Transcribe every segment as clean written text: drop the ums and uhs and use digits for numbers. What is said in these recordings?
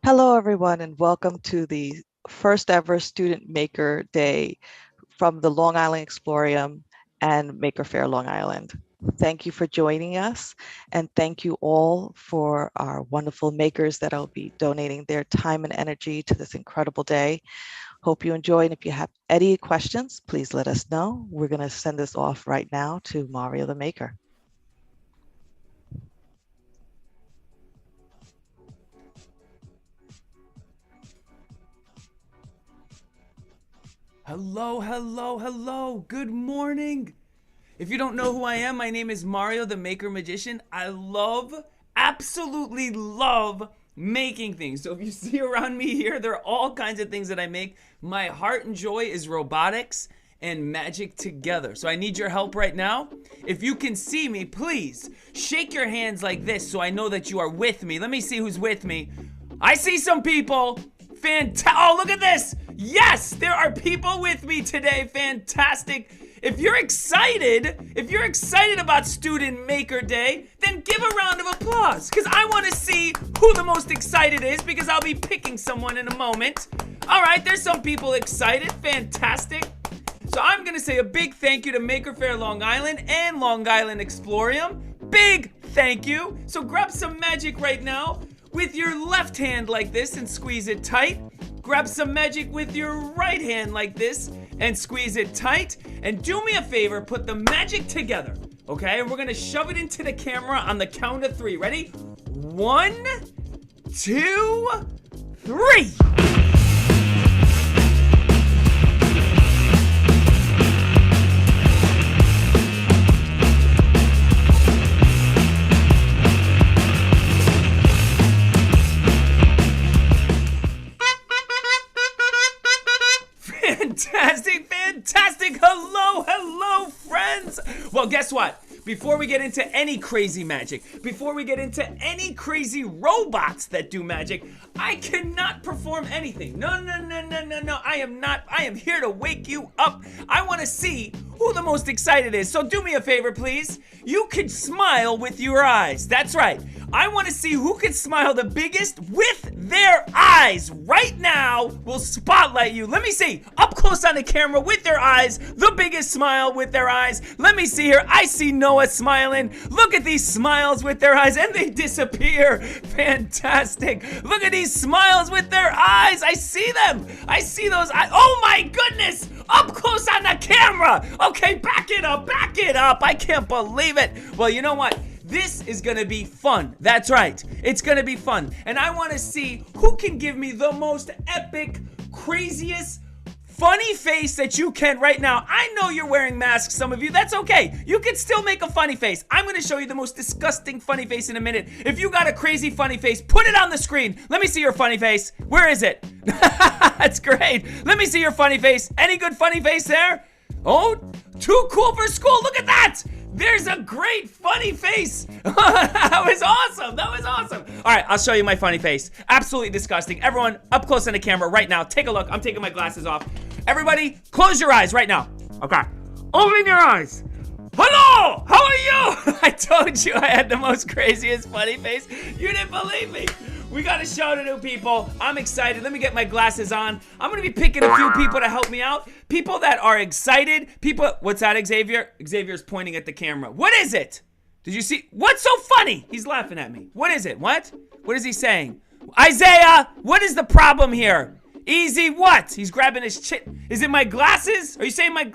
Hello, everyone, and welcome to the first ever Student Maker Day from the Long Island Explorium and Maker Faire Long Island. Thank you for joining us, and thank you all for our wonderful makers that will be donating their time and energy to this incredible day. Hope you enjoy, and if you have any questions, please let us know. We're going to send this off right now to Mario the Maker. Hello, hello, hello. Good morning. If you don't know who I am, my name is Mario the Maker Magician. I absolutely love making things. So if you see around me here, there are all kinds of things that I make. My heart and joy is robotics and magic together. So I need your help right now. If you can see me, please shake your hands like this so I know that you are with me. Let me see who's with me. I see some people. Oh, look at this. Yes, there are people with me today. Fantastic. If you're excited about Student Maker Day, then give a round of applause, because I want to see who the most excited is, because I'll be picking someone in a moment. All right, there's some people excited. Fantastic. So I'm going to say a big thank you to Maker Faire Long Island and Long Island Explorium. Big thank you. So grab some magic right now with your left hand like this and squeeze it tight. Grab some magic with your right hand like this and squeeze it tight. And do me a favor, put the magic together, okay? And we're gonna shove it into the camera on the count of 3. Ready? 1, 2, 3. Fantastic. Hello, friends. Well, guess what? Before we get into any crazy magic, before we get into any crazy robots that do magic, I cannot perform anything. No. I am here to wake you up. I want to see who the most excited is. So do me a favor, please. You can smile with your eyes. That's right. I want to see who can smile the biggest with their eyes. Right now, we'll spotlight you. Let me see. Up close on the camera with their eyes. The biggest smile with their eyes. Let me see here. I see Noah smiling. Look at these smiles with their eyes, and they disappear. Fantastic. Look at these smiles with their eyes. I see them. I see those eyes. Oh my goodness. Up close on the camera. Okay, back it up. I can't believe it. Well, you know what? This is gonna be fun. That's right. It's gonna be fun. And I wanna see who can give me the most epic, craziest, funny face that you can right now. I know you're wearing masks, some of you. That's okay. You can still make a funny face. I'm gonna show you the most disgusting funny face in a minute. If you got a crazy funny face, put it on the screen. Let me see your funny face. Where is it? That's great. Let me see your funny face. Any good funny face there? Oh, too cool for school. Look at that. There's a great funny face. That was awesome. All right, I'll show you my funny face. Absolutely disgusting. Everyone, up close on the camera right now. Take a look. I'm taking my glasses off. Everybody, close your eyes right now. Okay. Open your eyes. Hello! How are you? I told you I had the most craziest funny face. You didn't believe me. We got a show to do, people. I'm excited. Let me get my glasses on. I'm going to be picking a few people to help me out. People that are excited. People. What's that, Xavier? Xavier's pointing at the camera. What is it? Did you see? What's so funny? He's laughing at me. What is it? What? What is he saying? Isaiah, what is the problem here? Easy what? He's grabbing his chin. Is it my glasses? Are you saying my...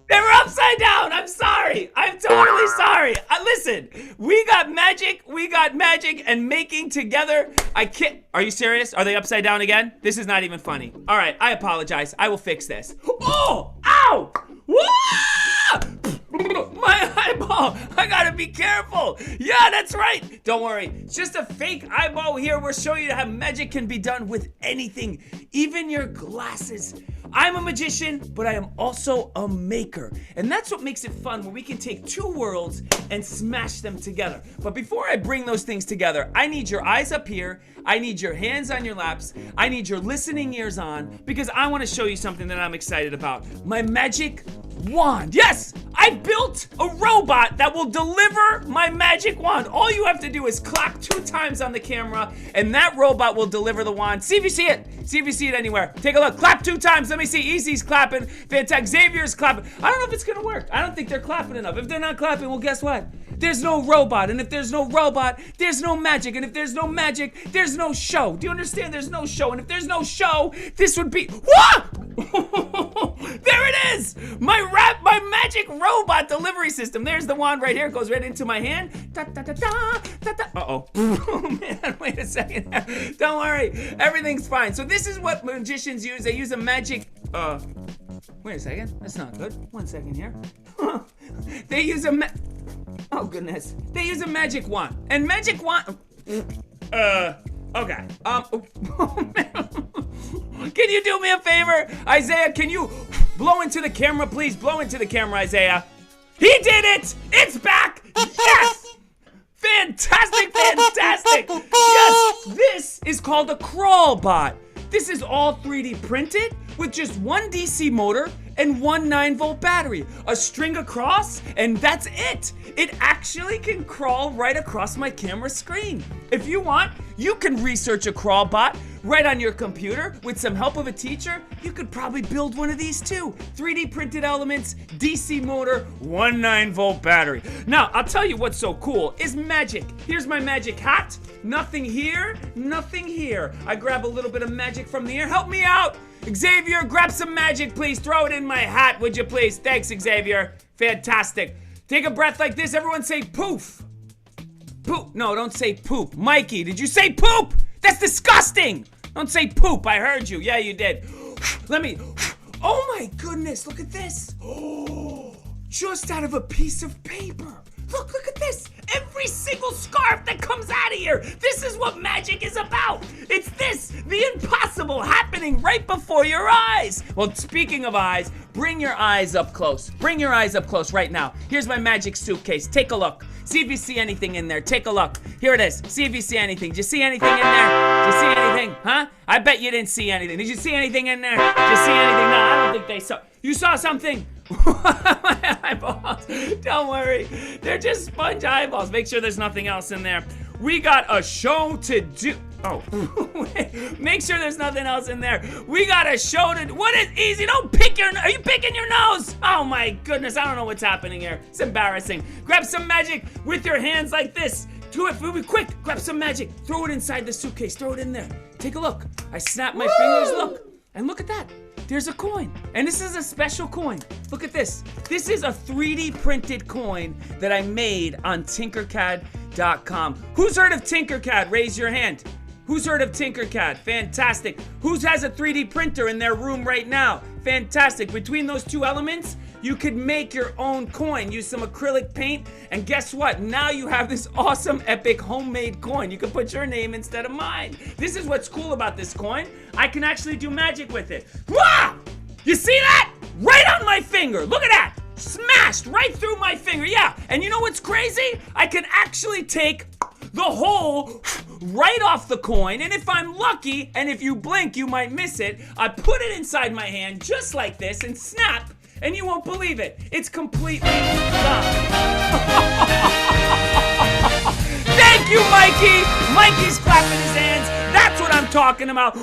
They were upside down. I'm sorry. I'm totally sorry. Listen, we got magic and making together. I can't. Are you serious? Are they upside down again? This is not even funny. All right, I apologize. I will fix this. Oh, ow. My eyeball. I gotta be careful. Yeah, that's right. Don't worry. It's just a fake eyeball here. We're showing you how magic can be done with anything, even your glasses. I'm a magician, but I am also a maker. And that's what makes it fun, when we can take two worlds and smash them together. But before I bring those things together, I need your eyes up here. I need your hands on your laps. I need your listening ears on, because I want to show you something that I'm excited about. My magic wand. Yes, I built a robot that will deliver my magic wand. All you have to do is clap 2 times on the camera, and that robot will deliver the wand. See if you see it. See if you see it anywhere. Take a look. Clap 2 times. Let me see. Easy's clapping. Fantastic. Xavier's clapping. I don't know if it's gonna work. I don't think they're clapping enough. If they're not clapping, well, guess what? There's no robot, and if there's no robot, there's no magic, and if there's no magic, there's no show. Do you understand? There's no show, and if there's no show, this would be what? There it is! My magic robot delivery system. There's the wand right here. It goes right into my hand. Da, da, da, da, da, da. Uh-oh. Oh, man, wait a second. Don't worry. Everything's fine. So this is what magicians use. They use a magic, wait a second. That's not good. 1 second here. They use a oh, goodness. They use a magic wand. And magic wand, okay. Can you do me a favor? Isaiah, can you blow into the camera, please? Blow into the camera, Isaiah. He did it! It's back! Yes! Fantastic, fantastic! Yes! This is called a crawl bot. This is all 3D printed with just 1 DC motor and 1 9-volt battery, a string across, and that's it. It actually can crawl right across my camera screen. If you want, you can research a crawl bot right on your computer. With some help of a teacher, you could probably build one of these too. 3D printed elements, DC motor, 1 9-volt battery. Now, I'll tell you what's so cool is magic. Here's my magic hat. Nothing here, nothing here. I grab a little bit of magic from the air. Help me out. Xavier, grab some magic, please. Throw it in my hat, would you please? Thanks, Xavier. Fantastic. Take a breath like this. Everyone say poof. Poop. No, don't say poop. Mikey, did you say poop? That's disgusting. Don't say poop. I heard you. Yeah, you did. Let me. Oh my goodness. Look at this. Oh, just out of a piece of paper. Look at this. Every single scarf that comes out of here. This is what magic is about. It's this, the impossible, happening right before your eyes. Well, speaking of eyes, bring your eyes up close. Bring your eyes up close right now. Here's my magic suitcase. Take a look. See if you see anything in there. Take a look. Here it is. See if you see anything. Did you see anything in there? Did you see anything? Huh? I bet you didn't see anything. Did you see anything in there? Did you see anything? No, I don't think they saw. You saw something? My eyeballs. Don't worry. They're just sponge eyeballs. Make sure there's nothing else in there. We got a show to do. Oh, make sure there's nothing else in there. We got a show to do. What is easy? Don't pick your, are you picking your nose? Oh my goodness, I don't know what's happening here. It's embarrassing. Grab some magic with your hands like this. Do it, move it quick. Grab some magic. Throw it inside the suitcase. Throw it in there. Take a look. I snap my fingers, look. And look at that. There's a coin. And this is a special coin. Look at this. This is a 3D printed coin that I made on Tinkercad.com. Who's heard of Tinkercad? Raise your hand. Who's heard of Tinkercad? Fantastic. Who has a 3D printer in their room right now? Fantastic. Between those 2 elements, you could make your own coin. Use some acrylic paint, and guess what? Now you have this awesome, epic, homemade coin. You can put your name instead of mine. This is what's cool about this coin. I can actually do magic with it. Wow! You see that? Right on my finger. Look at that. Smashed right through my finger. Yeah, and you know what's crazy? I can actually take the hole right off the coin, and if I'm lucky, and if you blink, you might miss it, I put it inside my hand just like this and snap, and you won't believe it. It's completely gone. Thank you, Mikey. Mikey's clapping his hands. That's what I'm talking about.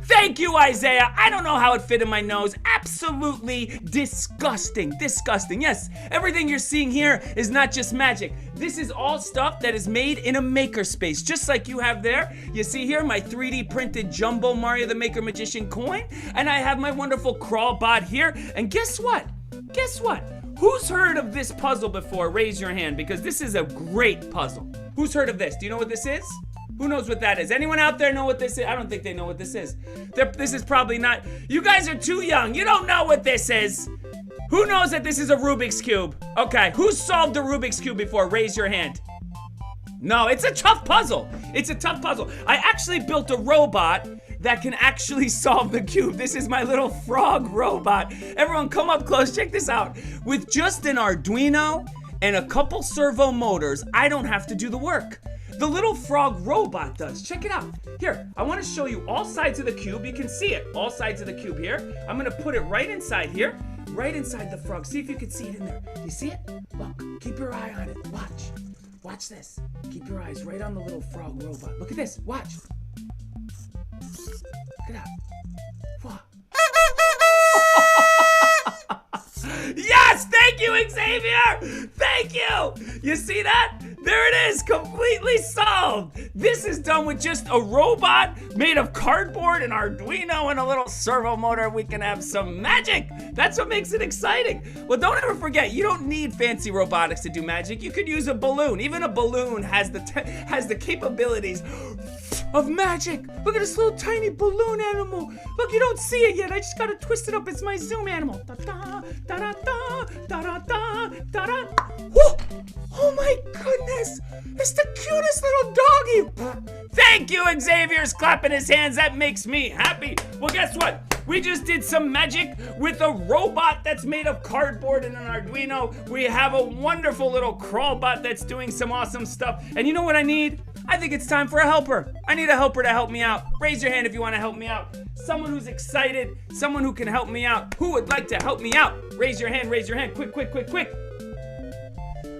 Thank you, Isaiah. I don't know how it fit in my nose. Absolutely disgusting. Disgusting. Yes, everything you're seeing here is not just magic. This is all stuff that is made in a makerspace, just like you have there. You see here my 3D printed Jumbo Mario the Maker Magician coin, and I have my wonderful crawl bot here. And guess what? Guess what? Who's heard of this puzzle before? Raise your hand, because this is a great puzzle. Who's heard of this? Do you know what this is? Who knows what that is? Anyone out there know what this is? I don't think they know what this is. This is probably not. You guys are too young. You don't know what this is. Who knows that this is a Rubik's Cube? Okay, who's solved a Rubik's Cube before? Raise your hand. No, it's a tough puzzle. It's a tough puzzle. I actually built a robot that can actually solve the cube. This is my little frog robot. Everyone come up close, check this out. With just an Arduino and a couple servo motors, I don't have to do the work. The little frog robot does. Check it out. Here, I want to show you all sides of the cube. You can see it, all sides of the cube here. I'm gonna put it right inside here. right inside the frog. See if you can see it in there. Do you see it? Look, keep your eye on it. Watch. Watch this. Keep your eyes right on the little frog robot. Look at this. Watch. Look at that. What? Yes! Thank you, Xavier! Thank you! You see that? There it is, completely solved. This is done with just a robot made of cardboard and Arduino and a little servo motor. We can have some magic. That's what makes it exciting. Well, don't ever forget, you don't need fancy robotics to do magic. You could use a balloon. Even a balloon has the capabilities of magic. Look at this little tiny balloon animal. Look, you don't see it yet. I just gotta twist it up. It's my Zoom animal. Da da da da da da da da da. Whoa! Oh my goodness! It's the cutest little doggy. Thank you, Xavier's clapping his hands. That makes me happy. Well, guess what? We just did some magic with a robot that's made of cardboard and an Arduino. We have a wonderful little crawl bot that's doing some awesome stuff. And you know what I need? I think it's time for a helper. I need a helper to help me out. Raise your hand if you want to help me out. Someone who's excited, someone who can help me out. Who would like to help me out? Raise your hand, quick, quick, quick, quick.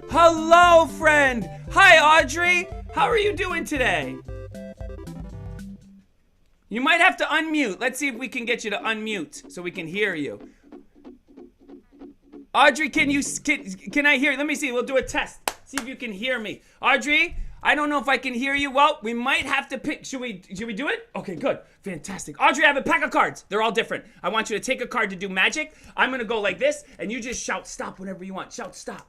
Hello, friend. Hi, Audrey. How are you doing today? You might have to unmute. Let's see if we can get you to unmute so we can hear you. Audrey, can I hear you? Let me see. We'll do a test. See if you can hear me. Audrey, I don't know if I can hear you. Well, we might have to pick. Should we do it? Okay, good. Fantastic. Audrey, I have a pack of cards. They're all different. I want you to take a card to do magic. I'm going to go like this, and you just shout stop whenever you want. Shout stop.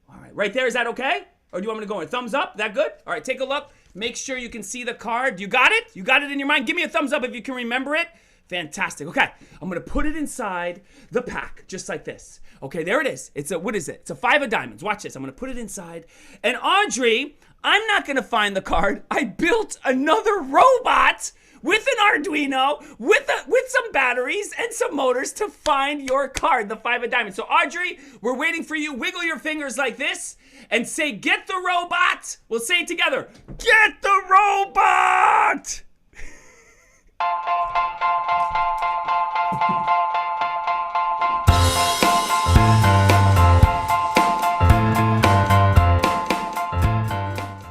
All right, right there. Is that okay? Or do you want me to go in? Thumbs up? That good? All right, take a look. Make sure you can see the card. You got it? You got it in your mind? Give me a thumbs up if you can remember it. Fantastic. Okay, I'm going to put it inside the pack, just like this. Okay, there it is. What is it? It's a 5 of diamonds. Watch this. I'm going to put it inside. And Audrey, I'm not going to find the card. I built another robot with an Arduino, with some batteries and some motors to find your card, the 5 of diamonds. So Audrey, we're waiting for you. Wiggle your fingers like this and say, get the robot. We'll say it together. Get the robot!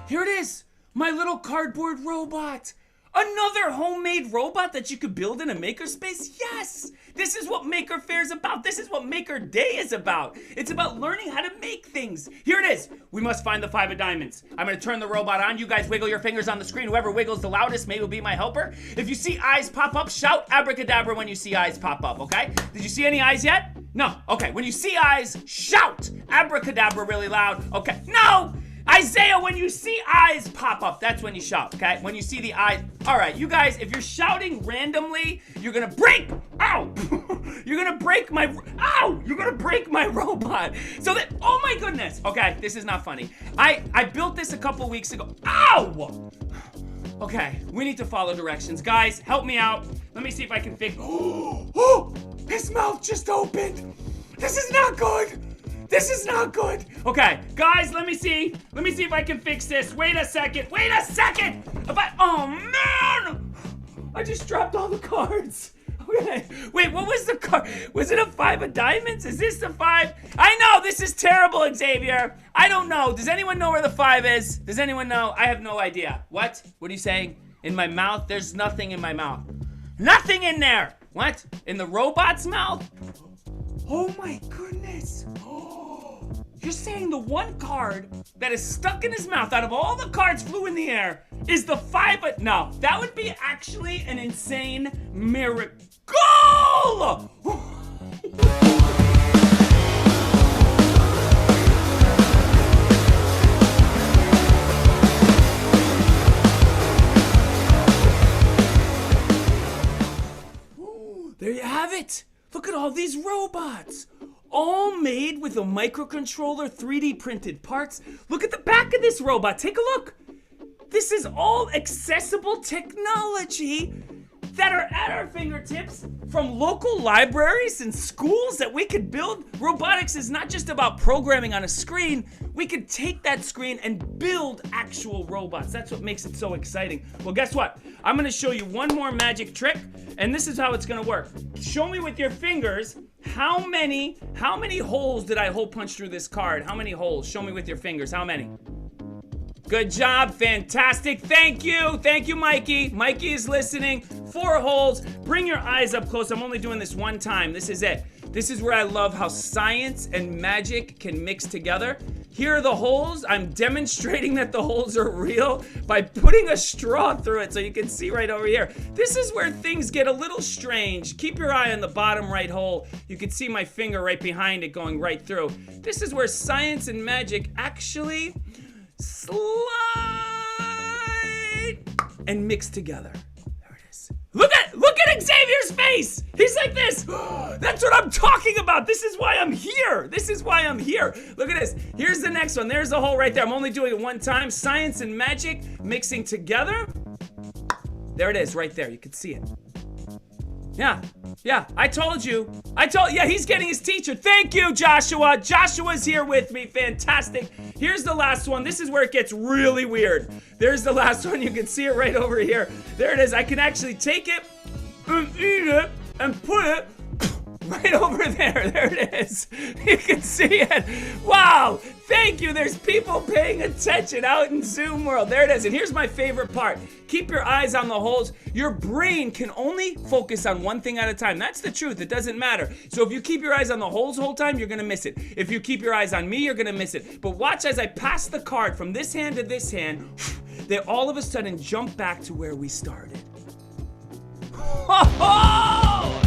Here it is, my little cardboard robot. Another homemade robot that you could build in a makerspace? Yes! This is what Maker Faire is about. This is what Maker Day is about. It's about learning how to make things. Here it is. We must find the 5 of diamonds. I'm going to turn the robot on. You guys wiggle your fingers on the screen. Whoever wiggles the loudest maybe will be my helper. If you see eyes pop up, shout abracadabra when you see eyes pop up, okay? Did you see any eyes yet? No. Okay, when you see eyes, shout abracadabra really loud. Okay, no! Isaiah, when you see eyes pop up, that's when you shout, okay? When you see the eyes. All right, you guys, if you're shouting randomly, you're gonna break. Ow! You're gonna break my. Ow! You're gonna break my robot. So that. Oh my goodness. Okay, this is not funny. I built this a couple weeks ago. Ow! Okay, we need to follow directions, guys. Help me out. Let me see if I can fix. Oh! His mouth just opened. This is not good. This is not good. Okay, guys, let me see. Let me see if I can fix this. Wait a second. Wait a second. Oh, man. I just dropped all the cards. Okay. Wait, what was the card? Was it a 5 of diamonds? Is this the 5? I know, this is terrible, Xavier. I don't know. Does anyone know where the 5 is? Does anyone know? I have no idea. What? What are you saying? In my mouth? There's nothing in my mouth. Nothing in there. What? In the robot's mouth? Oh, my goodness. You're saying the one card that is stuck in his mouth out of all the cards flew in the air is the 5 of... No, that would be actually an insane miracle! There you have it! Look at all these robots! All made with a microcontroller, 3D printed parts. Look at the back of this robot. Take a look. This is all accessible technology that are at our fingertips from local libraries and schools that we could build. Robotics is not just about programming on a screen. We could take that screen and build actual robots. That's what makes it so exciting. Well, guess what? I'm gonna show you one more magic trick, and this is how it's gonna work. Show me with your fingers how many holes did I hole punch through this card? How many holes? Show me with your fingers. How many? Good job. Fantastic. Thank you. Thank you, Mikey. Mikey is listening. 4 holes. Bring your eyes up close. I'm only doing this one time. This is it. This is where I love how science and magic can mix together. Here are the holes. I'm demonstrating that the holes are real by putting a straw through it so you can see right over here. This is where things get a little strange. Keep your eye on the bottom right hole. You can see my finger right behind it going right through. This is where science and magic actually slide and mix together. There it is. Look at Xavier's face. He's like this. That's what I'm talking about. This is why I'm here. This is why I'm here. Look at this. Here's the next one. There's the hole right there. I'm only doing it one time. Science and magic mixing together. There it is right there. You can see it. Yeah, I told you. Yeah, he's getting his teacher. Thank you, Joshua. Joshua's here with me. Fantastic. Here's the last one. This is where it gets really weird. There's the last one. You can see it right over here. There it is. I can actually take it and eat it and put it right over there. There it is. You can see it. Wow. Thank you. There's people paying attention out in Zoom world. There it is. And here's my favorite part. Keep your eyes on the holes. Your brain can only focus on one thing at a time. That's the truth. It doesn't matter. So if you keep your eyes on the holes the whole time, you're going to miss it. If you keep your eyes on me, you're going to miss it. But watch as I pass the card from this hand to this hand, they all of a sudden jump back to where we started. Ho ho!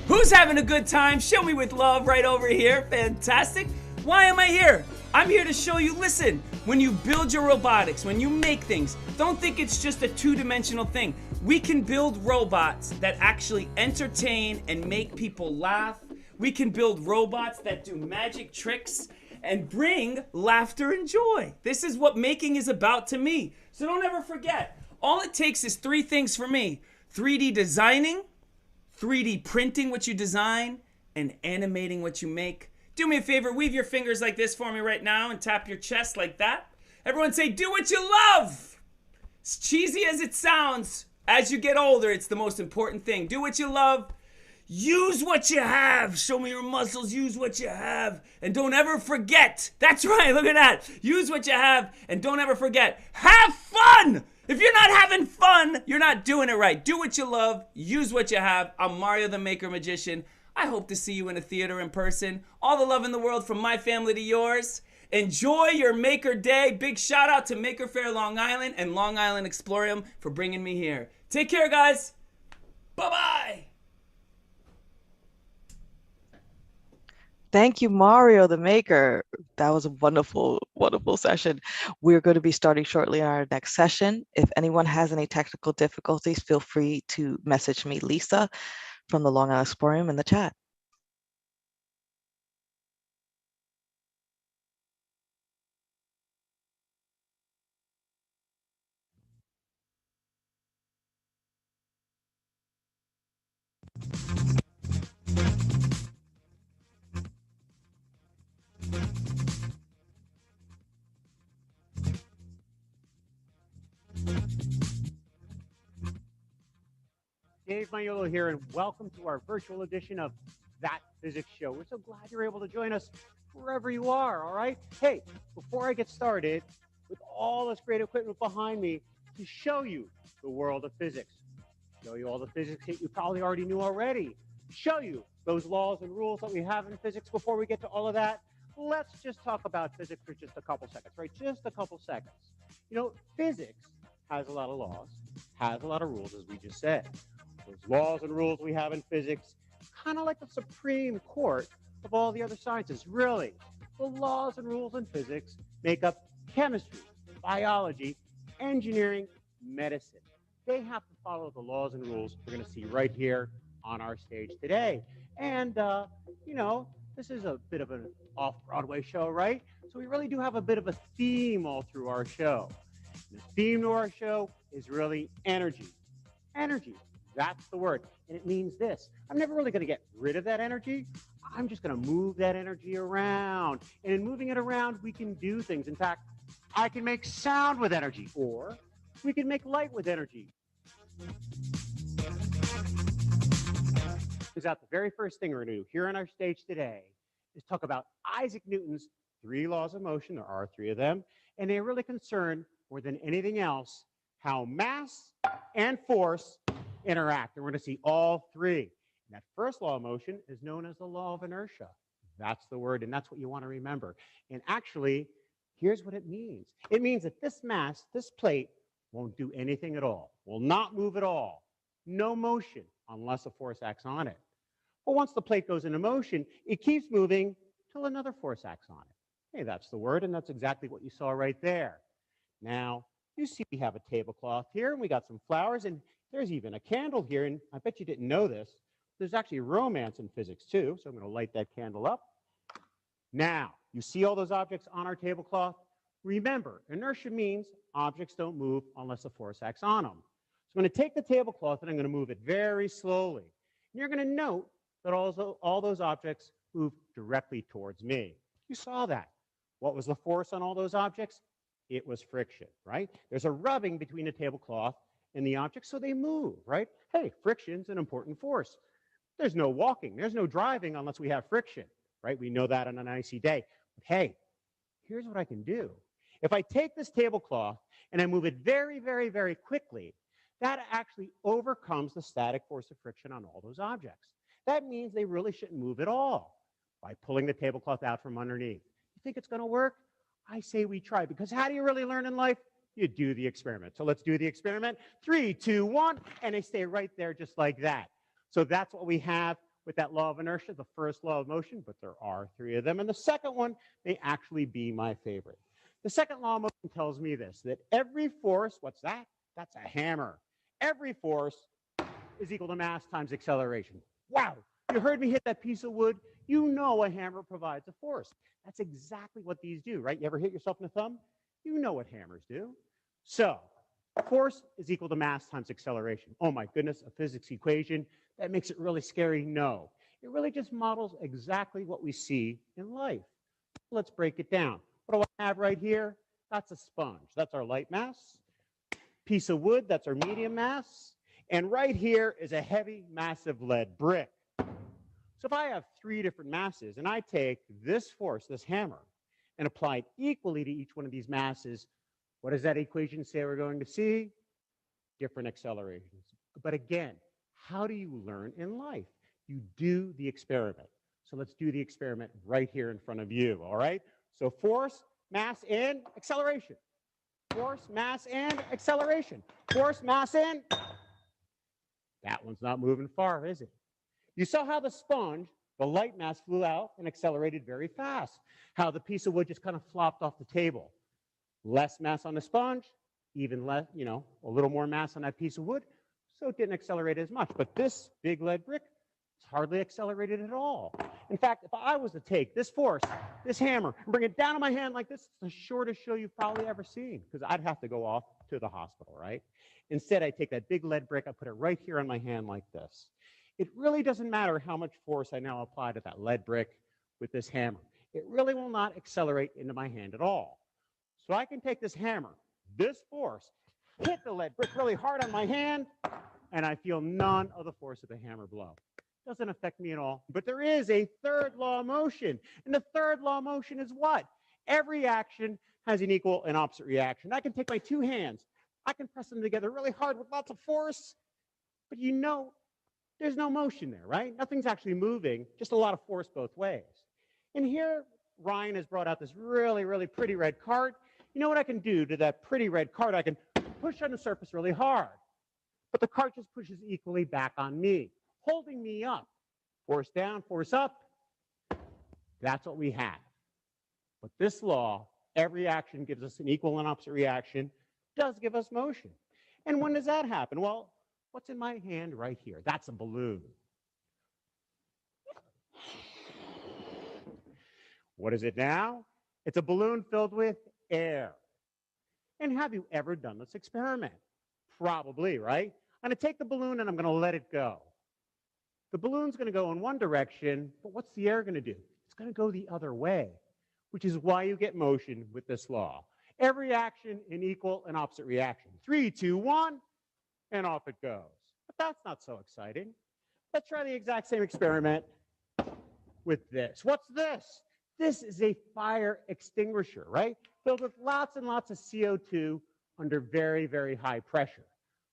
Who's having a good time? Show me with love right over here. Fantastic. Why am I here? I'm here to show you, listen, when you build your robotics, when you make things, don't think it's just a two-dimensional thing. We can build robots that actually entertain and make people laugh. We can build robots that do magic tricks and bring laughter and joy. This is what making is about to me. So don't ever forget, all it takes is 3 things for me. 3D designing, 3D printing what you design, and animating what you make. Do me a favor, weave your fingers like this for me right now and tap your chest like that. Everyone say, do what you love. As cheesy as it sounds, as you get older, it's the most important thing. Do what you love. Use what you have. Show me your muscles. Use what you have. And don't ever forget. That's right. Look at that. Use what you have. And don't ever forget. Have fun. If you're not having fun, you're not doing it right. Do what you love. Use what you have. I'm Mario the Maker Magician. I hope to see you in a theater in person. All the love in the world from my family to yours. Enjoy your Maker Day. Big shout out to Maker Faire Long Island and Long Island Explorium for bringing me here. Take care, guys. Bye-bye. Thank you, Mario the Maker. That was a wonderful, wonderful session. We're going to be starting shortly in our next session. If anyone has any technical difficulties, feel free to message me, Lisa, from the Long Island Explorium in the chat. Dave Maiolo here, and welcome to our virtual edition of That Physics Show. We're so glad you're able to join us wherever you are, all right? Hey, before I get started, with all this great equipment behind me to show you the world of physics, show you all the physics that you probably already knew already, show you those laws and rules that we have in physics. Before we get to all of that, let's just talk about physics for just a couple seconds, right? Just a couple seconds. You know, physics has a lot of laws, has a lot of rules, as we just said. Those laws and rules we have in physics, kind of like the Supreme Court of all the other sciences. Really, the laws and rules in physics make up chemistry, biology, engineering, medicine. They have to follow the laws and rules we're going to see right here on our stage today. And, you know, this is a bit of an off-Broadway show, right? So we really do have a bit of a theme all through our show. The theme to our show is really energy. Energy, that's the word. And it means this. I'm never really going to get rid of that energy. I'm just going to move that energy around. And in moving it around, we can do things. In fact, I can make sound with energy, or we can make light with energy. Is that the very first thing we're going to do here on our stage today is talk about Isaac Newton's 3 laws of motion. There are 3 of them, and they really concern, more than anything else, how mass and force interact. And we're going to see all 3. And that first law of motion is known as the law of inertia. That's the word, and that's what you want to remember. And actually, here's what it means. It means that this mass, this plate, won't do anything at all, will not move at all. No motion unless a force acts on it. But once the plate goes into motion, it keeps moving till another force acts on it. Hey, that's the word, and that's exactly what you saw right there. Now, you see we have a tablecloth here, and we got some flowers, and there's even a candle here, and I bet you didn't know this. There's actually romance in physics, too, so I'm going to light that candle up. Now, you see all those objects on our tablecloth? Remember, inertia means objects don't move unless a force acts on them. So I'm going to take the tablecloth, and I'm going to move it very slowly. And you're going to note that all those objects move directly towards me. You saw that. What was the force on all those objects? It was friction, right? There's a rubbing between the tablecloth and the object, so they move, right? Hey, friction's an important force. There's no walking, there's no driving unless we have friction, right? We know that on an icy day. But hey, here's what I can do. If I take this tablecloth and I move it very, very, very quickly, that actually overcomes the static force of friction on all those objects. That means they really shouldn't move at all by pulling the tablecloth out from underneath. You think it's going to work? I say we try, because how do you really learn in life? You do the experiment. So let's do the experiment. 3, 2, 1, and they stay right there just like that. So that's what we have with that law of inertia, the first law of motion, but there are 3 of them. And the second one may actually be my favorite. The second law of motion tells me this, that every force, what's that? That's a hammer. Every force is equal to mass times acceleration. Wow, you heard me hit that piece of wood? You know a hammer provides a force. That's exactly what these do, right? You ever hit yourself in the thumb? You know what hammers do. So, force is equal to mass times acceleration. Oh my goodness, a physics equation. That makes it really scary? No. It really just models exactly what we see in life. Let's break it down. What do I have right here? That's a sponge. That's our light mass. Piece of wood, that's our medium mass. And right here is a heavy, massive lead brick. So if I have 3 different masses and I take this force, this hammer, and apply it equally to each one of these masses, what does that equation say we're going to see? Different accelerations. But again, how do you learn in life? You do the experiment. So let's do the experiment right here in front of you, all right? So force, mass, and acceleration. Force, mass, and acceleration. Force, mass, and... That one's not moving far, is it? You saw how the sponge, the light mass, flew out and accelerated very fast. How the piece of wood just kind of flopped off the table. Less mass on the sponge, even less, a little more mass on that piece of wood, so it didn't accelerate as much. But this big lead brick is hardly accelerated at all. In fact, if I was to take this force, this hammer, and bring it down on my hand like this, it's the shortest show you've probably ever seen, because I'd have to go off to the hospital, right? Instead, I take that big lead brick, I put it right here on my hand like this. It really doesn't matter how much force I now apply to that lead brick with this hammer. It really will not accelerate into my hand at all. So I can take this hammer, this force, hit the lead brick really hard on my hand, and I feel none of the force of the hammer blow. Doesn't affect me at all. But there is a third law of motion. And the third law of motion is what? Every action has an equal and opposite reaction. I can take my 2 hands. I can press them together really hard with lots of force. But there's no motion there, right? Nothing's actually moving, just a lot of force both ways. And here, Ryan has brought out this really, really pretty red card. You know what I can do to that pretty red card? I can push on the surface really hard. But the card just pushes equally back on me, holding me up. Force down, force up. That's what we have. But this law, every action gives us an equal and opposite reaction, does give us motion. And when does that happen? Well, what's in my hand right here? That's a balloon. What is it now? It's a balloon filled with air. And have you ever done this experiment? Probably, right? I'm going to take the balloon and I'm going to let it go. The balloon's going to go in one direction, but what's the air going to do? It's going to go the other way, which is why you get motion with this law. Every action in equal and opposite reaction. 3, 2, 1, and off it goes. But that's not so exciting. Let's try the exact same experiment with this. What's this? This is a fire extinguisher, right? Filled with lots and lots of CO2 under very, very high pressure.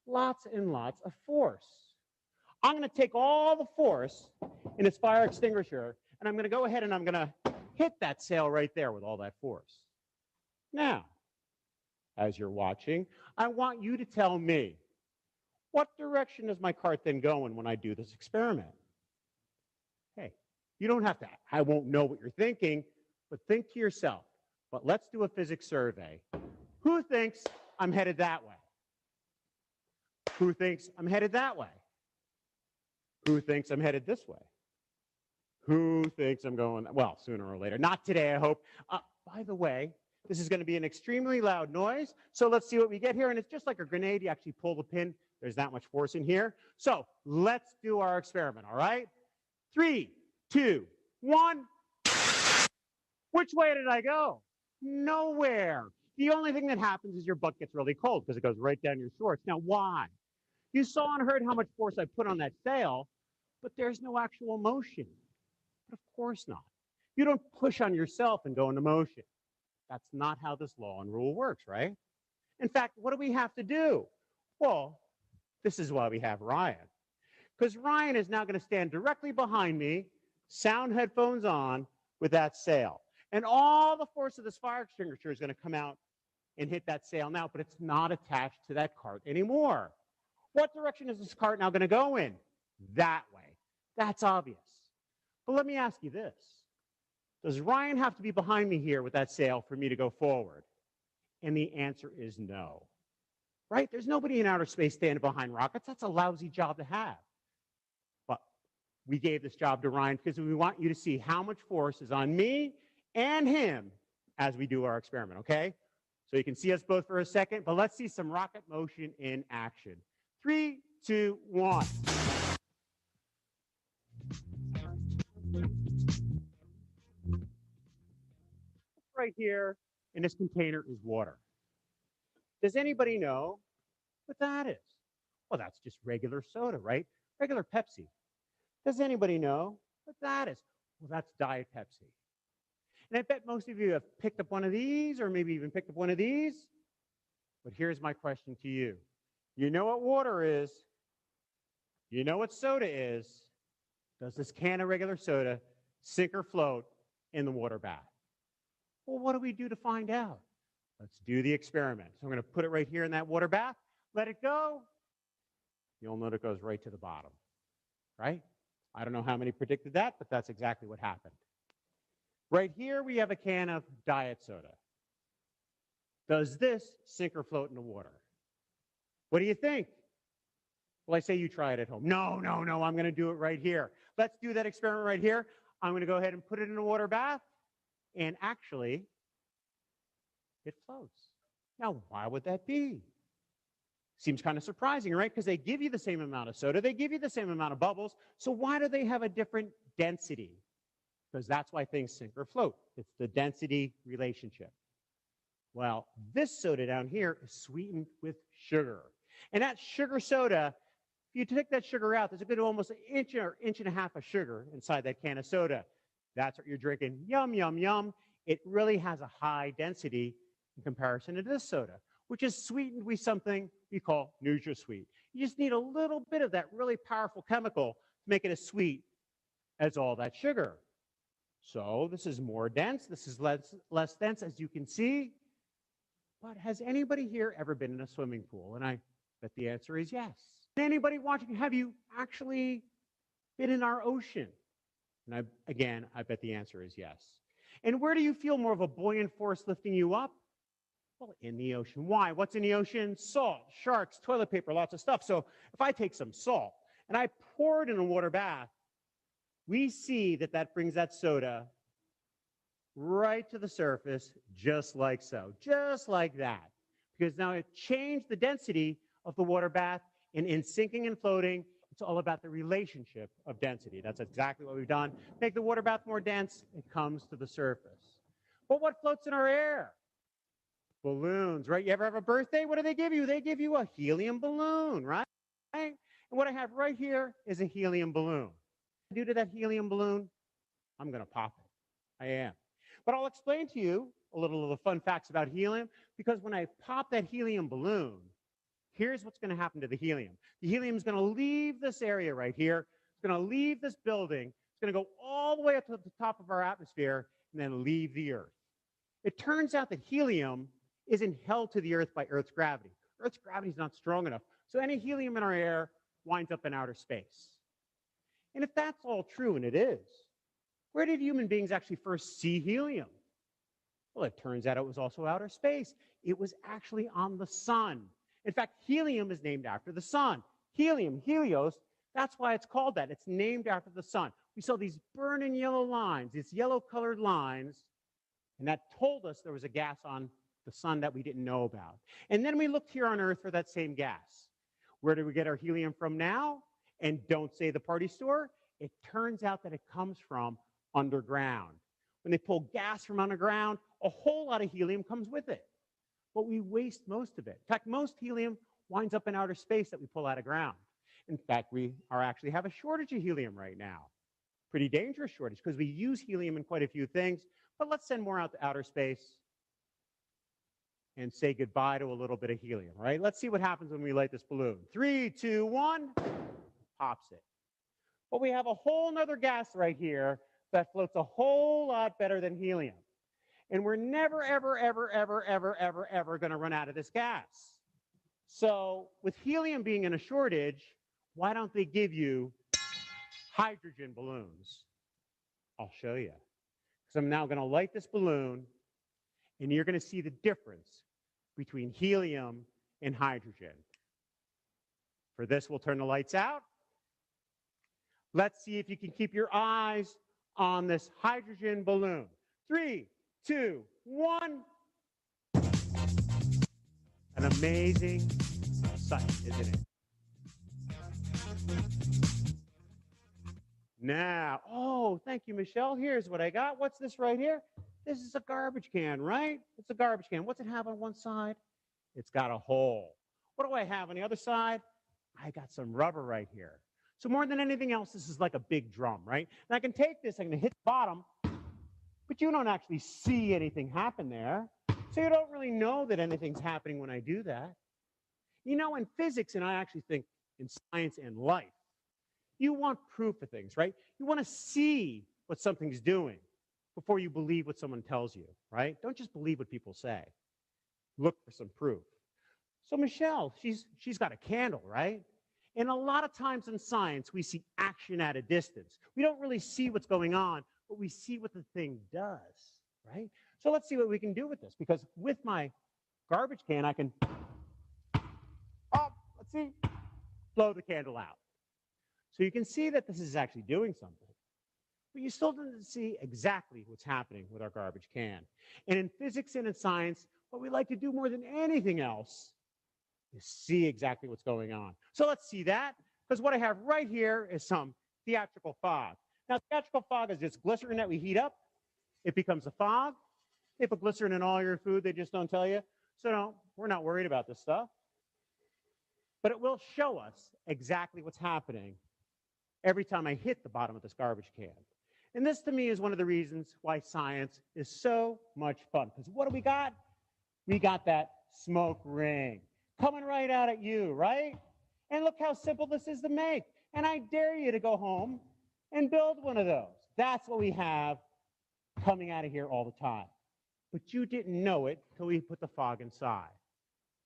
Lots and lots of force. I'm going to take all the force in this fire extinguisher, and I'm going to go ahead and I'm going to hit that sail right there with all that force. Now, as you're watching, I want you to tell me, what direction does my cart then go in when I do this experiment? Hey, you don't have to, I won't know what you're thinking, but think to yourself. But let's do a physics survey. Who thinks I'm headed that way? Who thinks I'm headed that way? Who thinks I'm headed this way? Who thinks I'm going, well, sooner or later. Not today, I hope. By the way, this is going to be an extremely loud noise. So let's see what we get here. And it's just like a grenade. You actually pull the pin. There's that much force in here. So let's do our experiment, all right? 3, 2, 1. Which way did I go? Nowhere. The only thing that happens is your butt gets really cold because it goes right down your shorts. Now, why? You saw and heard how much force I put on that sail, but there's no actual motion. But of course not. You don't push on yourself and go into motion. That's not how this law and rule works, right? In fact, what do we have to do? Well, this is why we have Ryan. Because Ryan is now going to stand directly behind me, sound headphones on, with that sail. And all the force of this fire extinguisher is going to come out and hit that sail now, but it's not attached to that cart anymore. What direction is this cart now going to go in? That way. That's obvious. But let me ask you this. Does Ryan have to be behind me here with that sail for me to go forward? And the answer is no. Right? There's nobody in outer space standing behind rockets. That's a lousy job to have. But we gave this job to Ryan because we want you to see how much force is on me and him as we do our experiment, okay? So you can see us both for a second, but let's see some rocket motion in action. 3, 2, 1. Right here in this container is water. Does anybody know what that is? Well, that's just regular soda, right? Regular Pepsi. Does anybody know what that is? Well, that's Diet Pepsi. And I bet most of you have picked up one of these or maybe even picked up one of these. But here's my question to you. You know what water is. You know what soda is. Does this can of regular soda sink or float in the water bath? Well, what do we do to find out? Let's do the experiment. So I'm going to put it right here in that water bath. Let it go. You'll note it goes right to the bottom, right? I don't know how many predicted that, but that's exactly what happened. Right here, we have a can of diet soda. Does this sink or float in the water? What do you think? Well, I say you try it at home. No, no, no, I'm going to do it right here. Let's do that experiment right here. I'm going to go ahead and put it in a water bath, and actually, it floats. Now, why would that be? Seems kind of surprising, right? Because they give you the same amount of soda, they give you the same amount of bubbles, so why do they have a different density? Because that's why things sink or float. It's the density relationship. Well, this soda down here is sweetened with sugar. And that sugar soda, if you take that sugar out, there's a good almost an inch or inch and a half of sugar inside that can of soda. That's what you're drinking. Yum, yum, yum. It really has a high density in comparison to this soda, which is sweetened with something we call NutraSweet. You just need a little bit of that really powerful chemical to make it as sweet as all that sugar. So this is more dense. This is less dense, as you can see. But has anybody here ever been in a swimming pool? And I bet the answer is yes. Anybody watching, have you actually been in our ocean? And I bet the answer is yes. And where do you feel more of a buoyant force lifting you up? Well, in the ocean. Why? What's in the ocean? Salt, sharks, toilet paper, lots of stuff. So if I take some salt and I pour it in a water bath, we see that that brings that soda right to the surface, just like so, just like that. Because now it changed the density of the water bath, and in sinking and floating, it's all about the relationship of density. That's exactly what we've done. Make the water bath more dense, it comes to the surface. But what floats in our air? Balloons, right? You ever have a birthday? What do they give you? They give you a helium balloon, right? And what I have right here is a helium balloon. Due to that helium balloon, I'm going to pop it. I am. But I'll explain to you a little of the fun facts about helium, because when I pop that helium balloon, here's what's going to happen to the helium. The helium is going to leave this area right here. It's going to leave this building. It's going to go all the way up to the top of our atmosphere and then leave the Earth. It turns out that helium isn't held to the Earth by Earth's gravity. Earth's gravity is not strong enough. So any helium in our air winds up in outer space. And if that's all true, and it is, where did human beings actually first see helium? Well, it turns out it was also outer space. It was actually on the sun. In fact, helium is named after the sun. Helium, Helios, that's why it's called that. It's named after the sun. We saw these burning yellow lines, these yellow colored lines, and that told us there was a gas on the sun that we didn't know about. And then we looked here on Earth for that same gas. Where do we get our helium from now? And don't say the party store. It turns out that it comes from underground. When they pull gas from underground, a whole lot of helium comes with it. But we waste most of it. In fact, most helium winds up in outer space that we pull out of ground. In fact, we actually have a shortage of helium right now. Pretty dangerous shortage, because we use helium in quite a few things. But let's send more out to outer space and say goodbye to a little bit of helium, right? Let's see what happens when we light this balloon. 3, 2, 1, pops it. But we have a whole nother gas right here that floats a whole lot better than helium. And we're never, ever, ever, ever, ever, ever, ever going to run out of this gas. So with helium being in a shortage, why don't they give you hydrogen balloons? I'll show you. Because I'm now going to light this balloon, and you're going to see the difference between helium and hydrogen. For this, we'll turn the lights out. Let's see if you can keep your eyes on this hydrogen balloon. 3, 2, 1. An amazing sight, isn't it? Now, oh, thank you, Michelle. Here's what I got. What's this right here? This is a garbage can, right? It's a garbage can. What's it have on one side? It's got a hole. What do I have on the other side? I got some rubber right here. So more than anything else, this is like a big drum, right? And I can take this, I'm going to hit the bottom, but you don't actually see anything happen there. So you don't really know that anything's happening when I do that. You know, in physics, and I actually think in science and life, you want proof of things, right? You want to see what something's doing before you believe what someone tells you, right? Don't just believe what people say. Look for some proof. So Michelle, she's got a candle, right? And a lot of times in science, we see action at a distance. We don't really see what's going on, but we see what the thing does, right? So let's see what we can do with this, because with my garbage can, I can, let's see, blow the candle out. So you can see that this is actually doing something. But you still don't see exactly what's happening with our garbage can. And in physics and in science, what we like to do more than anything else is see exactly what's going on. So let's see that, because what I have right here is some theatrical fog. Now, theatrical fog is just glycerin that we heat up. It becomes a fog. They put glycerin in all your food. They just don't tell you. So no, we're not worried about this stuff. But it will show us exactly what's happening every time I hit the bottom of this garbage can. And this, to me, is one of the reasons why science is so much fun. Because what do we got? We got that smoke ring coming right out at you, right? And look how simple this is to make. And I dare you to go home and build one of those. That's what we have coming out of here all the time. But you didn't know it till we put the fog inside.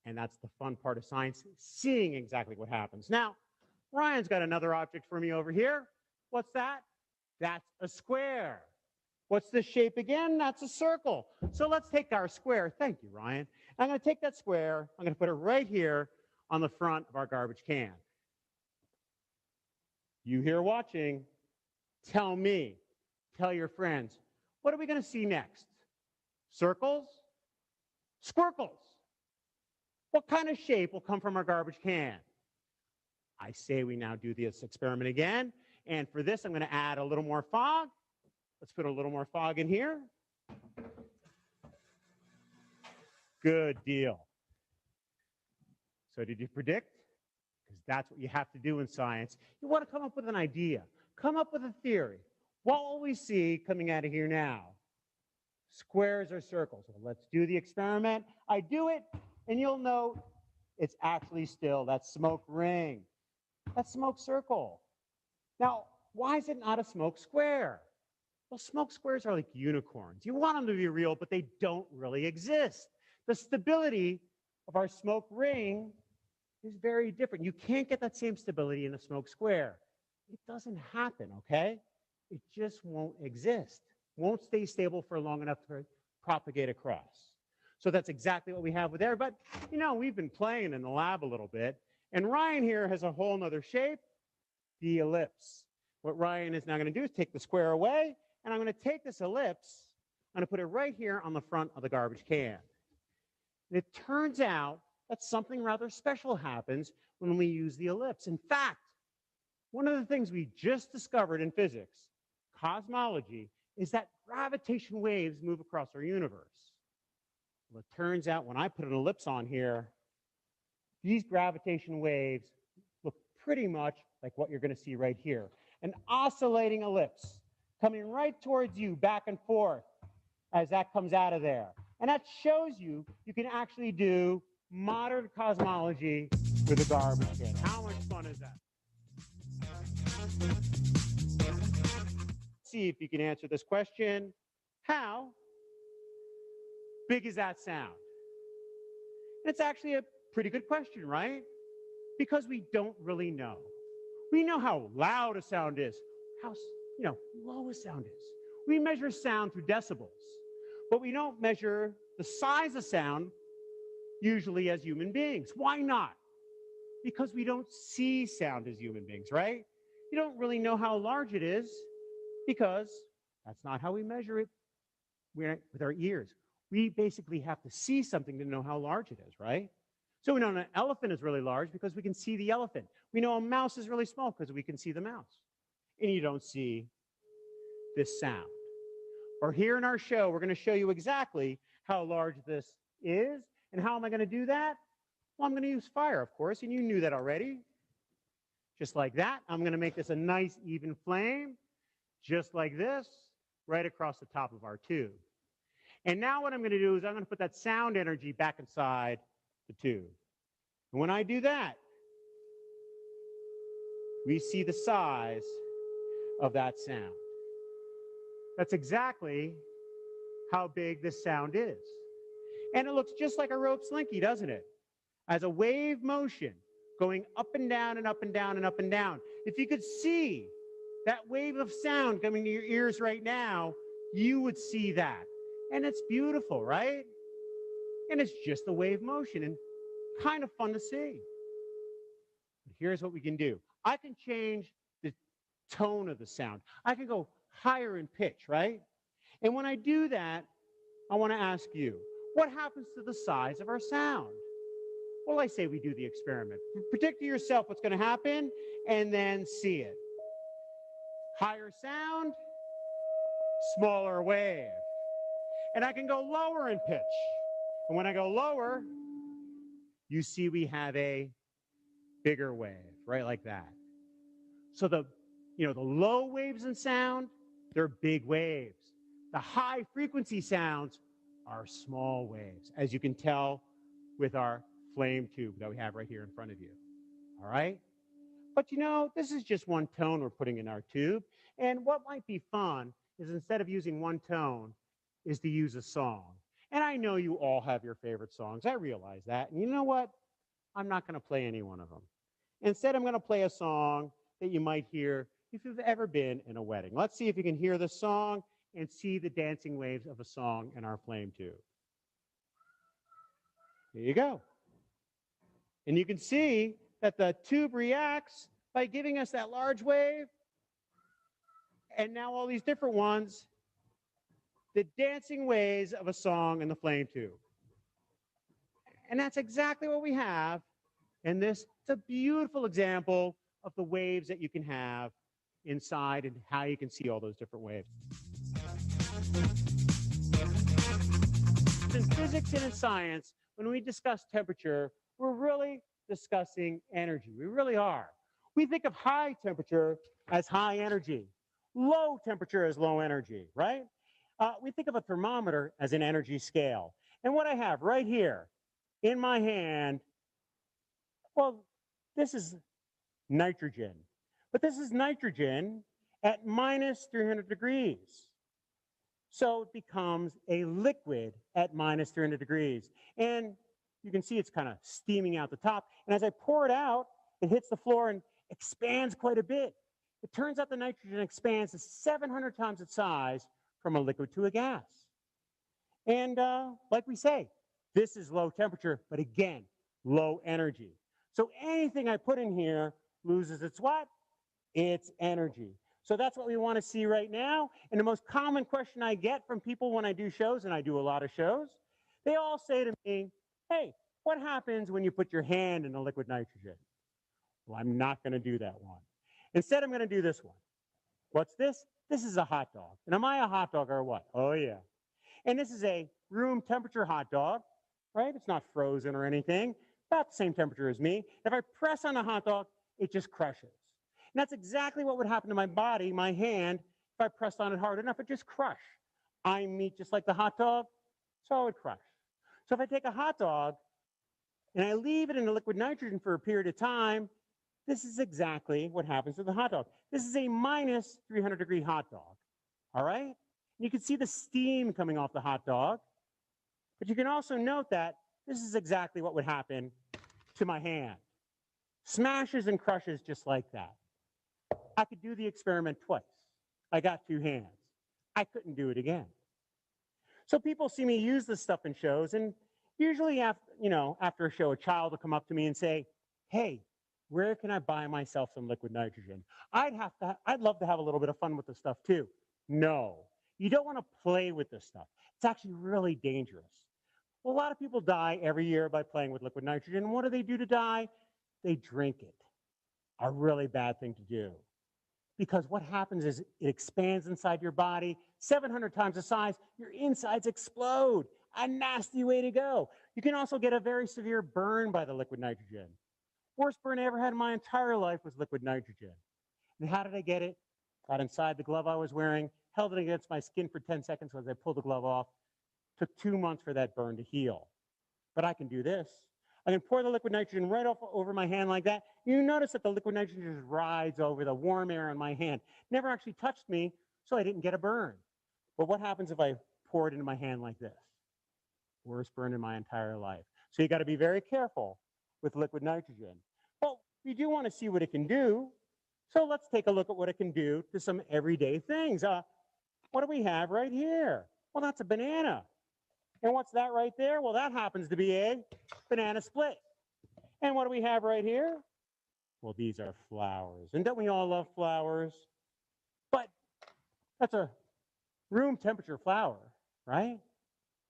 And that's the fun part of science, seeing exactly what happens. Now, Ryan's got another object for me over here. What's that? That's a square. What's this shape again? That's a circle. So let's take our square. Thank you, Ryan. I'm going to take that square. I'm going to put it right here on the front of our garbage can. You here watching, tell me, tell your friends, What are we going to see next? Circles? Squircles. What kind of shape will come from our garbage can? I say we now do this experiment again. And for this, I'm going to add a little more fog. Let's put a little more fog in here. Good deal. So did you predict? Because that's what you have to do in science. You want to come up with an idea. Come up with a theory. What will we see coming out of here now? Squares or circles? Well, let's do the experiment. I do it, and you'll note it's actually still that smoke ring, that smoke circle. Now, why is it not a smoke square? Well, smoke squares are like unicorns. You want them to be real, but they don't really exist. The stability of our smoke ring is very different. You can't get that same stability in a smoke square. It doesn't happen, okay? It just won't exist. Won't stay stable for long enough to propagate across. So that's exactly what we have with air. But, you know, we've been playing in the lab a little bit. And Ryan here has a whole nother shape, the ellipse. What Ryan is now going to do is take the square away, and I'm going to take this ellipse, I'm going to put it right here on the front of the garbage can. And it turns out that something rather special happens when we use the ellipse. In fact, one of the things we just discovered in physics, cosmology, is that gravitation waves move across our universe. Well, it turns out when I put an ellipse on here, these gravitation waves look pretty much like what you're going to see right here. An oscillating ellipse coming right towards you, back and forth, as that comes out of there. And that shows you can actually do modern cosmology with a garbage can. How much fun is that? See if you can answer this question. How big is that sound? It's actually a pretty good question, right? Because we don't really know. We know how loud a sound is, how low a sound is. We measure sound through decibels, but we don't measure the size of sound usually as human beings. Why not? Because we don't see sound as human beings, right? You don't really know how large it is because that's not how we measure it with our ears. We basically have to see something to know how large it is, right? So we know an elephant is really large because we can see the elephant. We know a mouse is really small because we can see the mouse. And you don't see this sound. Or here in our show, we're going to show you exactly how large this is. And how am I going to do that? Well, I'm going to use fire, of course, and you knew that already. Just like that. I'm going to make this a nice even flame, just like this, right across the top of our tube. And now what I'm going to do is I'm going to put that sound energy back inside the tube. And when I do that, we see the size of that sound. That's exactly how big this sound is. And it looks just like a rope slinky, doesn't it? As a wave motion going up and down and up and down and up and down. If you could see that wave of sound coming to your ears right now, you would see that. And it's beautiful, right? And it's just a wave motion and kind of fun to see. But here's what we can do. I can change the tone of the sound. I can go higher in pitch, right? And when I do that, I want to ask you, what happens to the size of our sound? Well, I say we do the experiment. Predict to yourself what's going to happen and then see it. Higher sound, smaller wave. And I can go lower in pitch. And when I go lower, you see we have a bigger wave, right like that. So the low waves in sound, they're big waves. The high frequency sounds are small waves, as you can tell with our flame tube that we have right here in front of you. All right? But this is just one tone we're putting in our tube. And what might be fun is instead of using one tone, is to use a song. And I know you all have your favorite songs. I realize that. And you know what? I'm not going to play any one of them. Instead, I'm going to play a song that you might hear if you've ever been in a wedding. Let's see if you can hear the song and see the dancing waves of a song in our flame tube. There you go. And you can see that the tube reacts by giving us that large wave. And now all these different ones the dancing waves of a song in the flame tube. And that's exactly what we have in this. It's a beautiful example of the waves that you can have inside and how you can see all those different waves. In physics and in science, when we discuss temperature, we're really discussing energy. We really are. We think of high temperature as high energy, low temperature as low energy, right? We think of a thermometer as an energy scale. And what I have right here in my hand, well, this is nitrogen. But this is nitrogen at minus 300 degrees. So it becomes a liquid at minus 300 degrees. And you can see it's kind of steaming out the top. And as I pour it out, it hits the floor and expands quite a bit. It turns out the nitrogen expands to 700 times its size from a liquid to a gas. And like we say, this is low temperature, but again, low energy. So anything I put in here loses its what? Its energy. So that's what we want to see right now. And the most common question I get from people when I do shows, and I do a lot of shows, they all say to me, hey, what happens when you put your hand in the liquid nitrogen? Well, I'm not going to do that one. Instead, I'm going to do this one. What's this? This is a hot dog. And am I a hot dog or what? Oh, yeah. And this is a room temperature hot dog, right? It's not frozen or anything. About the same temperature as me. If I press on a hot dog, it just crushes. And that's exactly what would happen to my body, my hand, if I pressed on it hard enough, it just crush. I'm meat just like the hot dog, so it would crush. So if I take a hot dog and I leave it in the liquid nitrogen for a period of time, this is exactly what happens to the hot dog. This is a minus 300 degree hot dog, all right? You can see the steam coming off the hot dog, but you can also note that this is exactly what would happen to my hand. Smashes and crushes just like that. I could do the experiment twice. I got two hands. I couldn't do it again. So people see me use this stuff in shows, and usually after a show, a child will come up to me and say, hey, where can I buy myself some liquid nitrogen? I'd love to have a little bit of fun with this stuff too. No, you don't want to play with this stuff. It's actually really dangerous. Well, a lot of people die every year by playing with liquid nitrogen. What do they do to die? They drink it. A really bad thing to do. Because what happens is it expands inside your body, 700 times the size, your insides explode. A nasty way to go. You can also get a very severe burn by the liquid nitrogen. Worst burn I ever had in my entire life was liquid nitrogen. And how did I get it? Got inside the glove I was wearing, held it against my skin for 10 seconds as I pulled the glove off. Took 2 months for that burn to heal. But I can do this. I can pour the liquid nitrogen right over my hand like that. You notice that the liquid nitrogen just rides over the warm air on my hand. Never actually touched me, so I didn't get a burn. But what happens if I pour it into my hand like this? Worst burn in my entire life. So you got to be very careful with liquid nitrogen. Well, we do want to see what it can do. So let's take a look at what it can do to some everyday things. What do we have right here? Well, that's a banana. And what's that right there? Well, that happens to be a banana split. And what do we have right here? Well, these are flowers. And don't we all love flowers? But that's a room temperature flower, right?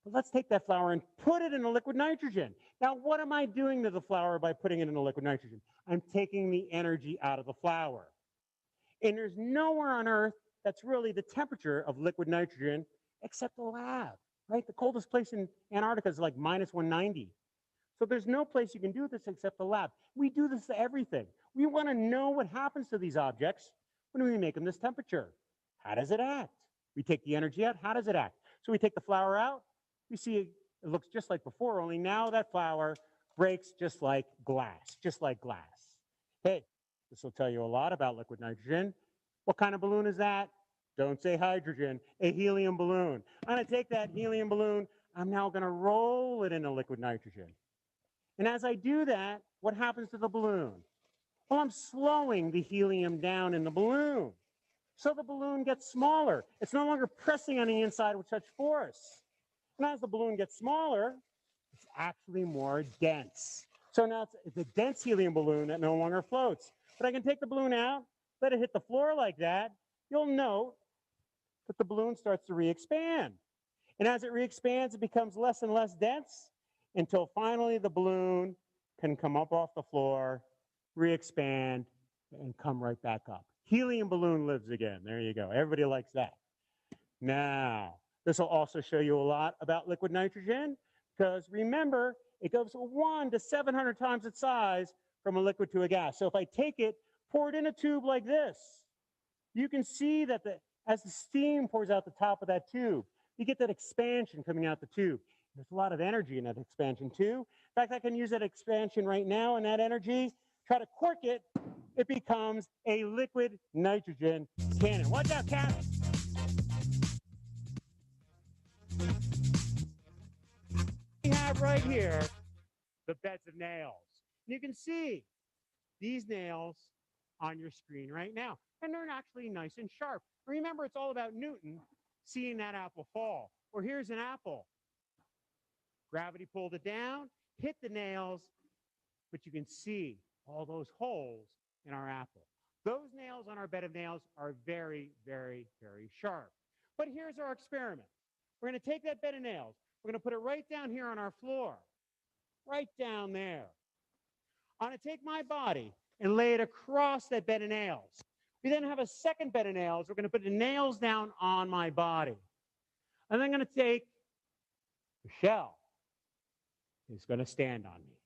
But let's take that flower and put it in the liquid nitrogen. Now, what am I doing to the flower by putting it in the liquid nitrogen? I'm taking the energy out of the flower. And there's nowhere on Earth that's really the temperature of liquid nitrogen except the lab. Right? The coldest place in Antarctica is like minus 190. So there's no place you can do this except the lab. We do this to everything. We want to know what happens to these objects when we make them this temperature. How does it act? We take the energy out. How does it act? So we take the flour out. We see it looks just like before, only now that flour breaks just like glass, just like glass. Hey, this will tell you a lot about liquid nitrogen. What kind of balloon is that? Don't say hydrogen, a helium balloon. I'm going to take that helium balloon. I'm now going to roll it into liquid nitrogen. And as I do that, what happens to the balloon? Well, I'm slowing the helium down in the balloon. So the balloon gets smaller. It's no longer pressing on the inside with such force. And as the balloon gets smaller, it's actually more dense. So now it's a dense helium balloon that no longer floats. But I can take the balloon out, let it hit the floor like that. You'll note that the balloon starts to re-expand. And as it re-expands, it becomes less and less dense until finally the balloon can come up off the floor, re-expand, and come right back up. Helium balloon lives again. There you go. Everybody likes that. Now, this will also show you a lot about liquid nitrogen, because remember, it goes 1 to 700 times its size from a liquid to a gas. So if I take it, pour it in a tube like this, you can see that as the steam pours out the top of that tube, you get that expansion coming out the tube. There's a lot of energy in that expansion too. In fact, I can use that expansion right now and that energy, try to cork it, it becomes a liquid nitrogen cannon. Watch out, Cap. We have right here the beds of nails. And you can see these nails on your screen right now. And they're actually nice and sharp. Remember, it's all about Newton seeing that apple fall. Or here's an apple. Gravity pulled it down, hit the nails, but you can see all those holes in our apple. Those nails on our bed of nails are very, very, very sharp. But here's our experiment. We're going to take that bed of nails. We're going to put it right down here on our floor, right down there. I'm going to take my body and lay it across that bed of nails. We then have a second bed of nails. We're going to put the nails down on my body. And I'm going to take Michelle, who's going to stand on me.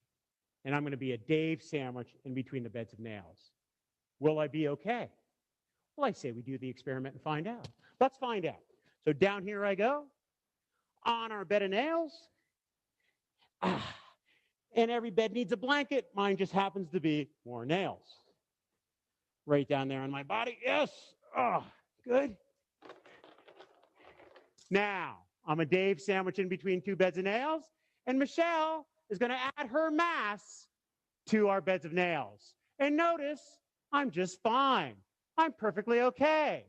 And I'm going to be a Dave sandwich in between the beds of nails. Will I be okay? Well, I say we do the experiment and find out. Let's find out. So down here I go, on our bed of nails. And every bed needs a blanket. Mine just happens to be more nails. Right down there on my body. Yes. Oh, good. Now, I'm a Dave sandwich in between two beds of nails. And Michelle is going to add her mass to our beds of nails. And notice, I'm just fine. I'm perfectly okay.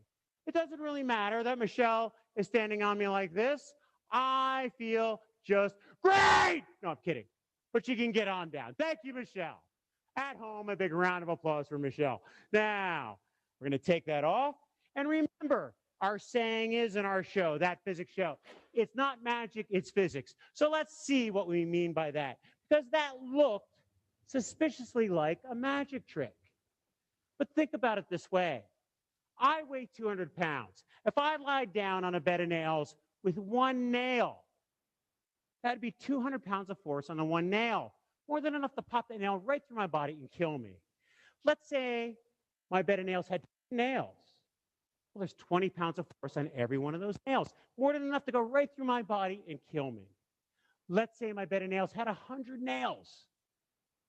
It doesn't really matter that Michelle is standing on me like this. I feel just great. No, I'm kidding. But she can get on down. Thank you, Michelle. At home, a big round of applause for Michelle. Now, we're going to take that off. And remember, our saying is in our show, That Physics Show, it's not magic, it's physics. So let's see what we mean by that. Because that looked suspiciously like a magic trick. But think about it this way. I weigh 200 pounds. If I lied down on a bed of nails with one nail, that'd be 200 pounds of force on the one nail. More than enough to pop that nail right through my body and kill me. Let's say my bed of nails had 2 nails. Well, there's 20 pounds of force on every one of those nails. More than enough to go right through my body and kill me. Let's say my bed of nails had 100 nails.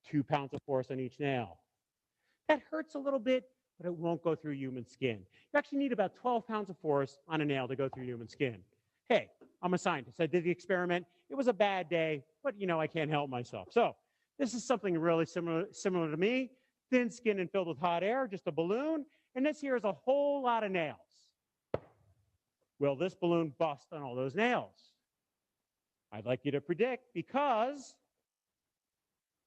2 pounds of force on each nail. That hurts a little bit, but it won't go through human skin. You actually need about 12 pounds of force on a nail to go through human skin. Hey, I'm a scientist. I did the experiment. It was a bad day, but I can't help myself. So this is something really similar to me. Thin skin and filled with hot air, just a balloon. And this here is a whole lot of nails. Will this balloon bust on all those nails? I'd like you to predict, because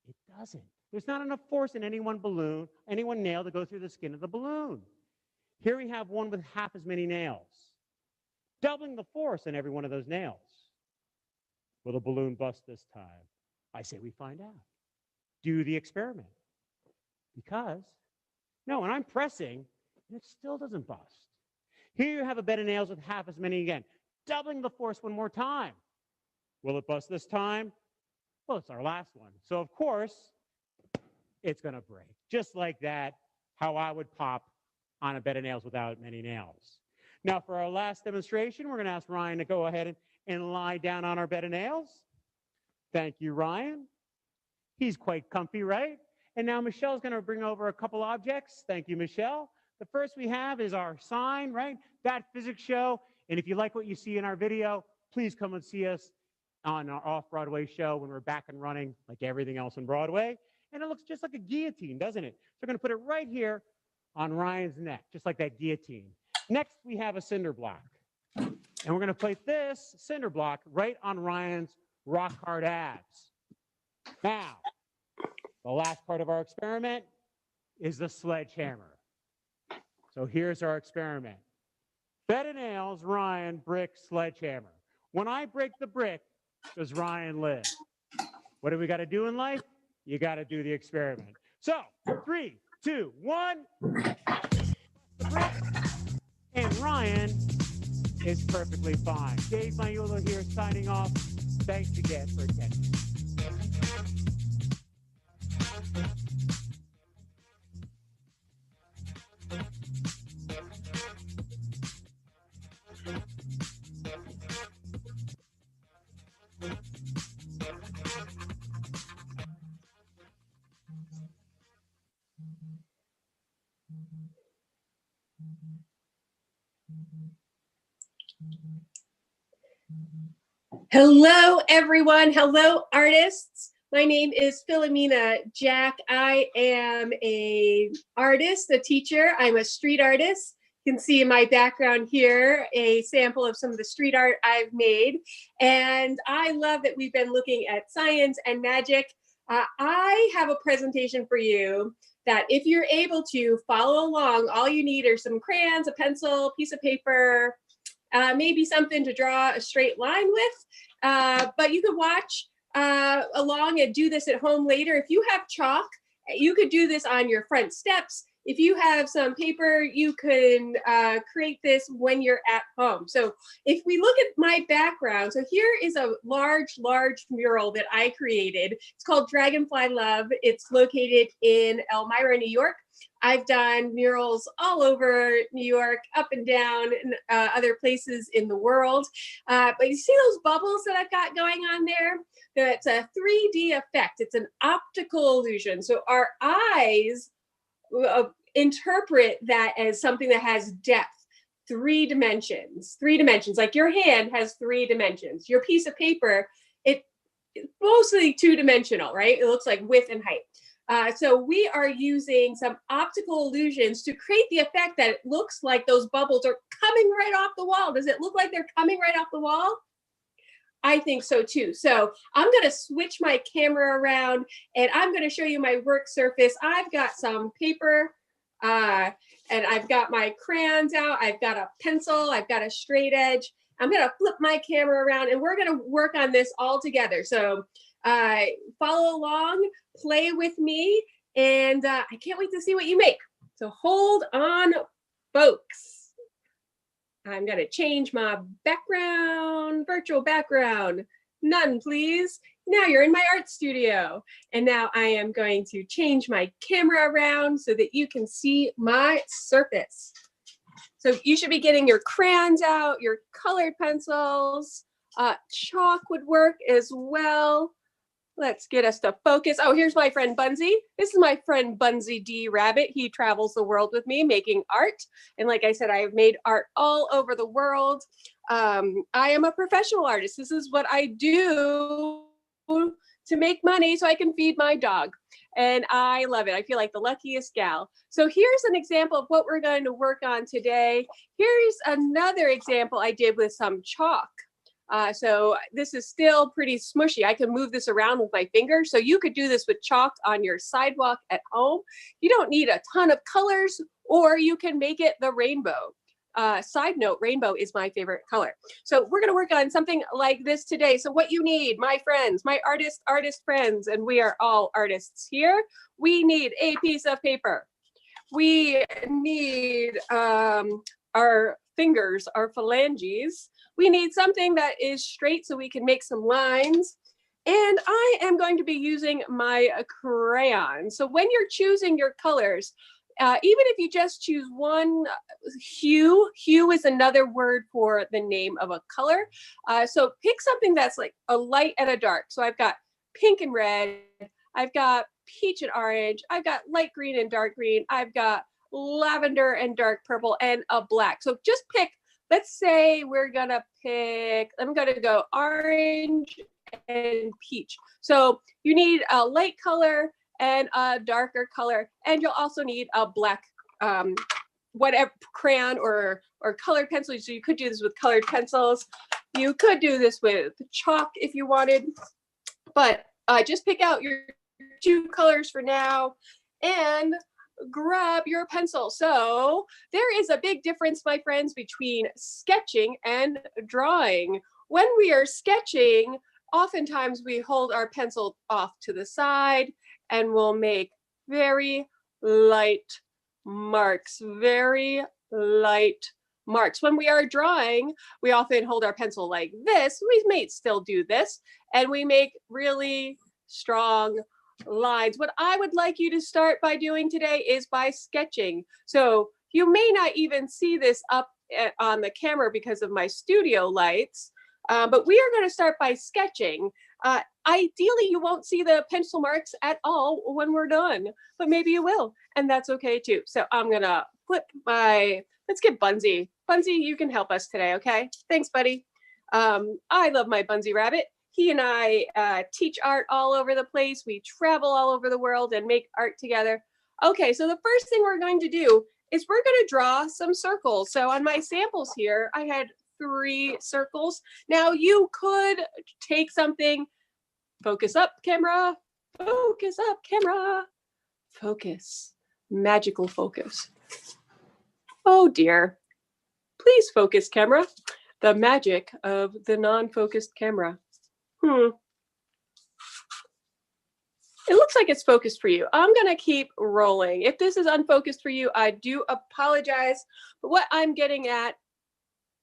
it doesn't. There's not enough force in any one balloon, any one nail to go through the skin of the balloon. Here we have one with half as many nails, doubling the force in every one of those nails. Will the balloon bust this time? I say we find out. Do the experiment. Because, no, when I'm pressing, it still doesn't bust. Here you have a bed of nails with half as many again, doubling the force one more time. Will it bust this time? Well, it's our last one. So, of course, it's going to break. Just like that, how I would pop on a bed of nails without many nails. Now, for our last demonstration, we're going to ask Ryan to go ahead and lie down on our bed of nails. Thank you, Ryan. He's quite comfy, right? And now Michelle's going to bring over a couple objects. Thank you, Michelle. The first we have is our sign, right? That Physics Show. And if you like what you see in our video, please come and see us on our off-Broadway show when we're back and running like everything else on Broadway. And it looks just like a guillotine, doesn't it? So we're going to put it right here on Ryan's neck, just like that guillotine. Next, we have a cinder block. And we're going to place this cinder block right on Ryan's rock-hard abs. Now, the last part of our experiment is the sledgehammer. So here's our experiment. Bed of nails, Ryan, brick, sledgehammer. When I break the brick, does Ryan live? What do we got to do in life? You got to do the experiment. So 3, 2, 1. The brick. And Ryan is perfectly fine. Dave Maiolo here signing off. Thanks again for attending. Hello, everyone. Hello, artists. My name is Philomena Jack. I am an artist, a teacher. I'm a street artist. You can see in my background here a sample of some of the street art I've made. And I love that we've been looking at science and magic. I have a presentation for you that if you're able to follow along, all you need are some crayons, a pencil, piece of paper, maybe something to draw a straight line with, but you could watch along and do this at home later. If you have chalk, you could do this on your front steps. If you have some paper, you can create this when you're at home. So if we look at my background, so here is a large mural that I created. It's called Dragonfly Love. It's located in Elmira, New York. I've done murals all over New York, up and down, and other places in the world. But you see those bubbles that I've got going on there? That's a 3D effect. It's an optical illusion. So our eyes interpret that as something that has depth, 3 dimensions, like your hand has 3 dimensions. Your piece of paper, it's mostly 2-dimensional, right? It looks like width and height. So we are using some optical illusions to create the effect that it looks like those bubbles are coming right off the wall. Does it look like they're coming right off the wall? I think so too. So I'm going to switch my camera around and I'm going to show you my work surface. I've got some paper and I've got my crayons out. I've got a pencil. I've got a straight edge. I'm going to flip my camera around and we're going to work on this all together. So follow along, play with me, and I can't wait to see what you make. So hold on, folks. I'm going to change my background, virtual background. None, please. Now you're in my art studio. And now I am going to change my camera around so that you can see my surface. So you should be getting your crayons out, your colored pencils. Chalk would work as well. Let's get us to focus. Oh, here's my friend Bunzy. This is my friend Bunzy D. Rabbit. He travels the world with me making art. And like I said, I have made art all over the world. I am a professional artist. This is what I do to make money so I can feed my dog. And I love it. I feel like the luckiest gal. So here's an example of what we're going to work on today. Here's another example I did with some chalk. So this is still pretty smushy. I can move this around with my finger. So you could do this with chalk on your sidewalk at home. You don't need a ton of colors, or you can make it the rainbow. Side note, rainbow is my favorite color. So we're going to work on something like this today. So what you need, my friends, my artist friends, and we are all artists here. We need a piece of paper. We need our fingers, our phalanges. We need something that is straight so we can make some lines. And I am going to be using my crayon. So when you're choosing your colors, even if you just choose one hue is another word for the name of a color. So pick something that's like a light and a dark. So I've got pink and red. I've got peach and orange. I've got light green and dark green. I've got lavender and dark purple and a black. So just pick. Let's say we're gonna pick, I'm gonna go orange and peach. So you need a light color and a darker color, and you'll also need a black, whatever crayon or colored pencil. So you could do this with colored pencils. You could do this with chalk if you wanted, but just pick out your 2 colors for now and grab your pencil. So there is a big difference, my friends, between sketching and drawing. when we are sketching, oftentimes we hold our pencil off to the side and we'll make very light marks, very light marks. When we are drawing, we often hold our pencil like this. We may still do this, and we make really strong lines. What I would like you to start by doing today is by sketching. So you may not even see this up on the camera because of my studio lights, but we are going to start by sketching. Ideally, you won't see the pencil marks at all when we're done, but maybe you will, and that's okay too. So I'm going to flip let's get Bunsy. Bunsy, you can help us today, okay? Thanks, buddy. I love my Bunsy rabbit. He and I teach art all over the place. We travel all over the world and make art together. Okay, so the first thing we're going to do is we're going to draw some circles. So on my samples here, I had 3 circles. Now you could take something, focus up, camera, focus up, camera, focus, magical focus. Oh dear, please focus, camera. The magic of the non-focused camera. It looks like it's focused for you. I'm gonna keep rolling. If this is unfocused for you, I do apologize. But what I'm getting at,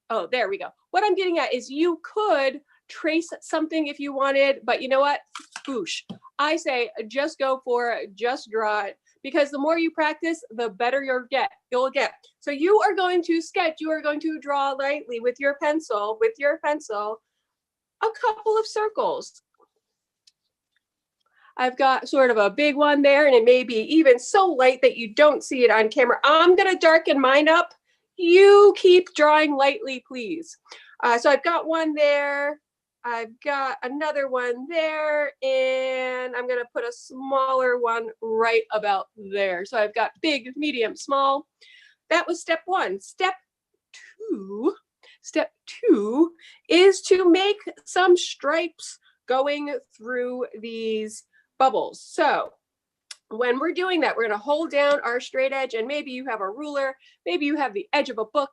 oh, there we go. What I'm getting at is you could trace something if you wanted, but you know what? Boosh. I say just go for it, just draw it, because the more you practice, the better you'll get. So you are going to sketch, you are going to draw lightly with your pencil, a couple of circles. I've got sort of a big one there, and it may be even so light that you don't see it on camera. I'm going to darken mine up. You keep drawing lightly, please. So I've got one there. I've got another one there, and I'm going to put a smaller one right about there. So I've got big, medium, small. That was step 1. Step 2 is to make some stripes going through these bubbles. So when we're doing that, we're going to hold down our straight edge, and maybe you have a ruler, maybe you have the edge of a book,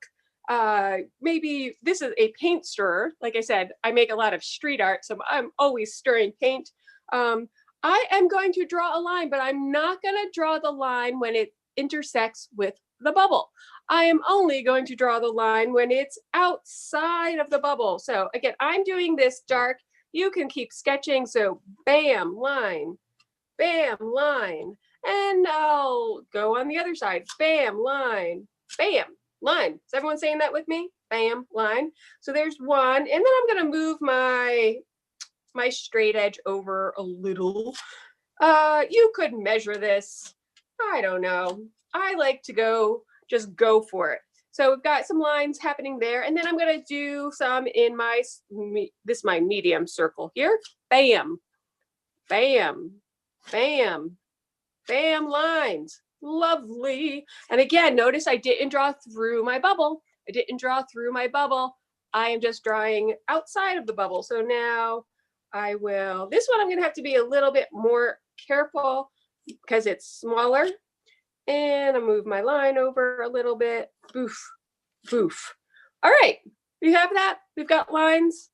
maybe this is a paint stirrer. Like I said, I make a lot of street art, so I'm always stirring paint. I am going to draw a line, but I'm not going to draw the line when it intersects with the bubble. I am only going to draw the line when it's outside of the bubble. So again, I'm doing this dark. You can keep sketching. So bam, line, and I'll go on the other side. Bam, line, bam, line. Is everyone saying that with me? Bam, line. So there's one, and then I'm going to move my straight edge over a little. You could measure this. I don't know. I like to just go for it. So we've got some lines happening there, and then I'm going to do some in my medium circle here. Bam, bam, bam, bam, lines. Lovely. And again, notice I didn't draw through my bubble. I am just drawing outside of the bubble. So now this one I'm going to have to be a little bit more careful because it's smaller. And I'll move my line over a little bit. Boof, boof. All right, we have that. We've got lines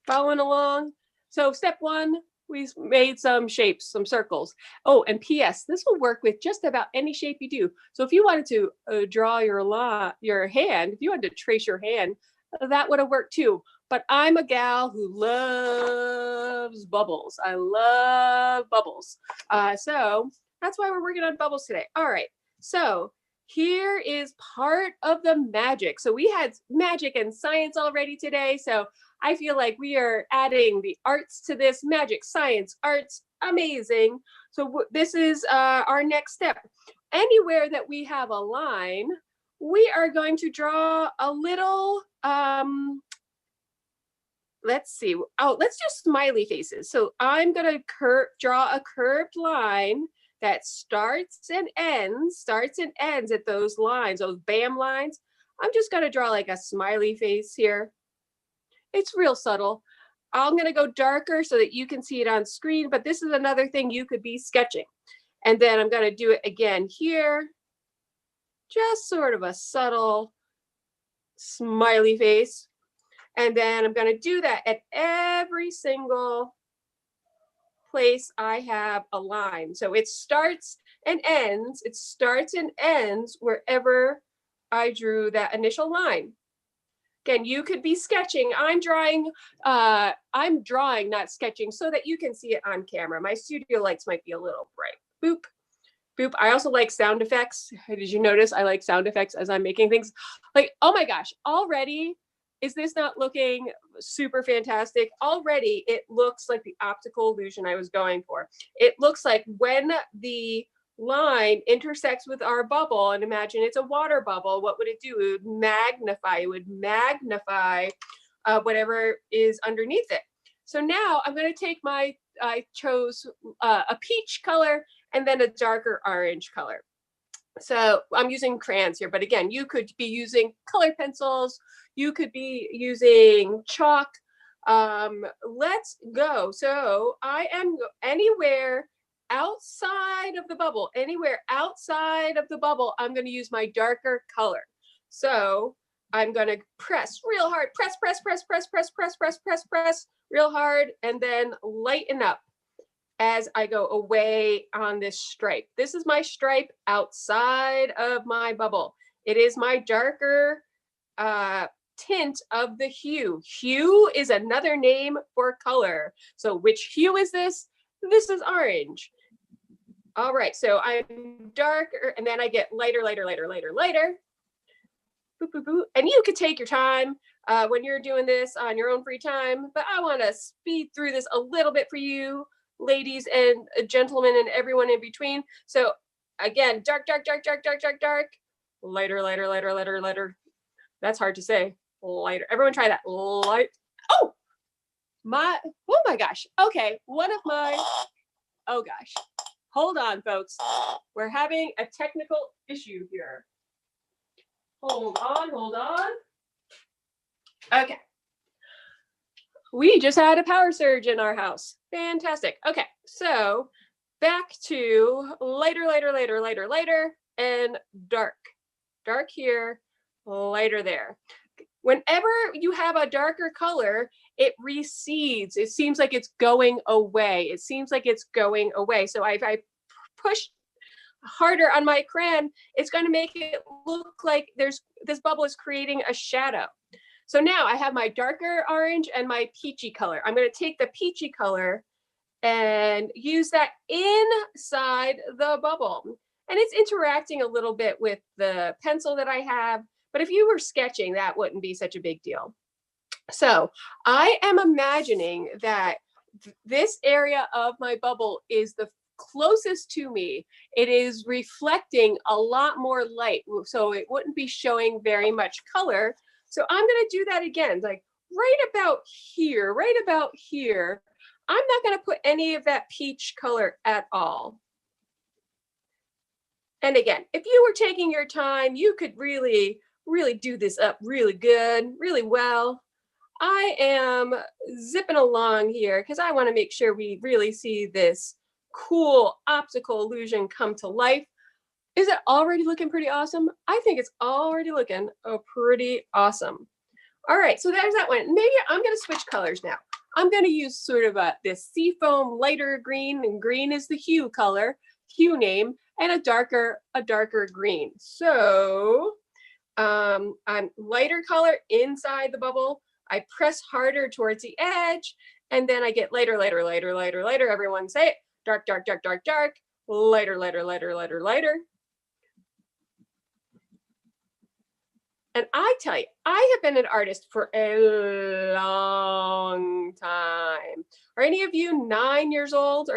following along. So step 1, we made some shapes, some circles. Oh, and P.S., this will work with just about any shape you do. So if you wanted to draw your hand, if you wanted to trace your hand, that would have worked too. But I'm a gal who loves bubbles. I love bubbles. So that's why we're working on bubbles today. All right, so here is part of the magic. So we had magic and science already today. So I feel like we are adding the arts to this. Magic, science, arts, amazing. So this is our next step. Anywhere that we have a line, we are going to draw a little, let's see. Oh, let's do smiley faces. So I'm gonna draw a curved line that starts and ends at those lines, those bam lines. I'm just gonna draw like a smiley face here. It's real subtle. I'm gonna go darker so that you can see it on screen, but this is another thing you could be sketching. And then I'm gonna do it again here. Just sort of a subtle smiley face. And then I'm going to do that at every single place I have a line. So it starts and ends. It starts and ends wherever I drew that initial line. Again, you could be sketching. I'm drawing, not sketching, so that you can see it on camera. My studio lights might be a little bright. Boop, boop. I also like sound effects. Did you notice I like sound effects as I'm making things? Like, oh my gosh, already, is this not looking super fantastic? Already, it looks like the optical illusion I was going for. It looks like when the line intersects with our bubble, and imagine it's a water bubble, what would it do? It would magnify. It would magnify whatever is underneath it. So now I'm going to take I chose a peach color and then a darker orange color. So I'm using crayons here, but again, you could be using colored pencils. You could be using chalk. Let's go. So I am anywhere outside of the bubble, I'm going to use my darker color. So I'm going to press real hard, press real hard, and then lighten up as I go away on this stripe. This is my stripe outside of my bubble. It is my darker tint of the hue. Hue is another name for color. So which hue is this? This is orange. All right, so I'm darker, and then I get lighter. Boop, boop, boop. And you could take your time when you're doing this on your own free time, but I want to speed through this a little bit for you, ladies and gentlemen and everyone in between. So again, dark, lighter. That's hard to say. Lighter. Everyone try that. Light. Oh my gosh. Okay, oh gosh. Hold on, folks. We're having a technical issue here. Hold on. Okay. We just had a power surge in our house. Fantastic. Okay, so back to lighter, and dark. Dark here, lighter there. Whenever you have a darker color, it recedes. It seems like it's going away. So if I push harder on my crayon, it's going to make it look like this bubble is creating a shadow. So now I have my darker orange and my peachy color. I'm going to take the peachy color and use that inside the bubble. And it's interacting a little bit with the pencil that I have. But if you were sketching, that wouldn't be such a big deal. So I am imagining that this area of my bubble is the closest to me. It is reflecting a lot more light, so it wouldn't be showing very much color. So I'm going to do that again, like right about here. I'm not going to put any of that peach color at all. And again, if you were taking your time, you could really do this up really good, really well. I am zipping along here because I want to make sure we really see this cool optical illusion come to life. Is it already looking pretty awesome? I think it's already looking pretty awesome. All right, so there's that one. Maybe I'm going to switch colors now. I'm going to use sort of this seafoam lighter green, and green is the hue name, and a darker green. So I'm lighter color inside the bubble. I press harder towards the edge, and then I get lighter. Everyone say it. Dark, lighter. And I tell you, I have been an artist for a long time. Are any of you 9 years old?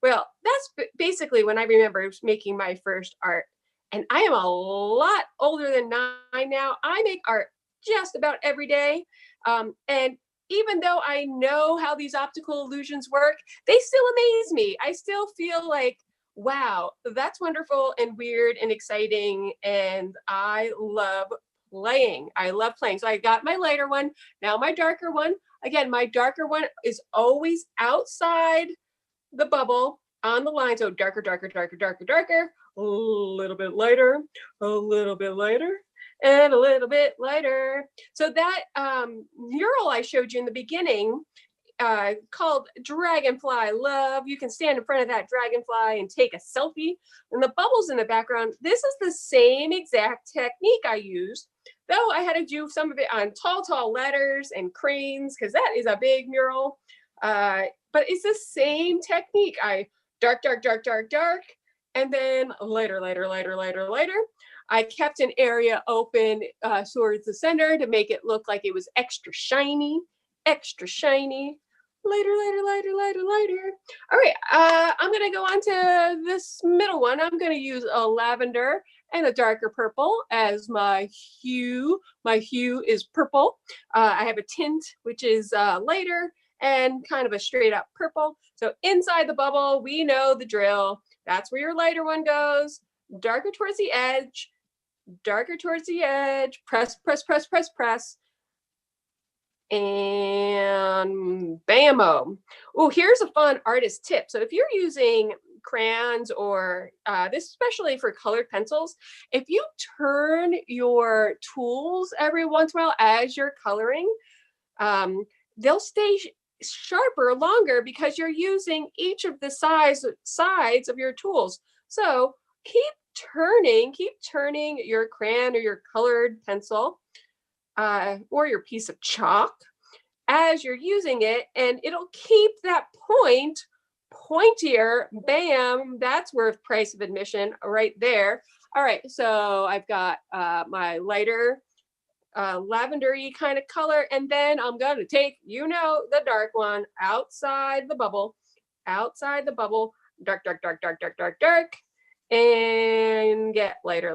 Well, that's basically when I remember making my first art. And I am a lot older than 9 now. I make art just about every day. And even though I know how these optical illusions work, they still amaze me. I still feel like, wow, that's wonderful and weird and exciting. And I love playing. So I got my lighter one, now my darker one. Again, my darker one is always outside the bubble on the line. So darker, a little bit lighter. and a little bit lighter. So that mural I showed you in the beginning, called Dragonfly Love. You can stand in front of that dragonfly and take a selfie. And the bubbles in the background, this is the same exact technique I used, though I had to do some of it on tall letters and cranes, because that is a big mural. But it's the same technique. I dark, and then lighter. I kept an area open towards the center to make it look like it was extra shiny. Lighter. All right, I'm gonna go on to this middle one. I'm gonna use a lavender and a darker purple as my hue. My hue is purple. I have a tint, which is lighter and kind of a straight up purple. So inside the bubble, we know the drill. That's where your lighter one goes. Darker towards the edge. Press. And bammo. Oh, here's a fun artist tip. So if you're using crayons or this, especially for colored pencils, if you turn your tools every once in a while as you're coloring, they'll stay sharper longer because you're using each of the sides of your tools. So keep turning your crayon or your colored pencil or your piece of chalk as you're using it, and it'll keep that point pointier. Bam, that's worth price of admission right there. All right, so I've got my lighter lavender-y kind of color, and then I'm gonna take, the dark one outside the bubble, dark, and get lighter.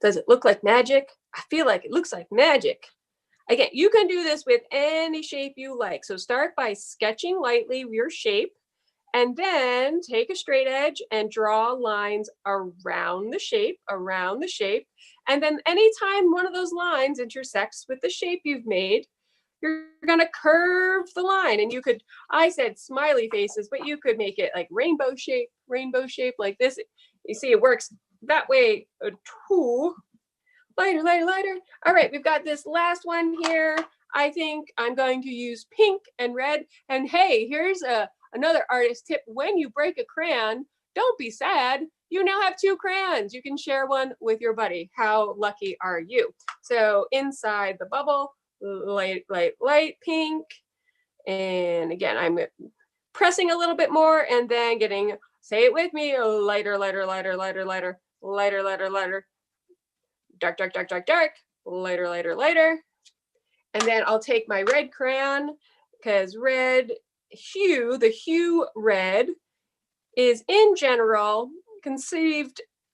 Does it look like magic? I feel like it looks like magic. Again, you can do this with any shape you like. So start by sketching lightly your shape, and then take a straight edge and draw lines around the shape. And then anytime one of those lines intersects with the shape you've made, you're gonna curve the line. And I said smiley faces, but you could make it like rainbow shape like this. You see, it works that way too. Lighter. All right, we've got this last one here. I think I'm going to use pink and red. And hey, here's another artist tip. When you break a crayon, don't be sad. You now have 2 crayons. You can share one with your buddy. How lucky are you? So inside the bubble, light pink. And again, I'm pressing a little bit more and then getting, say it with me, lighter. Dark, lighter. And then I'll take my red crayon, because the hue red is in general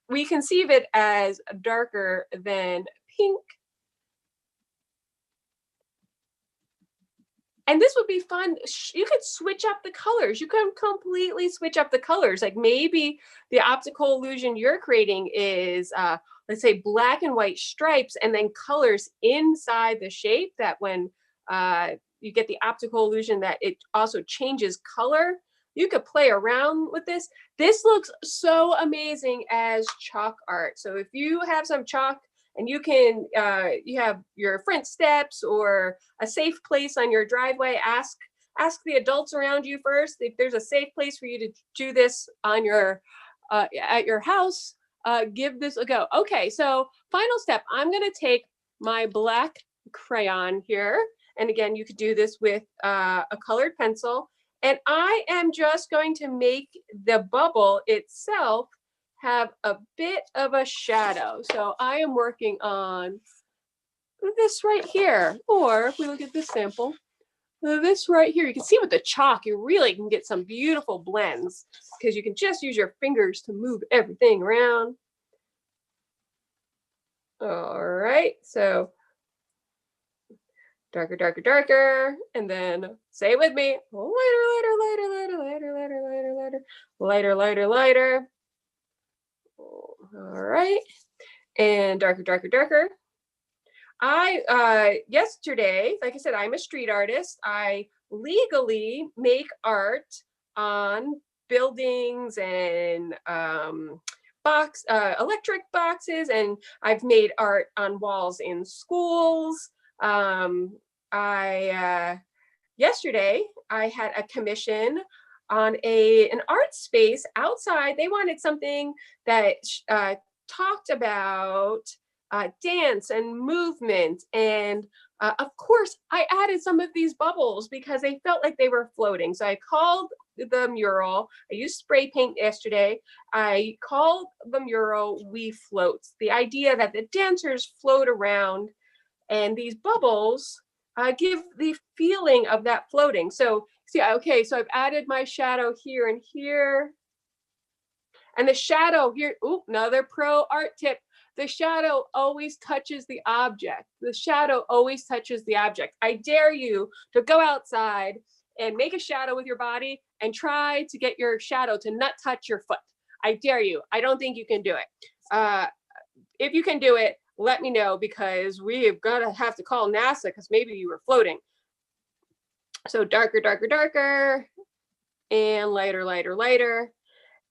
we conceive it as darker than pink. And this would be fun. You could switch up the colors. You can completely switch up the colors. Like maybe the optical illusion you're creating is, let's say, black and white stripes and then colors inside the shape, that when you get the optical illusion that it also changes color. You could play around with this. This looks so amazing as chalk art. So if you have some chalk, and you have your front steps or a safe place on your driveway, ask the adults around you first if there's a safe place for you to do this on your at your house. Give this a go. Okay, so final step. I'm gonna take my black crayon here, and again, you could do this with a colored pencil, and I am just going to make the bubble itself have a bit of a shadow. So I am working on this right here, or if we look at this sample, this right here, you can see with the chalk, you really can get some beautiful blends because you can just use your fingers to move everything around. All right, so darker, and then say it with me, lighter. All right, and darker. Yesterday, like I said, I'm a street artist. I legally make art on buildings and electric boxes, and I've made art on walls in schools. Yesterday I had a commission on an art space outside. They wanted something that talked about dance and movement, and of course I added some of these bubbles because they felt like they were floating. So I called the mural, I used spray paint yesterday, I called the mural We Float. The idea that the dancers float around and these bubbles give the feeling of that floating. So see, okay, so I've added my shadow here and here. And the shadow here, ooh, another pro art tip. The shadow always touches the object. The shadow always touches the object. I dare you to go outside and make a shadow with your body and try to get your shadow to not touch your foot. I dare you. I don't think you can do it. If you can do it, let me know, because we have got to have to call NASA because maybe you were floating. So darker, darker, darker, and lighter, lighter, lighter.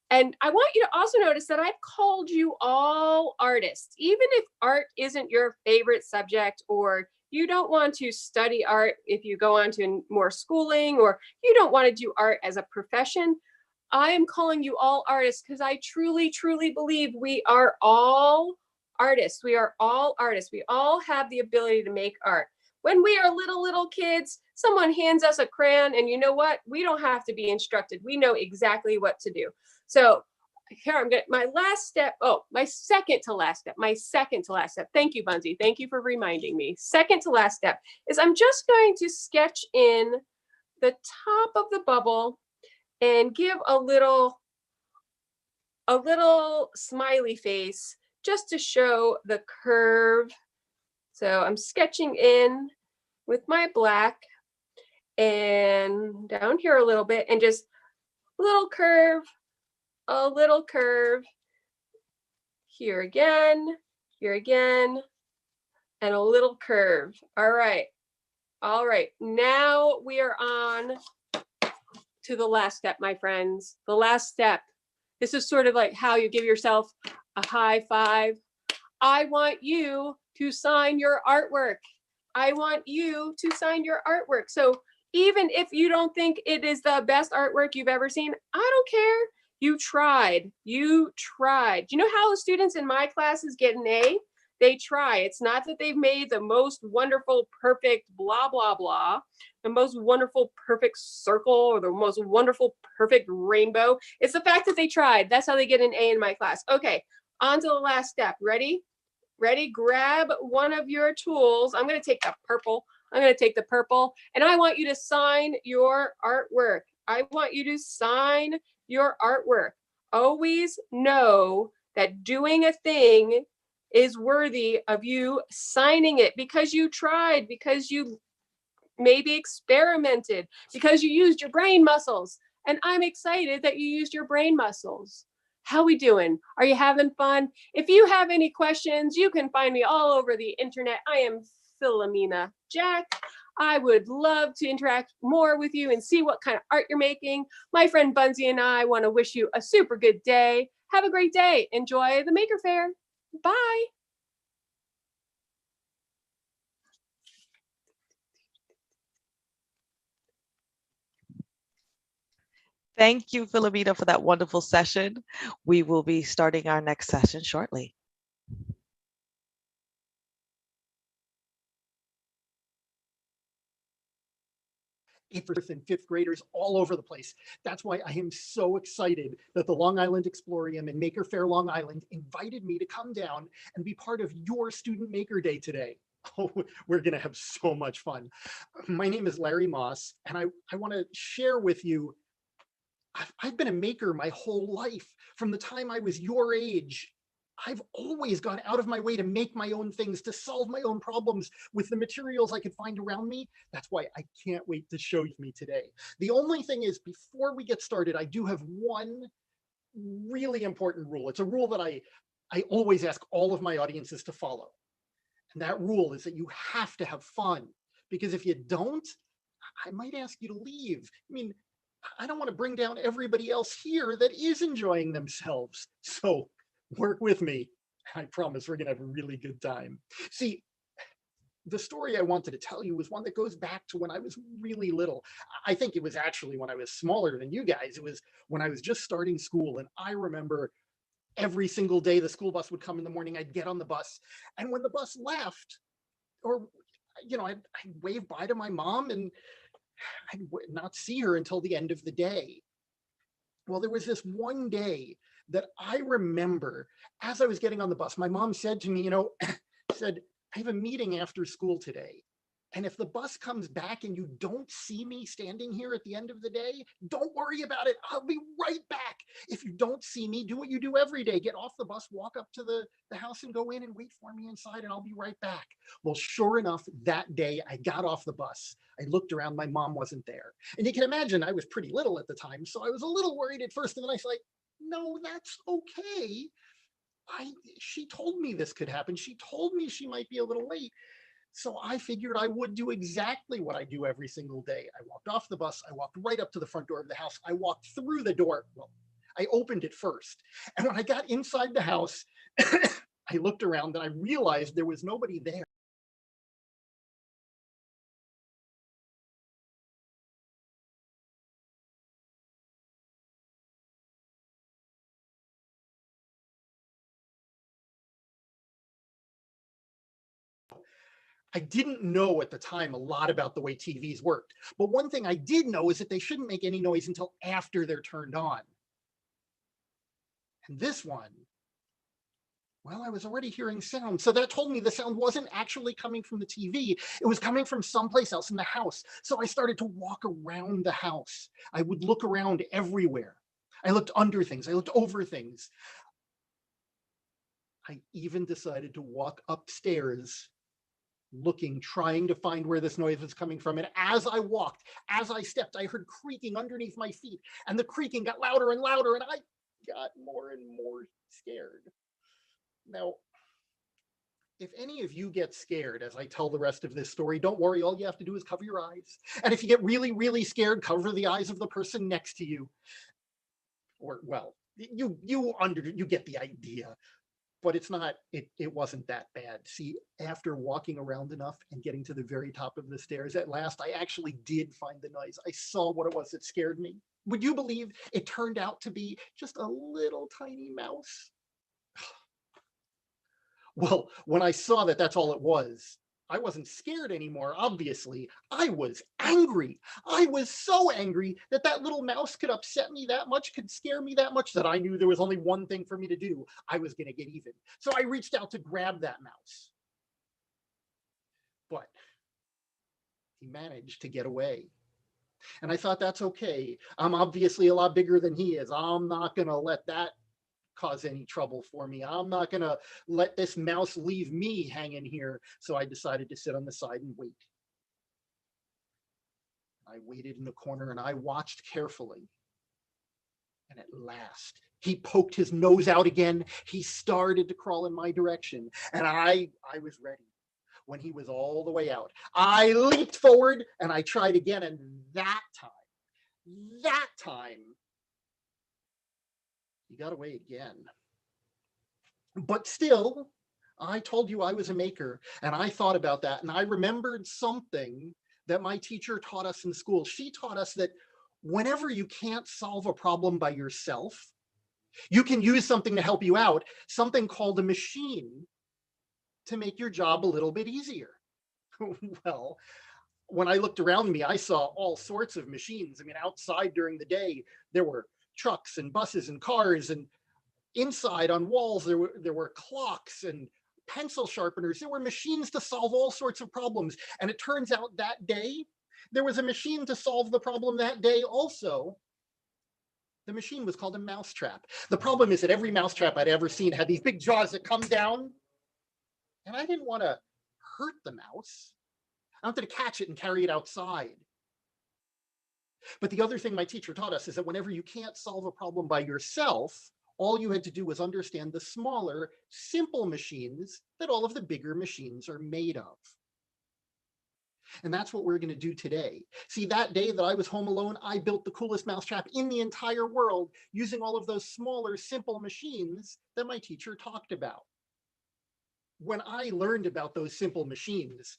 And I want you to also notice that I've called you all artists. Even if art isn't your favorite subject, or you don't want to study art if you go on to more schooling, or you don't want to do art as a profession, I am calling you all artists because I truly, truly believe we are all artists. We are all artists. We all have the ability to make art. When we are little kids, someone hands us a crayon, and you know what? We don't have to be instructed. We know exactly what to do. So here I'm going, my last step. Oh, my second to last step. Thank you, Bunzi. Thank you for reminding me. Second to last step is I'm just going to sketch in the top of the bubble and give a little smiley face just to show the curve. So I'm sketching in with my black and down here a little bit, and just a little curve here again, and a little curve. All right. Now we are on to the last step, my friends. The last step. This is sort of like how you give yourself a high five. I want you to sign your artwork. So even if you don't think it is the best artwork you've ever seen, I don't care. You tried. You know how the students in my classes get an A? They try. It's not that they've made the most wonderful, perfect, blah, blah, blah, the most wonderful, perfect circle, or the most wonderful, perfect rainbow. It's the fact that they tried. That's how they get an A in my class. Okay, on to the last step. Ready? Grab one of your tools. I'm going to take the purple. And I want you to sign your artwork. Always know that doing a thing is worthy of you signing it, because you tried, because you maybe experimented, because you used your brain muscles. And I'm excited that you used your brain muscles. How we doing? Are you having fun? If you have any questions, you can find me all over the internet. I am Philomena Jack. I would love to interact more with you and see what kind of art you're making. My friend Bunzi and I want to wish you a super good day. Have a great day. Enjoy the Maker Faire. Bye. Thank you, Philomena, for that wonderful session. We will be starting our next session shortly. Fourth and fifth graders all over the place. That's why I am so excited that the Long Island Explorium and Maker Faire Long Island invited me to come down and be part of your Student Maker Day today. Oh, we're going to have so much fun. My name is Larry Moss, and I want to share with you, I've been a maker my whole life. From the time I was your age, I've always gone out of my way to make my own things, to solve my own problems with the materials I could find around me. That's why I can't wait to show you me today. The only thing is, before we get started, I do have one really important rule. It's a rule that I always ask all of my audiences to follow. And that rule is that you have to have fun, because if you don't, I might ask you to leave. I mean, I don't want to bring down everybody else here that is enjoying themselves. So work with me. I promise we're going to have a really good time. See, the story I wanted to tell you was one that goes back to when I was really little. I think it was actually when I was smaller than you guys. It was when I was just starting school. And I remember every single day the school bus would come in the morning, I'd get on the bus. And when the bus left, or, I'd wave bye to my mom and I'd not see her until the end of the day. Well, there was this one day that I remember as I was getting on the bus, my mom said to me, said, I have a meeting after school today. And if the bus comes back and you don't see me standing here at the end of the day, don't worry about it. I'll be right back. If you don't see me, do what you do every day. Get off the bus, walk up to the house and go in and wait for me inside and I'll be right back. Well, sure enough, that day I got off the bus. I looked around, my mom wasn't there. And you can imagine I was pretty little at the time. So I was a little worried at first. And then I was like, no, that's okay. She told me this could happen. She told me she might be a little late. So I figured I would do exactly what I do every single day. I walked off the bus. I walked right up to the front door of the house. I walked through the door. Well, I opened it first. And when I got inside the house, I looked around and I realized there was nobody there. I didn't know at the time a lot about the way TVs worked, but one thing I did know is that they shouldn't make any noise until after they're turned on. And this one, well, I was already hearing sound. So that told me the sound wasn't actually coming from the TV. It was coming from someplace else in the house. So I started to walk around the house. I would look around everywhere. I looked under things. I looked over things. I even decided to walk upstairs looking, trying to find where this noise was coming from. And as I walked, as I stepped, I heard creaking underneath my feet. And the creaking got louder and louder, and I got more and more scared. Now, if any of you get scared as I tell the rest of this story, don't worry, all you have to do is cover your eyes. And if you get really, really scared, cover the eyes of the person next to you. Or, well, you get the idea. But it wasn't that bad. See, after walking around enough and getting to the very top of the stairs, at last, I actually did find the noise. I saw what it was that scared me. Would you believe it turned out to be just a little tiny mouse? Well, when I saw that that's all it was, I wasn't scared anymore, obviously. I was angry. I was so angry that that little mouse could upset me that much, could scare me that much, that I knew there was only one thing for me to do. I was going to get even. So I reached out to grab that mouse. But he managed to get away. And I thought, that's okay. I'm obviously a lot bigger than he is. I'm not going to let that cause any trouble for me. I'm not going to let this mouse leave me hanging here. So I decided to sit on the side and wait. I waited in the corner and I watched carefully. And at last, he poked his nose out again. He started to crawl in my direction. And I was ready. When he was all the way out, I leaped forward and I tried again. And that time, he got away again. But still, I told you I was a maker, and I thought about that, and I remembered something that my teacher taught us in school. She taught us that whenever you can't solve a problem by yourself, you can use something to help you out, something called a machine, to make your job a little bit easier. Well, when I looked around me, I saw all sorts of machines. I mean, outside during the day, there were trucks and buses and cars, and inside on walls there were clocks and pencil sharpeners. There were machines to solve all sorts of problems. And it turns out that day there was a machine to solve the problem that day also. The machine was called a mousetrap. The problem is that every mousetrap I'd ever seen had these big jaws that come down, and I didn't want to hurt the mouse. I wanted to catch it and carry it outside. But the other thing my teacher taught us is that whenever you can't solve a problem by yourself, all you had to do was understand the smaller, simple machines that all of the bigger machines are made of. And that's what we're going to do today. See, that day that I was home alone, I built the coolest mousetrap in the entire world using all of those smaller, simple machines that my teacher talked about. When I learned about those simple machines,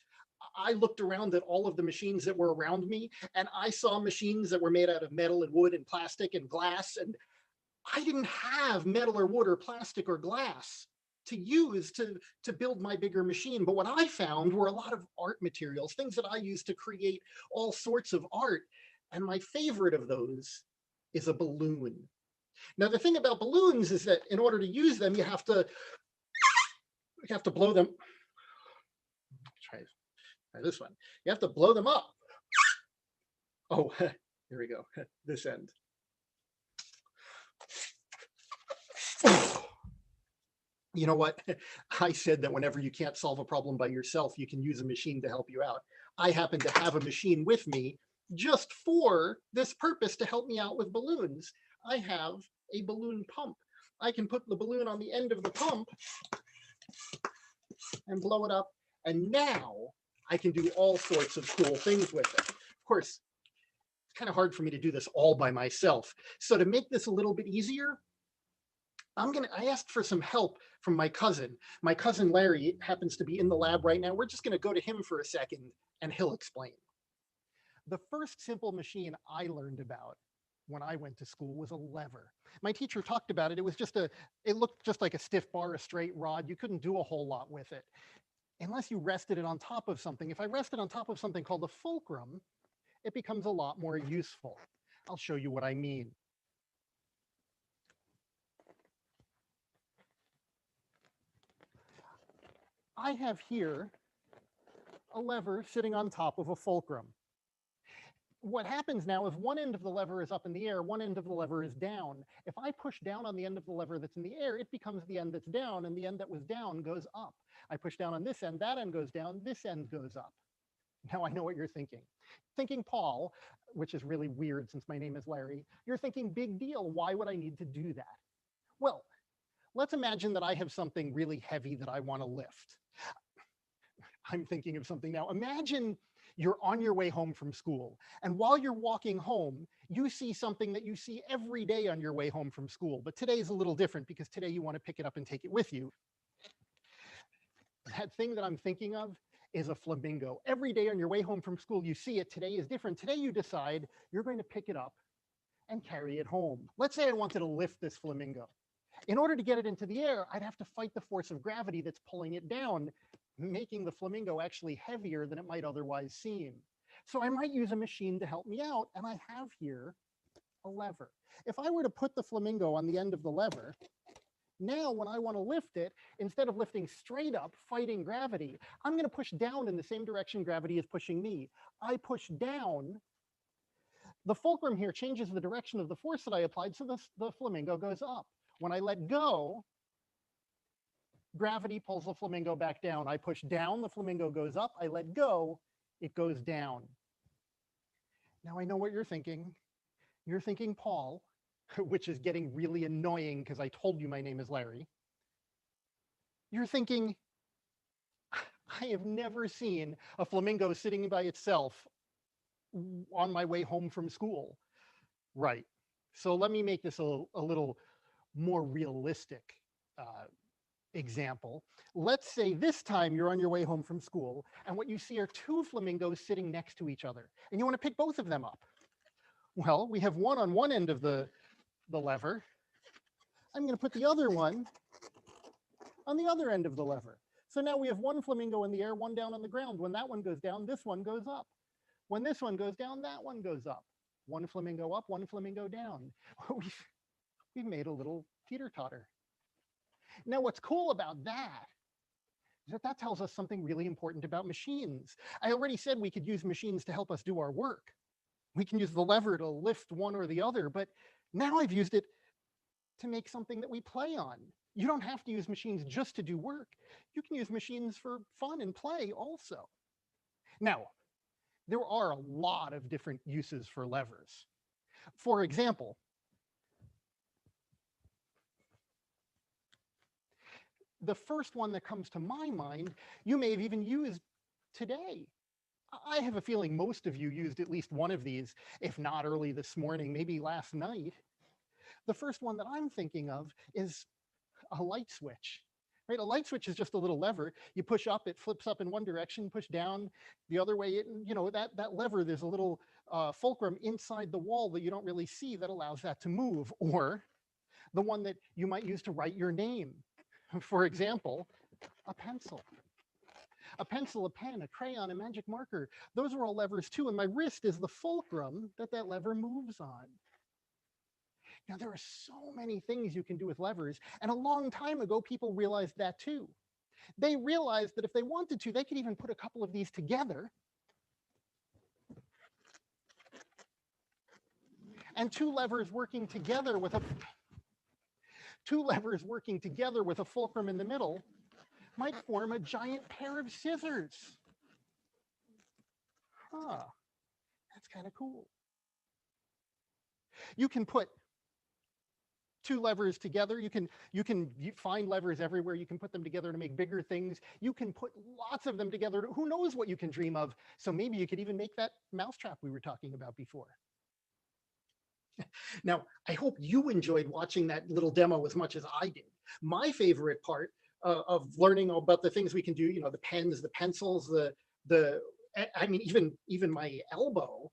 I looked around at all of the machines that were around me, and I saw machines that were made out of metal and wood and plastic and glass, and I didn't have metal or wood or plastic or glass to use to build my bigger machine. But what I found were a lot of art materials, things that I use to create all sorts of art. And my favorite of those is a balloon. Now, the thing about balloons is that in order to use them, you have to blow them. Try this one. You have to blow them up. Oh, here we go. This end. You know what? I said that whenever you can't solve a problem by yourself, you can use a machine to help you out. I happen to have a machine with me just for this purpose to help me out with balloons. I have a balloon pump. I can put the balloon on the end of the pump and blow it up. And now I can do all sorts of cool things with it. Of course, it's kind of hard for me to do this all by myself. So to make this a little bit easier, I asked for some help from my cousin. My cousin Larry happens to be in the lab right now. We're just gonna go to him for a second and he'll explain. The first simple machine I learned about when I went to school was a lever. My teacher talked about it. It looked just like a stiff bar, a straight rod. You couldn't do a whole lot with it unless you rested it on top of something. If I rested on top of something called a fulcrum, it becomes a lot more useful. I'll show you what I mean. I have here a lever sitting on top of a fulcrum. What happens now is one end of the lever is up in the air, one end of the lever is down. If I push down on the end of the lever that's in the air, it becomes the end that's down, and the end that was down goes up. I push down on this end, that end goes down, this end goes up. Now I know what you're thinking. Thinking Paul, which is really weird since my name is Larry, you're thinking big deal, why would I need to do that? Well, let's imagine that I have something really heavy that I want to lift. I'm thinking of something now. Imagine you're on your way home from school, and while you're walking home, you see something that you see every day on your way home from school, but today is a little different because today you want to pick it up and take it with you. That thing that I'm thinking of is a flamingo. Every day on your way home from school, you see it. Today is different. Today you decide you're going to pick it up and carry it home. Let's say I wanted to lift this flamingo. In order to get it into the air, I'd have to fight the force of gravity that's pulling it down, making the flamingo actually heavier than it might otherwise seem. So I might use a machine to help me out, and I have here a lever. If I were to put the flamingo on the end of the lever, now when I want to lift it, instead of lifting straight up, fighting gravity, I'm going to push down in the same direction gravity is pushing me. I push down. The fulcrum here changes the direction of the force that I applied, so the flamingo goes up. When I let go, gravity pulls the flamingo back down. I push down, the flamingo goes up. I let go, it goes down. Now I know what you're thinking. You're thinking Paul, which is getting really annoying because I told you my name is Larry. You're thinking, I have never seen a flamingo sitting by itself on my way home from school. Right. So let me make this a little more realistic example. Let's say this time you're on your way home from school, and what you see are two flamingos sitting next to each other, and you want to pick both of them up. Well, we have one on one end of the lever. I'm going to put the other one on the other end of the lever. So now we have one flamingo in the air, one down on the ground. When that one goes down, this one goes up. When this one goes down, that one goes up. One flamingo up, one flamingo down. We've made a little teeter-totter. Now, what's cool about that is that tells us something really important about machines. I already said we could use machines to help us do our work. We can use the lever to lift one or the other, but now I've used it to make something that we play on. You don't have to use machines just to do work. You can use machines for fun and play also. Now, there are a lot of different uses for levers. For example, the first one that comes to my mind, you may have even used today. I have a feeling most of you used at least one of these, if not early this morning, maybe last night. The first one that I'm thinking of is a light switch. Right, a light switch is just a little lever. You push up, it flips up in one direction, push down the other way. That lever, there's a little fulcrum inside the wall that you don't really see that allows that to move. Or the one that you might use to write your name. For example, a pencil. A pencil, a pen, a crayon, a magic marker. Those are all levers too, and my wrist is the fulcrum that lever moves on. Now, there are so many things you can do with levers, and a long time ago, people realized that too. They realized that if they wanted to, they could even put a couple of these together, and two levers working together with a fulcrum in the middle might form a giant pair of scissors. That's kind of cool. You can put two levers together. You can find levers everywhere. You can put them together to make bigger things. You can put lots of them together. Who knows what you can dream of? So maybe you could even make that mousetrap we were talking about before. Now, I hope you enjoyed watching that little demo as much as I did. My favorite part of learning about the things we can do, the pens, the pencils, even my elbow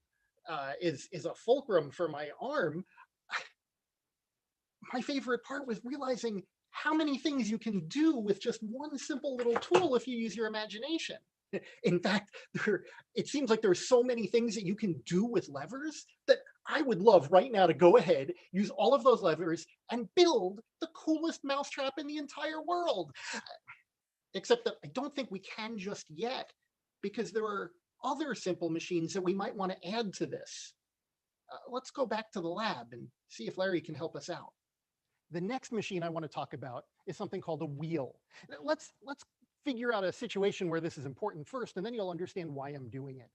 is a fulcrum for my arm. My favorite part was realizing how many things you can do with just one simple little tool if you use your imagination. In fact, it seems like there are so many things that you can do with levers that I would love right now to go ahead, use all of those levers, and build the coolest mousetrap in the entire world. Except that I don't think we can just yet, because there are other simple machines that we might want to add to this. Let's go back to the lab and see if Larry can help us out. The next machine I want to talk about is something called a wheel. Let's figure out a situation where this is important first, and then you'll understand why I'm doing it.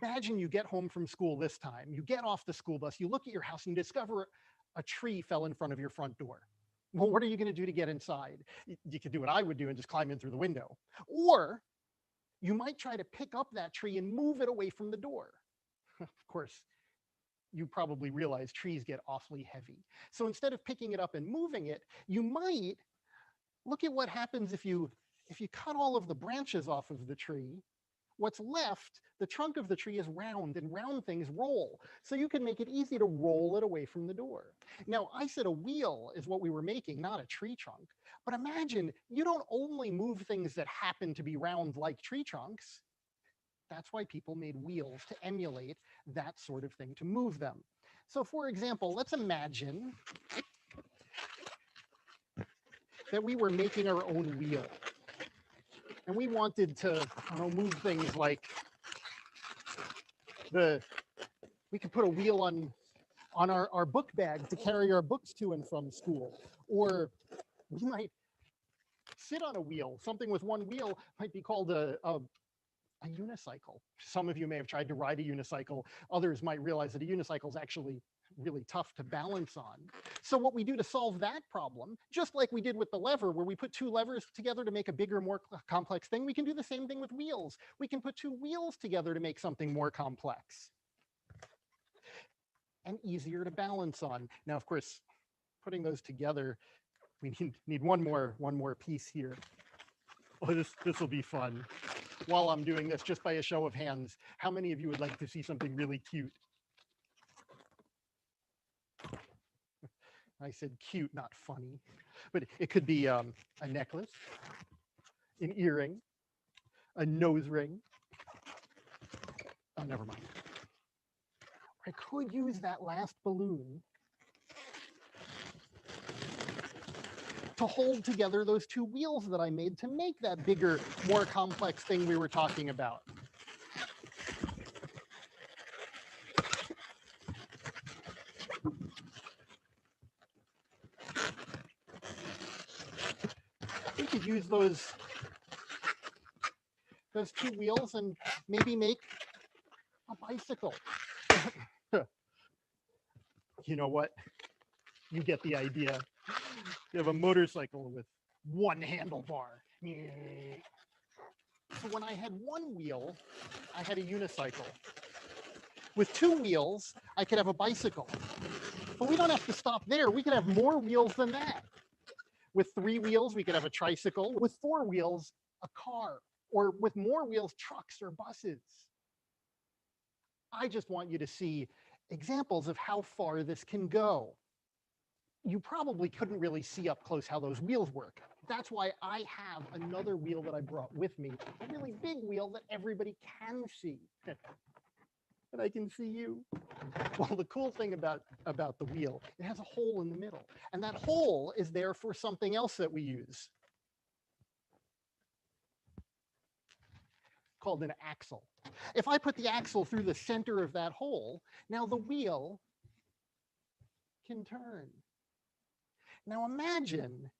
Imagine you get home from school this time, you get off the school bus, you look at your house and discover a tree fell in front of your front door. Well, what are you going to do to get inside? You could do what I would do and just climb in through the window. Or you might try to pick up that tree and move it away from the door. Of course, you probably realize trees get awfully heavy. So instead of picking it up and moving it, you might look at what happens if you cut all of the branches off of the tree. What's left, the trunk of the tree is round, and round things roll. So you can make it easy to roll it away from the door. Now, I said a wheel is what we were making, not a tree trunk. But imagine you don't only move things that happen to be round like tree trunks. That's why people made wheels, to emulate that sort of thing, to move them. So for example, let's imagine that we were making our own wheel. And we wanted to move things like we could put a wheel on our book bag to carry our books to and from school. Or we might sit on a wheel. Something with one wheel might be called a unicycle. Some of you may have tried to ride a unicycle. Others might realize that a unicycle is actually really tough to balance on. So what we do to solve that problem, just like we did with the lever, where we put two levers together to make a bigger, more complex thing, we can do the same thing with wheels. We can put two wheels together to make something more complex and easier to balance on. Now, of course, putting those together, we need one more piece here. Oh, this will be fun. While I'm doing this, just by a show of hands, how many of you would like to see something really cute? I said cute, not funny, but it could be a necklace, an earring, a nose ring. Oh, never mind. I could use that last balloon to hold together those two wheels that I made to make that bigger, more complex thing we were talking about. We could use those two wheels and maybe make a bicycle. You know what? You get the idea. You have a motorcycle with one handlebar. So when I had one wheel, I had a unicycle. With two wheels, I could have a bicycle. But we don't have to stop there. We could have more wheels than that. With three wheels, we could have a tricycle. With four wheels, a car. Or with more wheels, trucks or buses. I just want you to see examples of how far this can go. You probably couldn't really see up close how those wheels work. That's why I have another wheel that I brought with me, a really big wheel that everybody can see. And I can see you. Well, the cool thing about the wheel, it has a hole in the middle. And that hole is there for something else that we use, called an axle. If I put the axle through the center of that hole, now the wheel can turn. Now imagine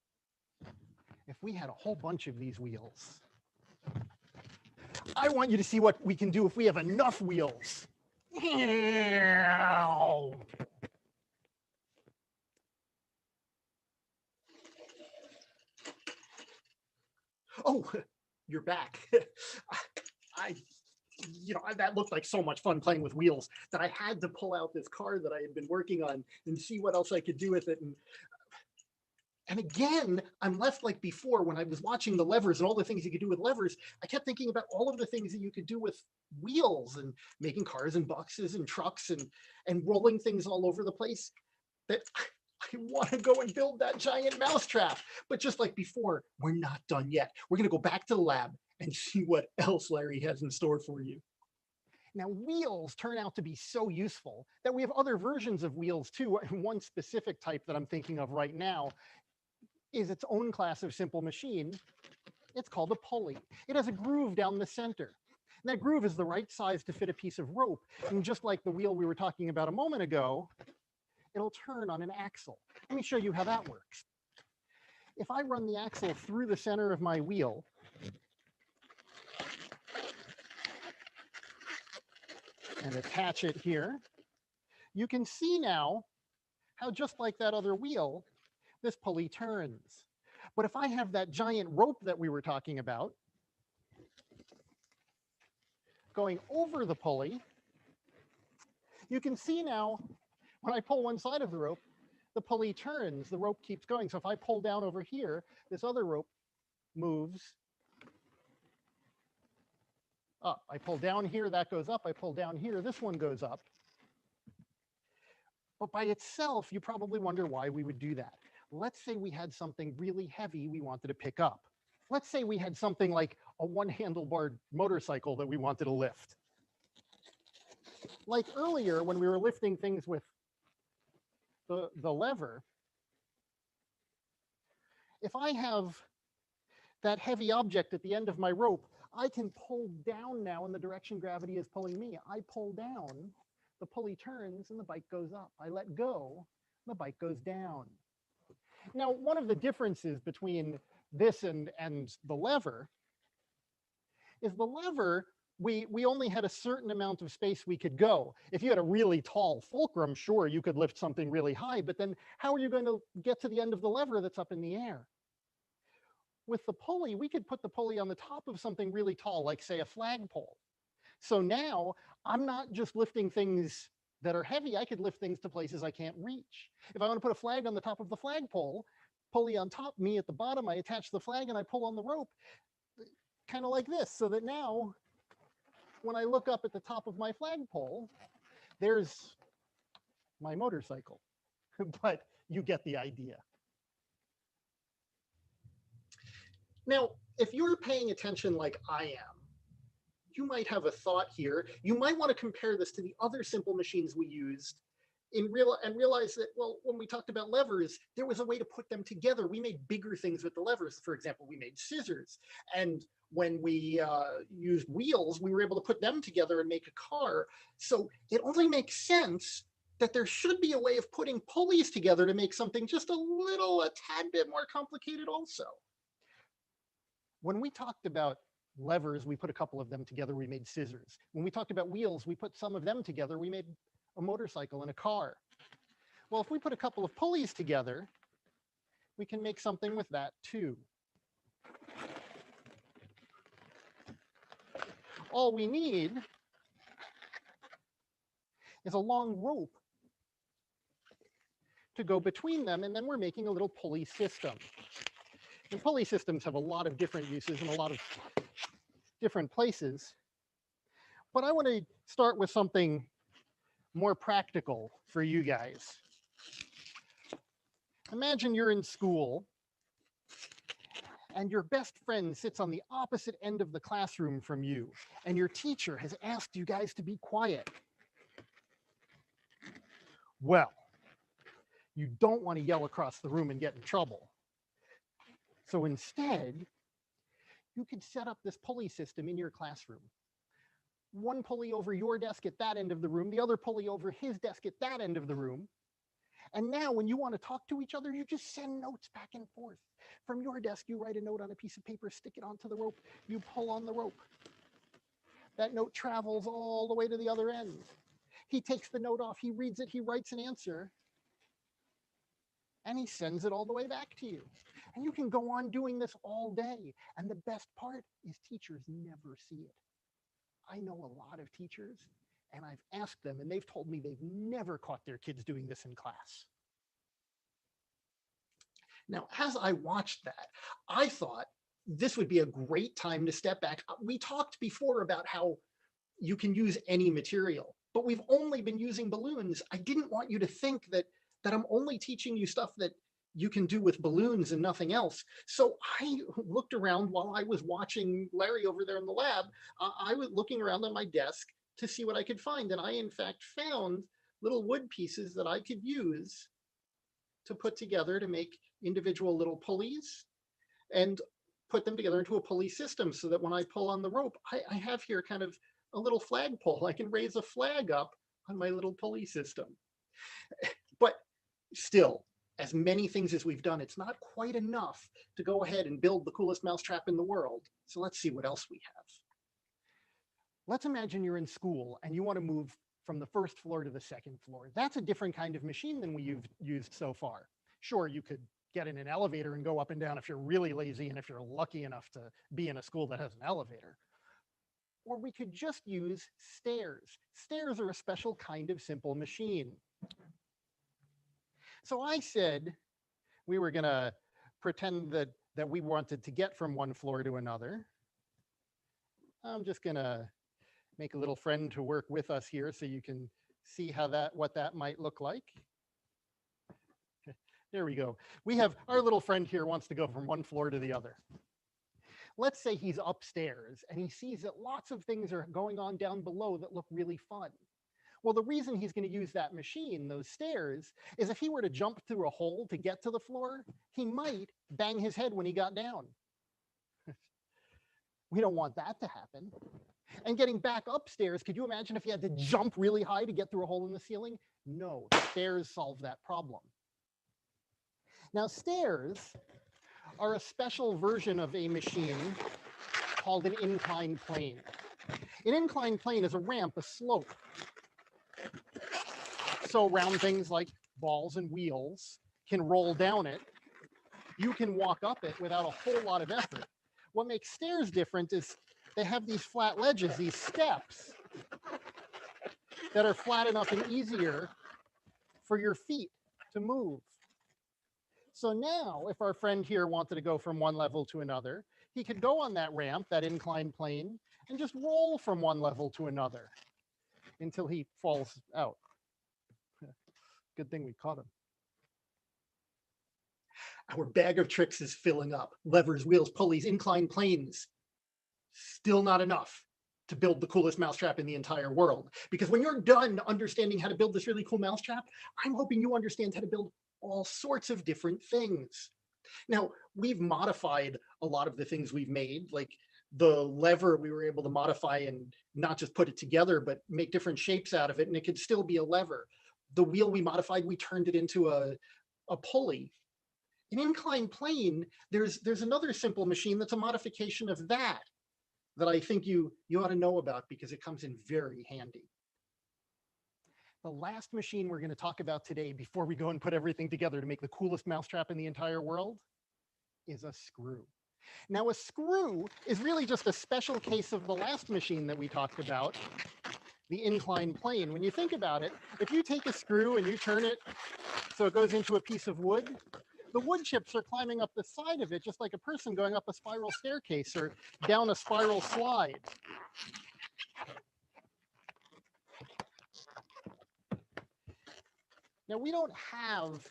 if we had a whole bunch of these wheels. I want you to see what we can do if we have enough wheels. Oh, you're back. That looked like so much fun playing with wheels that I had to pull out this car that I had been working on and see what else I could do with it. And again, I'm left like before when I was watching the levers and all the things you could do with levers. I kept thinking about all of the things that you could do with wheels and making cars and buses and trucks and rolling things all over the place. That I want to go and build that giant mousetrap. But just like before, we're not done yet. We're going to go back to the lab and see what else Larry has in store for you. Now, wheels turn out to be so useful that we have other versions of wheels too. One specific type that I'm thinking of right now is its own class of simple machine. It's called a pulley. It has a groove down the center. And that groove is the right size to fit a piece of rope. And just like the wheel we were talking about a moment ago, it'll turn on an axle. Let me show you how that works. If I run the axle through the center of my wheel, and attach it here, you can see now how just like that other wheel, this pulley turns. But if I have that giant rope that we were talking about going over the pulley, you can see now when I pull one side of the rope, the pulley turns, the rope keeps going. So if I pull down over here, this other rope moves up. I pull down here, that goes up. I pull down here, this one goes up. But by itself, you probably wonder why we would do that. Let's say we had something really heavy we wanted to pick up. Let's say we had something like a one-handlebar motorcycle that we wanted to lift. Like earlier when we were lifting things with the lever, if I have that heavy object at the end of my rope, I can pull down now in the direction gravity is pulling me. I pull down, the pulley turns, and the bike goes up. I let go, the bike goes down. Now, one of the differences between this and the lever is the lever, we only had a certain amount of space we could go. If you had a really tall fulcrum, sure, you could lift something really high, but then how are you going to get to the end of the lever that's up in the air? With the pulley, we could put the pulley on the top of something really tall, like say a flagpole. So now I'm not just lifting things that are heavy, I could lift things to places I can't reach. If I want to put a flag on the top of the flagpole, pulley on top, me at the bottom, I attach the flag and I pull on the rope, kind of like this, so that now when I look up at the top of my flagpole, there's my motorcycle. But you get the idea. Now, if you're paying attention like I am, you might have a thought here. You might want to compare this to the other simple machines we used and realize that, well, when we talked about levers, there was a way to put them together. We made bigger things with the levers. For example, we made scissors. And when we used wheels, we were able to put them together and make a car. So it only makes sense that there should be a way of putting pulleys together to make something just a tad bit more complicated also. When we talked about levers, we put a couple of them together, we made scissors. When we talked about wheels, we put some of them together, we made a motorcycle and a car. Well, if we put a couple of pulleys together, we can make something with that too. all we need is a long rope to go between them, and then we're making a little pulley system. And pulley systems have a lot of different uses in a lot of different places. But I want to start with something more practical for you guys. Imagine you're in school and your best friend sits on the opposite end of the classroom from you, and your teacher has asked you guys to be quiet. Well, you don't want to yell across the room and get in trouble. So instead, you could set up this pulley system in your classroom. One pulley over your desk at that end of the room, the other pulley over his desk at that end of the room. And now when you want to talk to each other, you just send notes back and forth. From your desk, you write a note on a piece of paper, stick it onto the rope, you pull on the rope. That note travels all the way to the other end. He takes the note off, he reads it, he writes an answer, and he sends it all the way back to you. And you can go on doing this all day. And the best part is teachers never see it. I know a lot of teachers, and I've asked them, and they've told me they've never caught their kids doing this in class. Now, as I watched that, I thought this would be a great time to step back. We talked before about how you can use any material, but we've only been using balloons. I didn't want you to think that I'm only teaching you stuff that you can do with balloons and nothing else. So I looked around while I was watching Larry over there in the lab. I was looking around on my desk to see what I could find. And I, in fact, found little wood pieces that I could use to put together to make individual little pulleys and put them together into a pulley system so that when I pull on the rope, I have here kind of a little flagpole. I can raise a flag up on my little pulley system. But still, as many things as we've done, it's not quite enough to go ahead and build the coolest mousetrap in the world. So let's see what else we have. Let's imagine you're in school and you want to move from the first floor to the second floor. That's a different kind of machine than we've used so far. Sure, you could get in an elevator and go up and down if you're really lazy and if you're lucky enough to be in a school that has an elevator. Or we could just use stairs. Stairs are a special kind of simple machine. So I said we were going to pretend that we wanted to get from one floor to another. I'm just going to make a little friend to work with us here so you can see what that might look like. There we go. We have our little friend here wants to go from one floor to the other. Let's say he's upstairs and he sees that lots of things are going on down below that look really fun. Well, the reason he's going to use that machine, those stairs, is if he were to jump through a hole to get to the floor, he might bang his head when he got down. We don't want that to happen. And getting back upstairs, could you imagine if you had to jump really high to get through a hole in the ceiling? No, stairs solve that problem. Now, stairs are a special version of a machine called an inclined plane. An inclined plane is a ramp, a slope. So round things like balls and wheels can roll down it. You can walk up it without a whole lot of effort. What makes stairs different is they have these flat ledges, these steps that are flat enough and easier for your feet to move. So now if our friend here wanted to go from one level to another, he could go on that ramp, that inclined plane, and just roll from one level to another until he falls out. Good thing we caught him. Our bag of tricks is filling up. Levers, wheels, pulleys, inclined planes. Still not enough to build the coolest mousetrap in the entire world. Because when you're done understanding how to build this really cool mousetrap, I'm hoping you understand how to build all sorts of different things. Now, we've modified a lot of the things we've made, like the lever we were able to modify and not just put it together, but make different shapes out of it, and it could still be a lever. The wheel we modified, we turned it into a pulley. An inclined plane, there's another simple machine that's a modification of that I think you ought to know about because it comes in very handy. The last machine we're going to talk about today before we go and put everything together to make the coolest mousetrap in the entire world is a screw. Now, a screw is really just a special case of the last machine that we talked about, the inclined plane. When you think about it, if you take a screw and you turn it so it goes into a piece of wood, the wood chips are climbing up the side of it, just like a person going up a spiral staircase or down a spiral slide. Now, we don't have,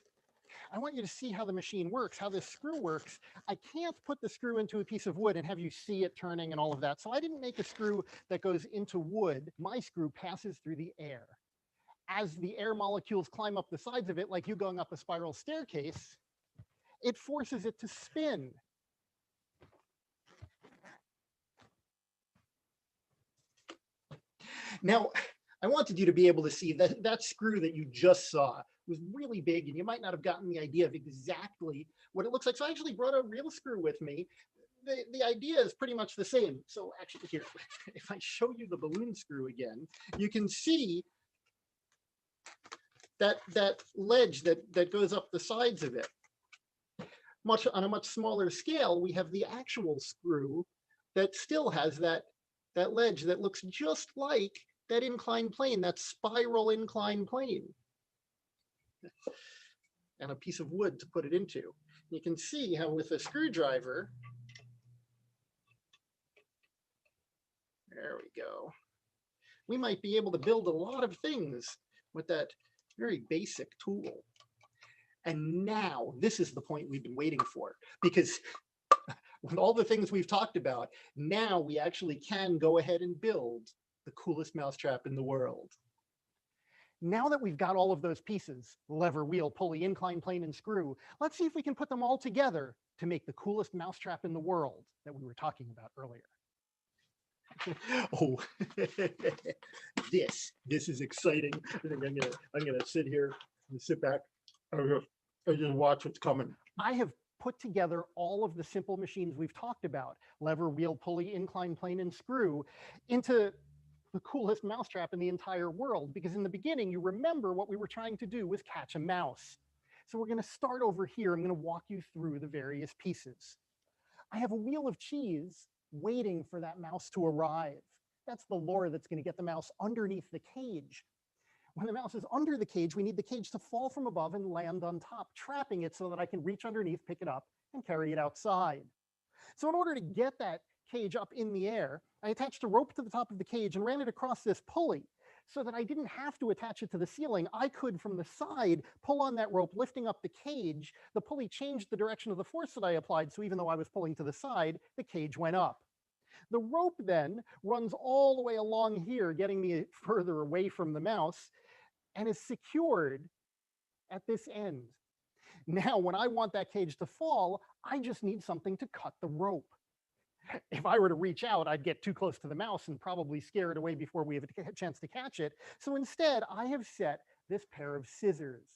I want you to see how the machine works, how this screw works. I can't put the screw into a piece of wood and have you see it turning and all of that. So I didn't make a screw that goes into wood. My screw passes through the air. As the air molecules climb up the sides of it, like you going up a spiral staircase, it forces it to spin. Now, I wanted you to be able to see that that screw that you just saw was really big, and you might not have gotten the idea of exactly what it looks like. So I actually brought a real screw with me. The idea is pretty much the same. So actually here, if I show you the balloon screw again, you can see that ledge that goes up the sides of it. On a much smaller scale, we have the actual screw that still has that ledge that looks just like that inclined plane, that spiral inclined plane, and a piece of wood to put it into. You can see how with a screwdriver, there we go, we might be able to build a lot of things with that very basic tool. And now this is the point we've been waiting for, because with all the things we've talked about, now we actually can go ahead and build the coolest mousetrap in the world. Now that we've got all of those pieces, lever, wheel, pulley, inclined plane, and screw, let's see if we can put them all together to make the coolest mousetrap in the world that we were talking about earlier. Oh, this is exciting. I think I'm gonna sit here and sit back and just watch what's coming. I have put together all of the simple machines we've talked about, lever, wheel, pulley, inclined plane, and screw, into the coolest mousetrap in the entire world. Because in the beginning, you remember what we were trying to do was catch a mouse. So we're gonna start over here. I'm gonna walk you through the various pieces. I have a wheel of cheese waiting for that mouse to arrive. That's the lure that's gonna get the mouse underneath the cage. When the mouse is under the cage, we need the cage to fall from above and land on top, trapping it so that I can reach underneath, pick it up, and carry it outside. So in order to get that cage up in the air, I attached a rope to the top of the cage and ran it across this pulley so that I didn't have to attach it to the ceiling. I could, from the side, pull on that rope, lifting up the cage. The pulley changed the direction of the force that I applied, so even though I was pulling to the side, the cage went up. The rope then runs all the way along here, getting me further away from the mouse, and is secured at this end. Now, when I want that cage to fall, I just need something to cut the rope. If I were to reach out, I'd get too close to the mouse and probably scare it away before we have a chance to catch it. So instead, I have set this pair of scissors.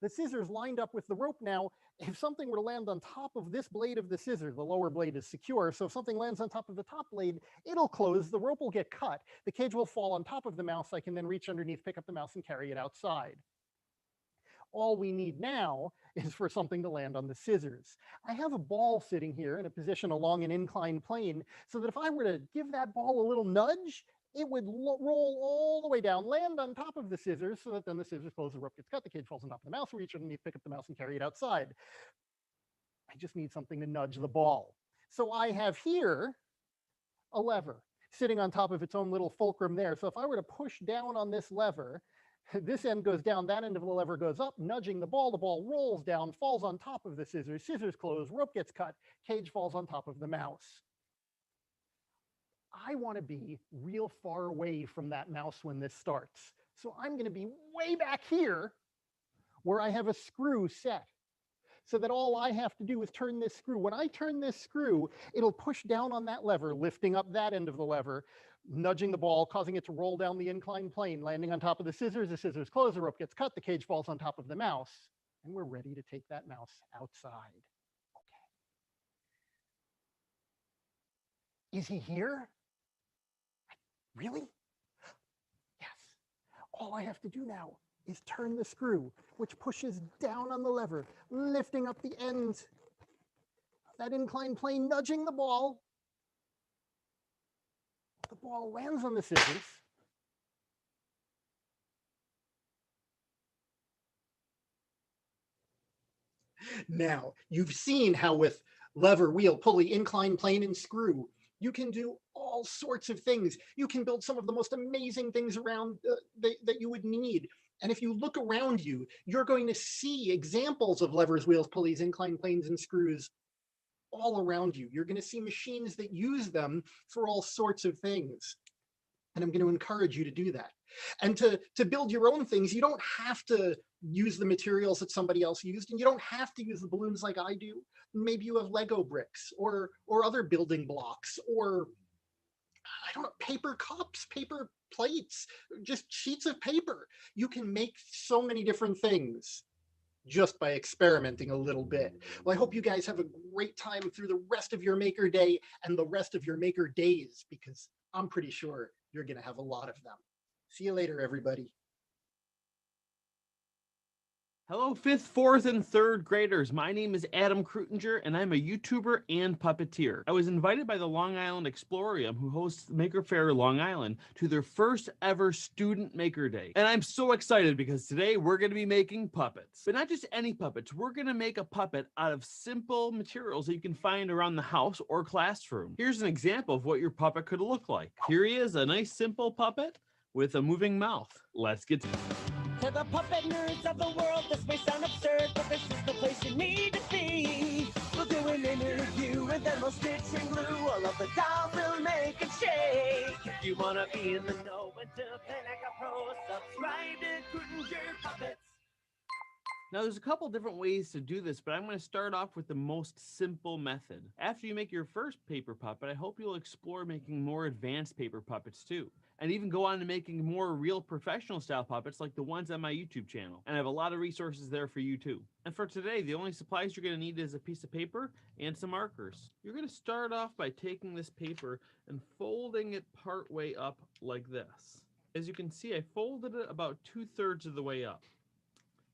The scissors lined up with the rope now. If something were to land on top of this blade of the scissor, the lower blade is secure. So if something lands on top of the top blade, it'll close, the rope will get cut, the cage will fall on top of the mouse. I can then reach underneath, pick up the mouse, and carry it outside. All we need now is for something to land on the scissors. I have a ball sitting here in a position along an inclined plane, so that if I were to give that ball a little nudge, it would roll all the way down, land on top of the scissors, so that then the scissors close, the rope gets cut, the cage falls on top of the mouse, reach underneath, pick up the mouse, and carry it outside. I just need something to nudge the ball. So I have here a lever sitting on top of its own little fulcrum there. So if I were to push down on this lever, this end goes down, that end of the lever goes up, nudging the ball rolls down, falls on top of the scissors, scissors close, rope gets cut, cage falls on top of the mouse. I want to be real far away from that mouse when this starts. So I'm going to be way back here where I have a screw set, so that all I have to do is turn this screw. When I turn this screw, it'll push down on that lever, lifting up that end of the lever, nudging the ball, causing it to roll down the inclined plane, landing on top of the scissors close, the rope gets cut, the cage falls on top of the mouse, and we're ready to take that mouse outside. Okay. Is he here? Really? Yes. All I have to do now is turn the screw, which pushes down on the lever, lifting up the end that inclined plane nudging the ball. The ball lands on the scissors. Now, you've seen how with lever, wheel, pulley, incline plane, and screw, you can do all sorts of things. You can build some of the most amazing things around that you would need. And if you look around you, you're going to see examples of levers, wheels, pulleys, incline planes, and screws all around you. You're going to see machines that use them for all sorts of things. And I'm going to encourage you to do that. And to build your own things, you don't have to use the materials that somebody else used, and you don't have to use the balloons like I do. Maybe you have Lego bricks or other building blocks, or I don't know, paper cups, paper plates, just sheets of paper. You can make so many different things just by experimenting a little bit. Well, I hope you guys have a great time through the rest of your Maker Day and the rest of your Maker Days, because I'm pretty sure you're going to have a lot of them. See you later, everybody. Hello, 5th, 4th, and 3rd graders. My name is Adam Krutinger, and I'm a YouTuber and puppeteer. I was invited by the Long Island Explorium, who hosts Maker Faire Long Island, to their first ever Student Maker Day. And I'm so excited because today we're going to be making puppets. But not just any puppets. We're going to make a puppet out of simple materials that you can find around the house or classroom. Here's an example of what your puppet could look like. Here he is, a nice simple puppet with a moving mouth. Let's get started. To the puppet nerds of the world, this may sound absurd, but this is the place you need to be. We'll do an interview and then we'll stitch and glue all of the dolls we'll make and shake. If you want to be in the know and to play like a pro, subscribe to Krutinger Puppets. Now, there's a couple different ways to do this, but I'm going to start off with the most simple method. After you make your first paper puppet, I hope you'll explore making more advanced paper puppets too, and even go on to making more real professional style puppets like the ones on my YouTube channel. And I have a lot of resources there for you too. And for today, the only supplies you're going to need is a piece of paper and some markers. You're going to start off by taking this paper and folding it part way up like this. As you can see, I folded it about 2/3 of the way up.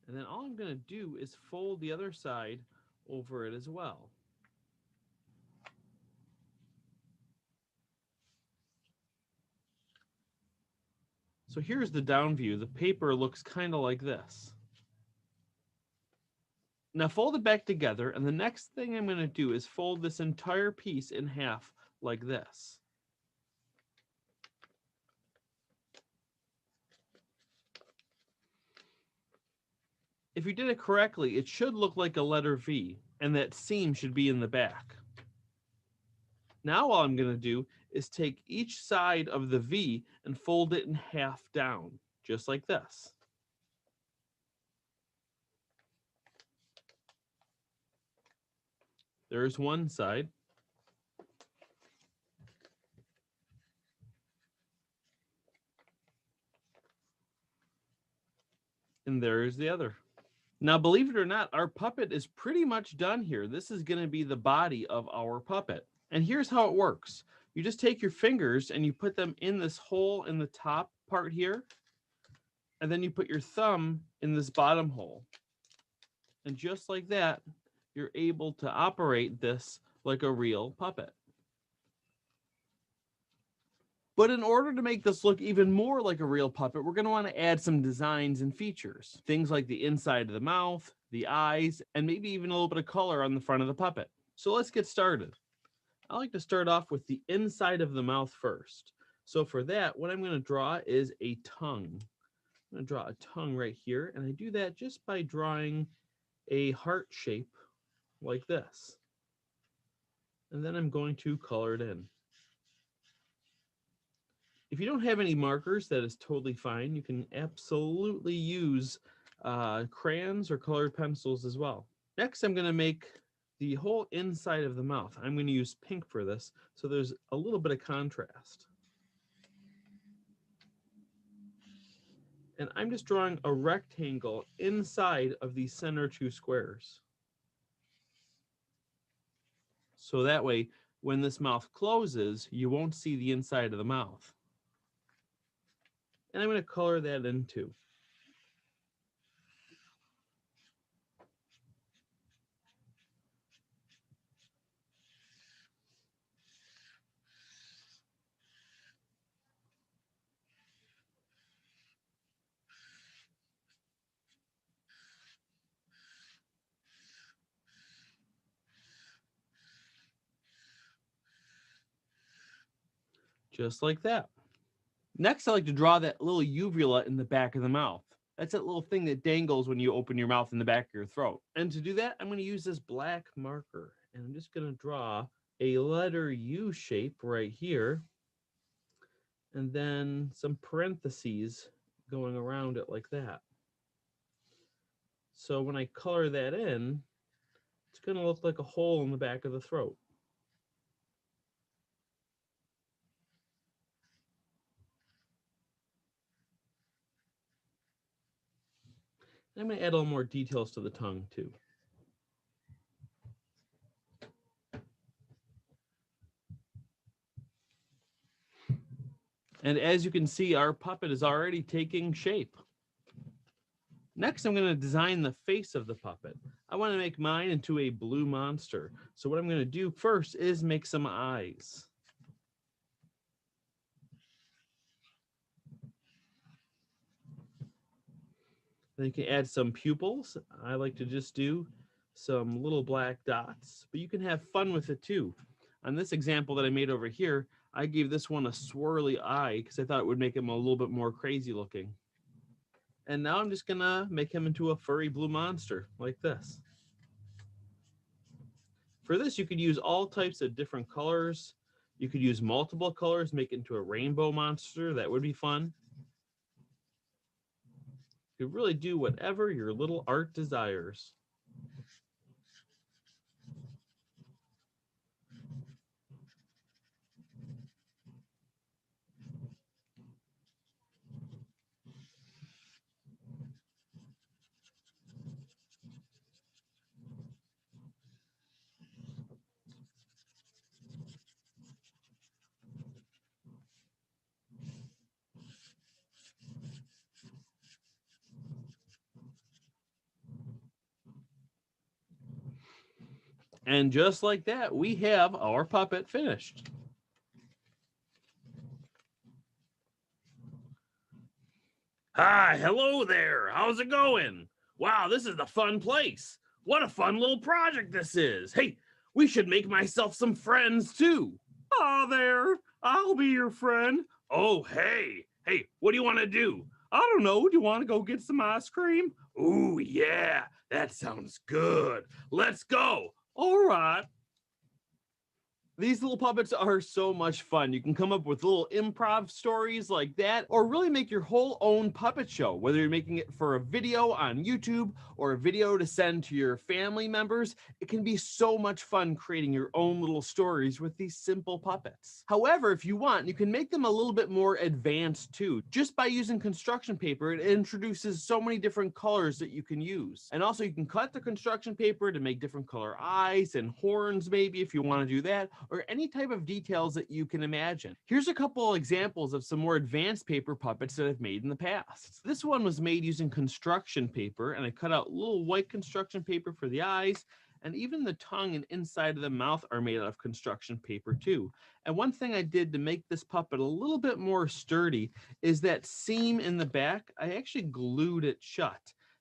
And then all I'm going to do is fold the other side over it as well. So here's the down view. The paper looks kind of like this. Now fold it back together, and the next thing I'm going to do is fold this entire piece in half like this. If you did it correctly, it should look like a letter V, and that seam should be in the back. Now all I'm going to do is take each side of the V and fold it in half down, just like this. There's one side. And there's the other. Now, believe it or not, our puppet is pretty much done here. This is going to be the body of our puppet. And here's how it works. You just take your fingers and you put them in this hole in the top part here. And then you put your thumb in this bottom hole. And just like that, you're able to operate this like a real puppet. But in order to make this look even more like a real puppet, we're going to want to add some designs and features. Things like the inside of the mouth, the eyes, and maybe even a little bit of color on the front of the puppet. So let's get started. I like to start off with the inside of the mouth first. So for that, what I'm going to draw is a tongue. I'm going to draw a tongue right here, and I do that just by drawing a heart shape like this. And then I'm going to color it in. If you don't have any markers, that is totally fine. You can absolutely use crayons or colored pencils as well. Next, I'm going to make the whole inside of the mouth. I'm going to use pink for this, so there's a little bit of contrast. And I'm just drawing a rectangle inside of these center two squares. So that way, when this mouth closes, you won't see the inside of the mouth. And I'm going to color that in too. just like that. Next, I like to draw that little uvula in the back of the mouth. That's that little thing that dangles when you open your mouth in the back of your throat. And to do that, I'm going to use this black marker. And I'm just going to draw a letter U shape right here. And then some parentheses going around it like that. So when I color that in, it's going to look like a hole in the back of the throat. I'm going to add a little more details to the tongue too. And as you can see, our puppet is already taking shape. Next, I'm going to design the face of the puppet. I want to make mine into a blue monster. So what I'm going to do first is make some eyes. Then you can add some pupils. I like to just do some little black dots, but you can have fun with it too. On this example that I made over here, I gave this one a swirly eye because I thought it would make him a little bit more crazy looking. And now I'm just gonna make him into a furry blue monster like this. For this, you could use all types of different colors. You could use multiple colors, make it into a rainbow monster. That would be fun. You could really do whatever your little art desires. And just like that, we have our puppet finished. Hi, hello there. How's it going? Wow, this is a fun place. What a fun little project this is. Hey, we should make myself some friends too. Oh, there. I'll be your friend. Oh, hey. Hey, what do you want to do? I don't know. Do you want to go get some ice cream? Ooh, yeah. That sounds good. Let's go. All right. These little puppets are so much fun. You can come up with little improv stories like that, or really make your whole own puppet show, whether you're making it for a video on YouTube or a video to send to your family members. It can be so much fun creating your own little stories with these simple puppets. However, if you want, you can make them a little bit more advanced too. Just by using construction paper, it introduces so many different colors that you can use. And also you can cut the construction paper to make different color eyes and horns, maybe if you want to do that, or any type of details that you can imagine. Here's a couple examples of some more advanced paper puppets that I've made in the past. This one was made using construction paper, and I cut out little white construction paper for the eyes, and even the tongue and inside of the mouth are made out of construction paper too. And one thing I did to make this puppet a little bit more sturdy is that seam in the back, I actually glued it shut.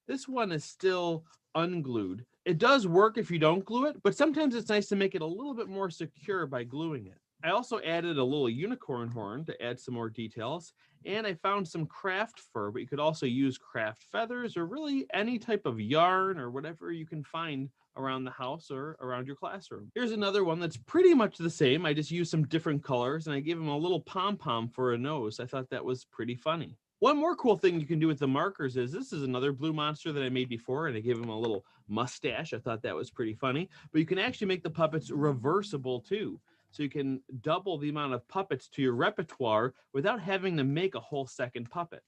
This one is still unglued. It does work if you don't glue it, but sometimes it's nice to make it a little bit more secure by gluing it. I also added a little unicorn horn to add some more details, and I found some craft fur, but you could also use craft feathers or really any type of yarn or whatever you can find around the house or around your classroom. Here's another one that's pretty much the same. I just used some different colors and I gave him a little pom-pom for a nose. I thought that was pretty funny. One more cool thing you can do with the markers is this is another blue monster that I made before, and I gave him a little mustache. I thought that was pretty funny, but you can actually make the puppets reversible too. So you can double the amount of puppets to your repertoire without having to make a whole second puppet.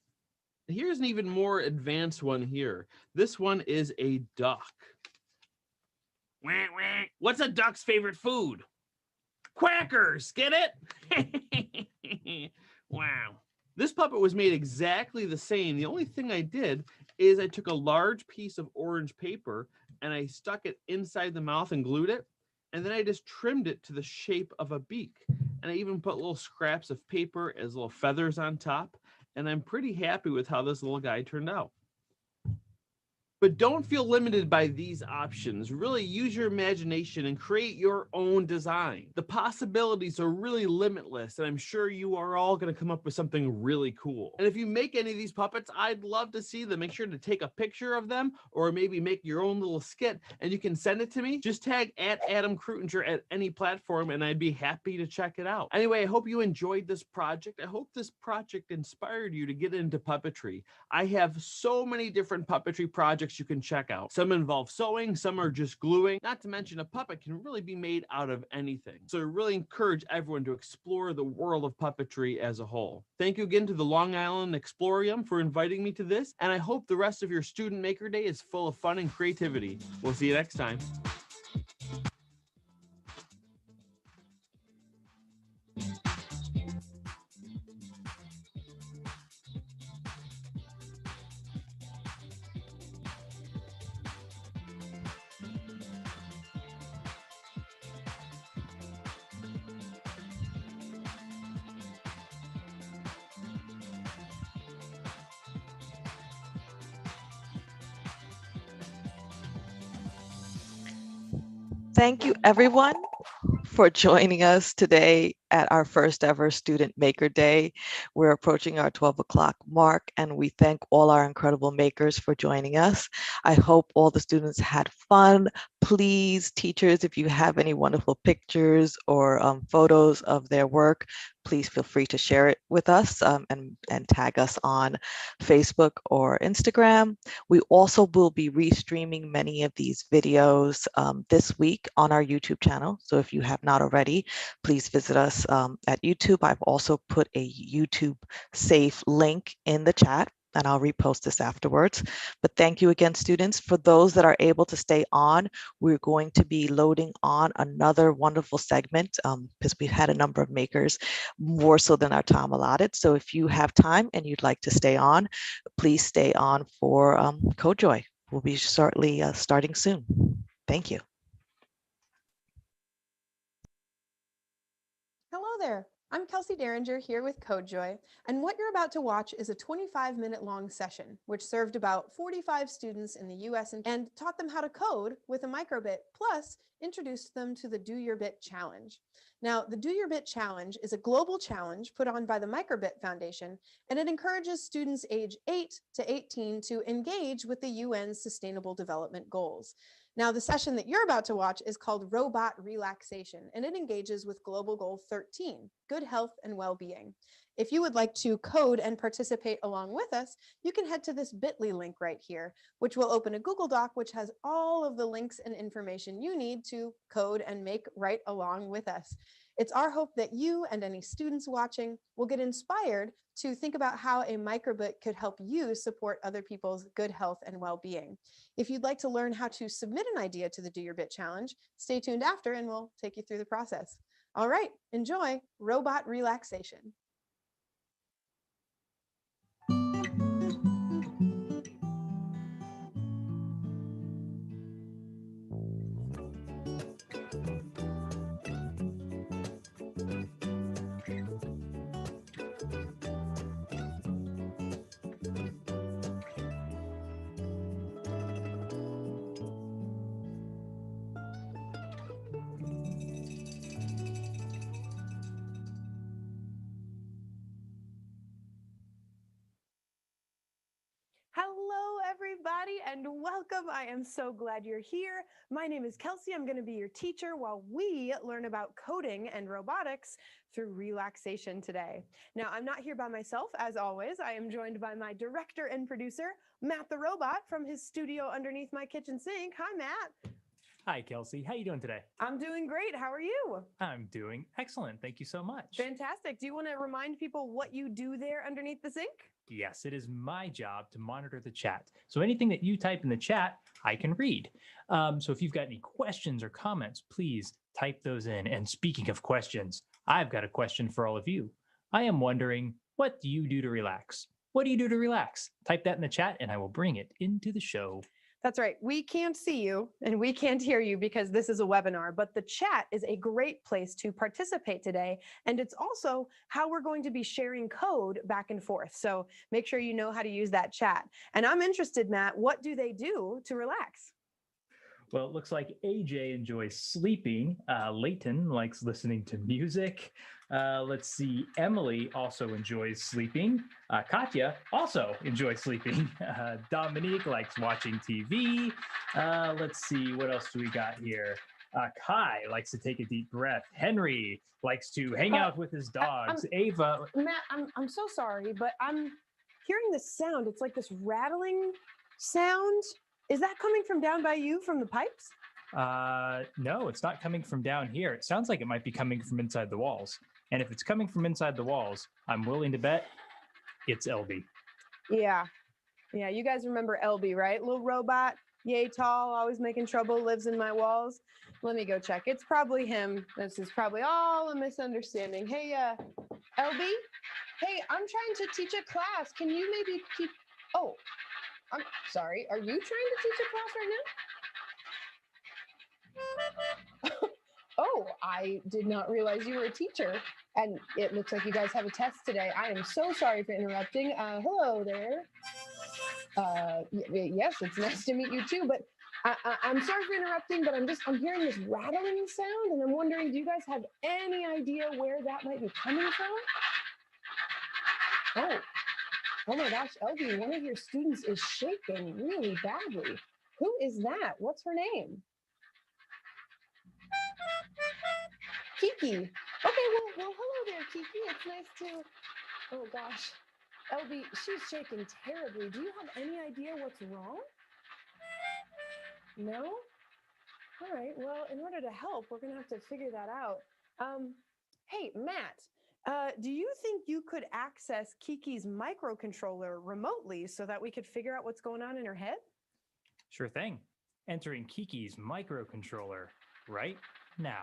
Here's an even more advanced one here. This one is a duck. What's a duck's favorite food? Quackers, get it? Wow. This puppet was made exactly the same. The only thing I did is I took a large piece of orange paper and I stuck it inside the mouth and glued it. And then I just trimmed it to the shape of a beak. And I even put little scraps of paper as little feathers on top. And I'm pretty happy with how this little guy turned out. But don't feel limited by these options. Really use your imagination and create your own design. The possibilities are really limitless, and I'm sure you are all going to come up with something really cool. And if you make any of these puppets, I'd love to see them. Make sure to take a picture of them, or maybe make your own little skit, and you can send it to me. Just tag @AdamKruitinger at any platform, and I'd be happy to check it out. Anyway, I hope you enjoyed this project. I hope this project inspired you to get into puppetry. I have so many different puppetry projects you can check out. Some involve sewing, some are just gluing. Not to mention a puppet can really be made out of anything. So I really encourage everyone to explore the world of puppetry as a whole. Thank you again to the Long Island Explorium for inviting me to this, and I hope the rest of your Student Maker Day is full of fun and creativity. We'll see you next time. Thank you, everyone, for joining us today at our first ever Student Maker Day. We're approaching our 12 o'clock mark, and we thank all our incredible makers for joining us. I hope all the students had fun. Please, teachers, if you have any wonderful pictures or photos of their work, please feel free to share it with us and tag us on Facebook or Instagram. We also will be restreaming many of these videos this week on our YouTube channel. So if you have not already, please visit us at YouTube. I've also put a YouTube safe link in the chat, and I'll repost this afterwards. But thank you again, students. For those that are able to stay on, we're going to be loading on another wonderful segment because we've had a number of makers, more so than our time allotted. So if you have time and you'd like to stay on, please stay on for Code Joy. We'll be shortly starting soon. Thank you. Hello there. I'm Kelsey Derringer here with CodeJoy, and what you're about to watch is a 25-minute long session, which served about 45 students in the US and taught them how to code with a microbit, plus introduced them to the Do Your Bit Challenge. Now, the Do Your Bit Challenge is a global challenge put on by the Microbit Foundation, and it encourages students age 8 to 18 to engage with the UN's Sustainable Development Goals. Now, the session that you're about to watch is called Robot Relaxation, and it engages with Global Goal 13, Good Health and Well-Being. If you would like to code and participate along with us, you can head to this bit.ly link right here, which will open a Google Doc, which has all of the links and information you need to code and make right along with us. It's our hope that you and any students watching will get inspired to think about how a microbit could help you support other people's good health and well-being. If you'd like to learn how to submit an idea to the Do Your Bit Challenge, stay tuned after and we'll take you through the process. All right, enjoy Robot Relaxation. Hello, everybody, and welcome. I am so glad you're here. My name is Kelsey. I'm going to be your teacher while we learn about coding and robotics through relaxation today. Now, I'm not here by myself, as always. I am joined by my director and producer, Matt the Robot, from his studio underneath my kitchen sink. Hi, Matt. Hi, Kelsey. How you doing today? I'm doing great. How are you? I'm doing excellent. Thank you so much. Fantastic. Do you want to remind people what you do there underneath the sink? Yes, it is my job to monitor the chat. So anything that you type in the chat, I can read. So if you've got any questions or comments, please type those in. And speaking of questions, I've got a question for all of you. I am wondering, what do you do to relax? What do you do to relax? Type that in the chat and I will bring it into the show. That's right. We can't see you and we can't hear you because this is a webinar, but the chat is a great place to participate today. And it's also how we're going to be sharing code back and forth. So make sure you know how to use that chat. And I'm interested, Matt, what do they do to relax? Well, it looks like AJ enjoys sleeping. Leighton likes listening to music. Let's see, Emily also enjoys sleeping. Katya also enjoys sleeping. Dominique likes watching TV. Let's see, what else do we got here? Kai likes to take a deep breath. Henry likes to hang out with his dogs. Ava. Matt, I'm so sorry, but I'm hearing this sound. It's like this rattling sound. Is that coming from down by you from the pipes? No, it's not coming from down here. It sounds like it might be coming from inside the walls. And if it's coming from inside the walls, I'm willing to bet it's LB. Yeah. Yeah, you guys remember LB, right? Little robot, yay tall, always making trouble, lives in my walls. Let me go check. It's probably him. This is probably all a misunderstanding. Hey, LB? Hey, I'm trying to teach a class. Can you maybe keep... Oh, I'm sorry. Are you trying to teach a class right now? Oh, I did not realize you were a teacher. And it looks like you guys have a test today. I am so sorry for interrupting. Hello there. Yes, it's nice to meet you too, but I'm sorry for interrupting, but I'm hearing this rattling sound and I'm wondering, do you guys have any idea where that might be coming from? Oh my gosh, LB, one of your students is shaking really badly. Who is that? What's her name? Kiki. Okay, well, hello there, Kiki. It's nice to, oh gosh. LB, she's shaking terribly. Do you have any idea what's wrong? No? All right, well, in order to help, we're gonna have to figure that out. Hey, Matt, do you think you could access Kiki's microcontroller remotely so that we could figure out what's going on in her head? Sure thing. Entering Kiki's microcontroller right now.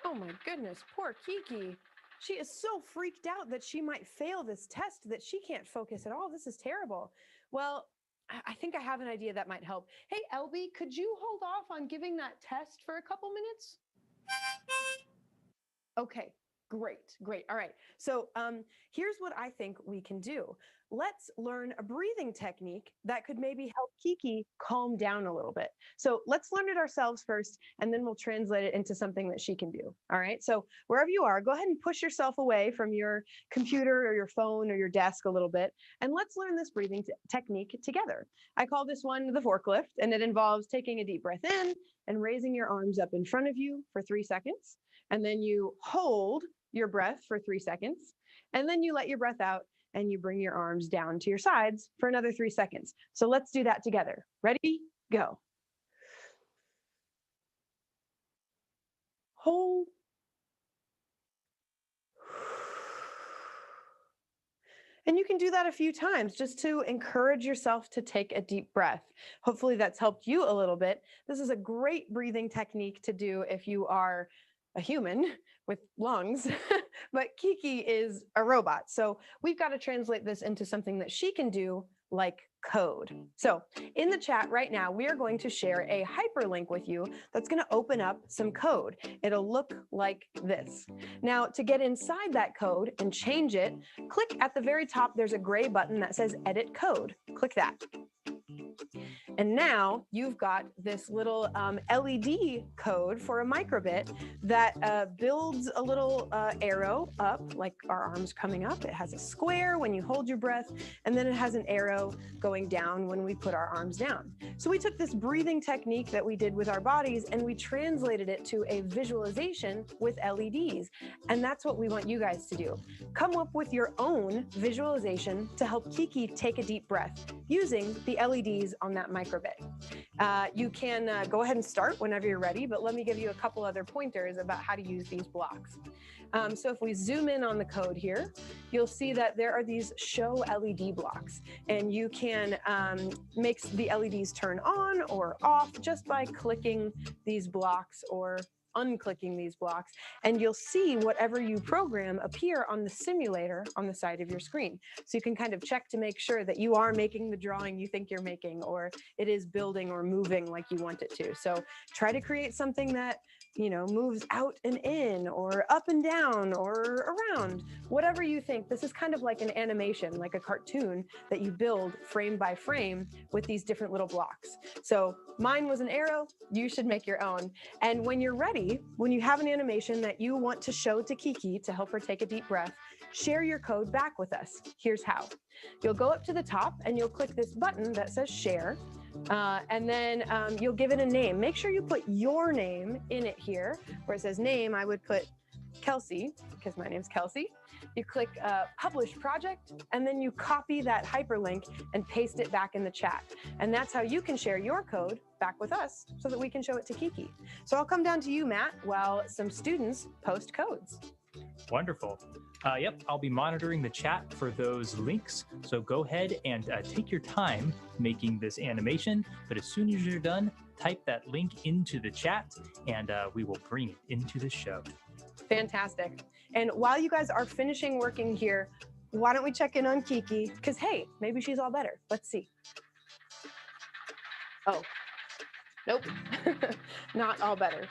Oh my goodness, poor Kiki. She is so freaked out that she might fail this test that she can't focus at all. This is terrible. Well, I think I have an idea that might help. Hey, LB, could you hold off on giving that test for a couple minutes? Okay, great. All right. So here's what I think we can do. Let's learn a breathing technique that could maybe help Kiki calm down a little bit. So let's learn it ourselves first, and then we'll translate it into something that she can do. All right. So wherever you are, go ahead and push yourself away from your computer or your phone or your desk a little bit, and let's learn this breathing technique together. I call this one the forklift, and it involves taking a deep breath in and raising your arms up in front of you for 3 seconds. And then you hold your breath for 3 seconds, and then you let your breath out and you bring your arms down to your sides for another 3 seconds. So let's do that together. Ready? Go. Hold. And you can do that a few times just to encourage yourself to take a deep breath. Hopefully that's helped you a little bit. This is a great breathing technique to do if you are a human with lungs, but Kiki is a robot. So we've got to translate this into something that she can do, like code. So in the chat right now, we are going to share a hyperlink with you that's going to open up some code. It'll look like this. Now, to get inside that code and change it, click at the very top. There's a gray button that says edit code. Click that. And now you've got this little LED code for a microbit that builds a little arrow up, like our arms coming up. It has a square when you hold your breath, and then it has an arrow going down when we put our arms down. So we took this breathing technique that we did with our bodies and we translated it to a visualization with LEDs. And that's what we want you guys to do. Come up with your own visualization to help Kiki take a deep breath using the LEDs on that microbit. You can go ahead and start whenever you're ready, but let me give you a couple other pointers about how to use these blocks. So if we zoom in on the code here, you'll see that there are these show LED blocks, and you can make the LEDs turn on or off just by clicking these blocks or unclicking these blocks, and you'll see whatever you program appear on the simulator on the side of your screen. So you can kind of check to make sure that you are making the drawing you think you're making, or it is building or moving like you want it to. So try to create something that, you know, moves out and in, or up and down, or around, whatever you think. This is kind of like an animation, like a cartoon that you build frame by frame with these different little blocks. So mine was an arrow, you should make your own. And when you're ready, when you have an animation that you want to show to Kiki to help her take a deep breath, share your code back with us. Here's how. You'll go up to the top and you'll click this button that says share. And then you'll give it a name. Make sure you put your name in it here. Where it says name, I would put Kelsey, because my name's Kelsey. You click publish project, and then you copy that hyperlink and paste it back in the chat. And that's how you can share your code back with us so that we can show it to Kiki. So I'll come down to you, Matt, while some students post codes. Wonderful. Yep, I'll be monitoring the chat for those links. So go ahead and take your time making this animation. But as soon as you're done, type that link into the chat and we will bring it into the show. Fantastic. And while you guys are finishing working here, why don't we check in on Kiki? Because, hey, maybe she's all better. Let's see. Oh, nope, not all better.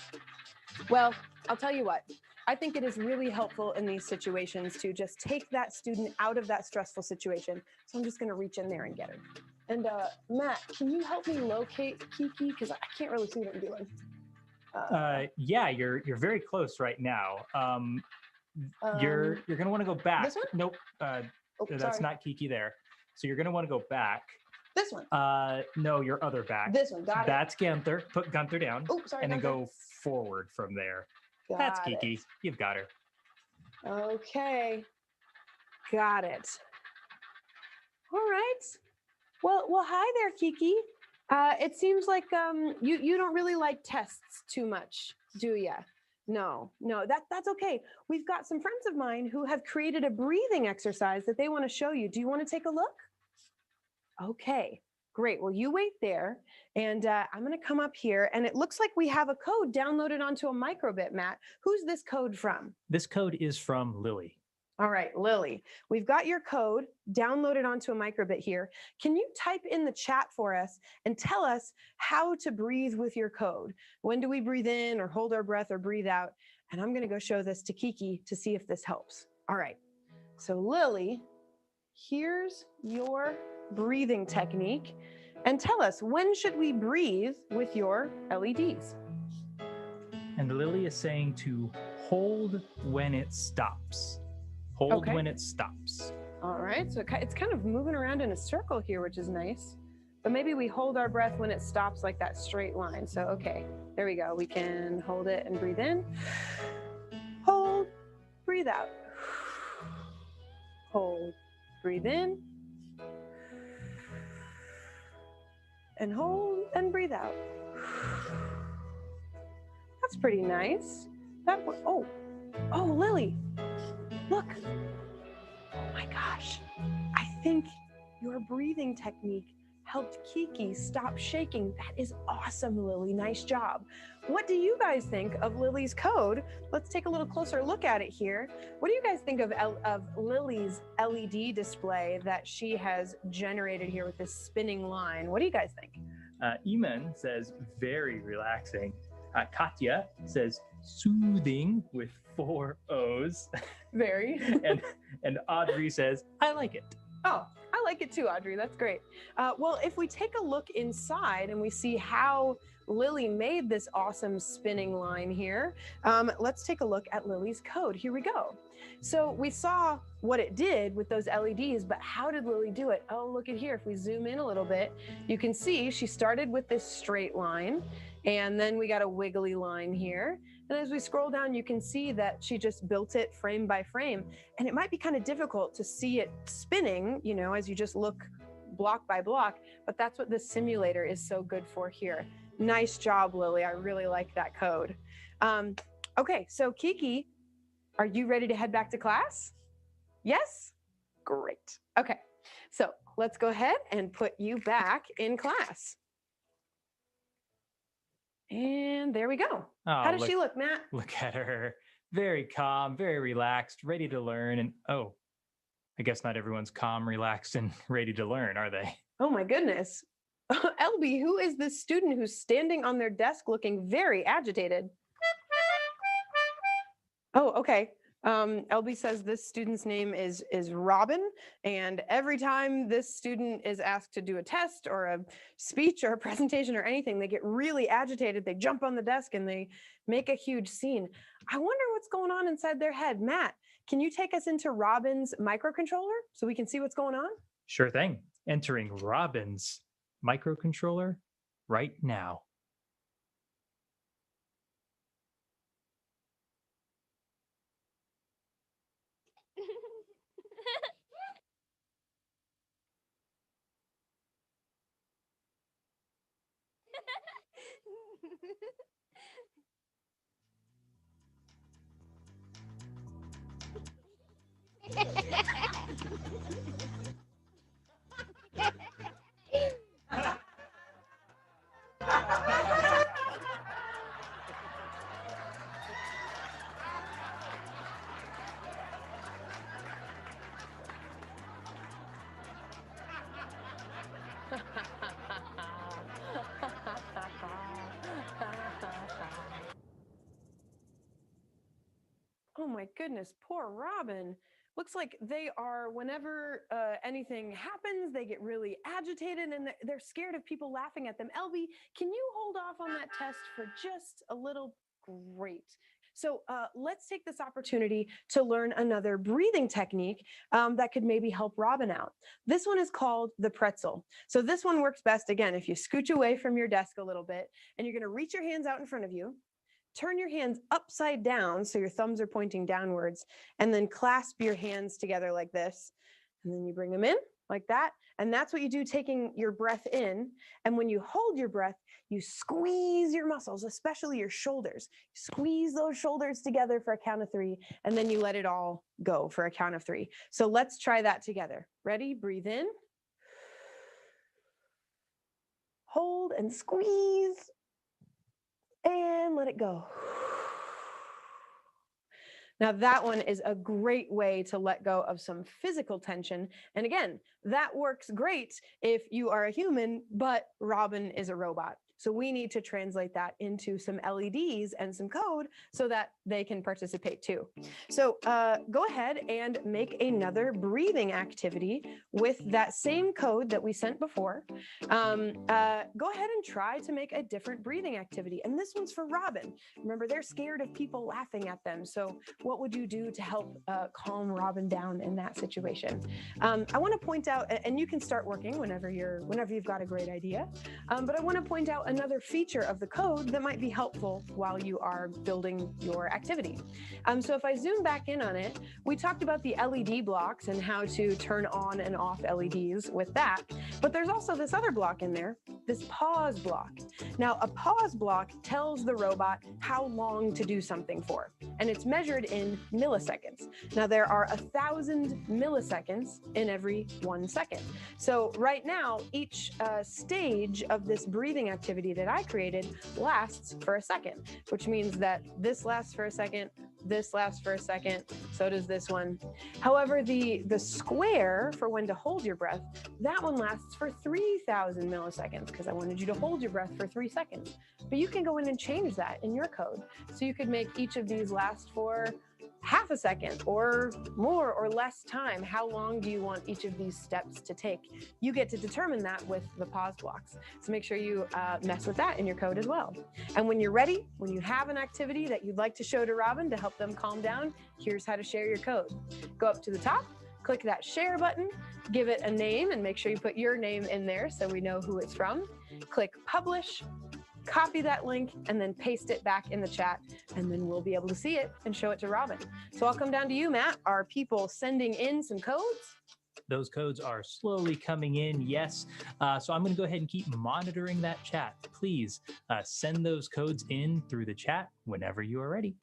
Well, I'll tell you what. I think it is really helpful in these situations to just take that student out of that stressful situation. So I'm just going to reach in there and get her. And Matt, can you help me locate Kiki? Because I can't really see what I'm doing. Yeah, you're very close right now. You're going to want to go back. This one? Nope, that's sorry. not Kiki there. So you're going to want to go back. This one? No, your other back. This one, got it. That's Gunther. Put Gunther down. Oh, sorry, and then Gunther. go forward from there. Got That's Kiki. it. You've got her. Okay, got it. All right. Well, hi there, Kiki. It seems like you don't really like tests too much, do ya? No, that's okay. We've got some friends of mine who have created a breathing exercise that they want to show you. Do you want to take a look? Okay, great. Well, you wait there, and I'm going to come up here, and it looks like we have a code downloaded onto a microbit, Matt. Who's this code from? This code is from Lily. All right, Lily, we've got your code downloaded onto a microbit here. Can you type in the chat for us and tell us how to breathe with your code? When do we breathe in or hold our breath or breathe out? And I'm going to go show this to Kiki to see if this helps. All right, so Lily, here's your breathing technique. And tell us, when should we breathe with your LEDs? And Lily is saying to hold when it stops. Hold Okay. when it stops. All right, so it's kind of moving around in a circle here, which is nice. But maybe we hold our breath when it stops, like that straight line. So, okay, there we go. We can hold it and breathe in. Hold, breathe out. Hold, breathe in. And hold and breathe out. That's pretty nice. Oh, Lily, look. Oh my gosh. I think your breathing technique helped Kiki stop shaking. That is awesome, Lily. Nice job. What do you guys think of Lily's code? Let's take a little closer look at it here. What do you guys think of Lily's LED display that she has generated here with this spinning line? What do you guys think? Eamon says very relaxing. Katya says soothing with 4 O's. Very. and Audrey says, I like it. Oh, I like it too, Audrey. That's great. Well, if we take a look inside and we see how Lily made this awesome spinning line here, let's take a look at Lily's code. Here we go. So we saw what it did with those LEDs, but how did Lily do it? Oh, look at here. If we zoom in a little bit, you can see she started with this straight line, and then we got a wiggly line here. And as we scroll down, you can see that she just built it frame by frame. And it might be kind of difficult to see it spinning, you know, as you just look block by block, but that's what this simulator is so good for here. Nice job, Lily. I really like that code. Okay, so Kiki, are you ready to head back to class? Yes? Great. Okay, so let's go ahead and put you back in class. And there we go. Oh, How does she look, Matt? Look at her. Very calm, very relaxed, ready to learn. And oh, I guess not everyone's calm, relaxed, and ready to learn, are they? Oh my goodness. Elby, who is this student who's standing on their desk looking very agitated? Oh, okay. Elby says this student's name is Robin, and every time this student is asked to do a test or a speech or a presentation or anything, they get really agitated. They jump on the desk and they make a huge scene. I wonder what's going on inside their head. Matt, can you take us into Robin's microcontroller so we can see what's going on? Sure thing. Entering Robin's microcontroller right now. Oh my goodness, poor Robin. Looks like they are, whenever anything happens, they get really agitated and they're scared of people laughing at them. Elby, can you hold off on that test for just a little? Great. So let's take this opportunity to learn another breathing technique that could maybe help Robin out. This one is called the pretzel. So this one works best, again, if you scooch away from your desk a little bit and you're going to reach your hands out in front of you. Turn your hands upside down so your thumbs are pointing downwards, and then clasp your hands together like this. And then you bring them in like that. And that's what you do, taking your breath in. And when you hold your breath, you squeeze your muscles, especially your shoulders. Squeeze those shoulders together for a count of 3, and then you let it all go for a count of 3. So let's try that together. Ready? Breathe in. Hold and squeeze. And let it go. Now that one is a great way to let go of some physical tension. And again, that works great if you are a human, but Robin is a robot. So we need to translate that into some LEDs and some code so that they can participate too. So go ahead and make another breathing activity with that same code that we sent before. Go ahead and try to make a different breathing activity. And this one's for Robin. Remember, they're scared of people laughing at them. So what would you do to help calm Robin down in that situation? I want to point out, and you can start working whenever you've got a great idea, but I want to point out another feature of the code that might be helpful while you are building your activity. So if I zoom back in on it, we talked about the LED blocks and how to turn on and off LEDs with that. But there's also this other block in there, this pause block. Now, a pause block tells the robot how long to do something for, and it's measured in milliseconds. Now, there are 1,000 milliseconds in every 1 second. So right now, each stage of this breathing activity that I created lasts for a second, which means that this lasts for a second, this lasts for a second, so does this one. However, the square for when to hold your breath, that one lasts for 3,000 milliseconds because I wanted you to hold your breath for 3 seconds. But you can go in and change that in your code. So you could make each of these last for half a second or more or less time? How long do you want each of these steps to take? You get to determine that with the pause blocks. So make sure you mess with that in your code as well. And when you're ready, when you have an activity that you'd like to show to Robin to help them calm down, here's how to share your code. Go up to the top, click that share button, give it a name, and make sure you put your name in there so we know who it's from. Click publish, copy that link, and then paste it back in the chat, and then we'll be able to see it and show it to Robin. So I'll come down to you, Matt. Are people sending in some codes? Those codes are slowly coming in, yes. So I'm going to go ahead and keep monitoring that chat. Please send those codes in through the chat whenever you are ready.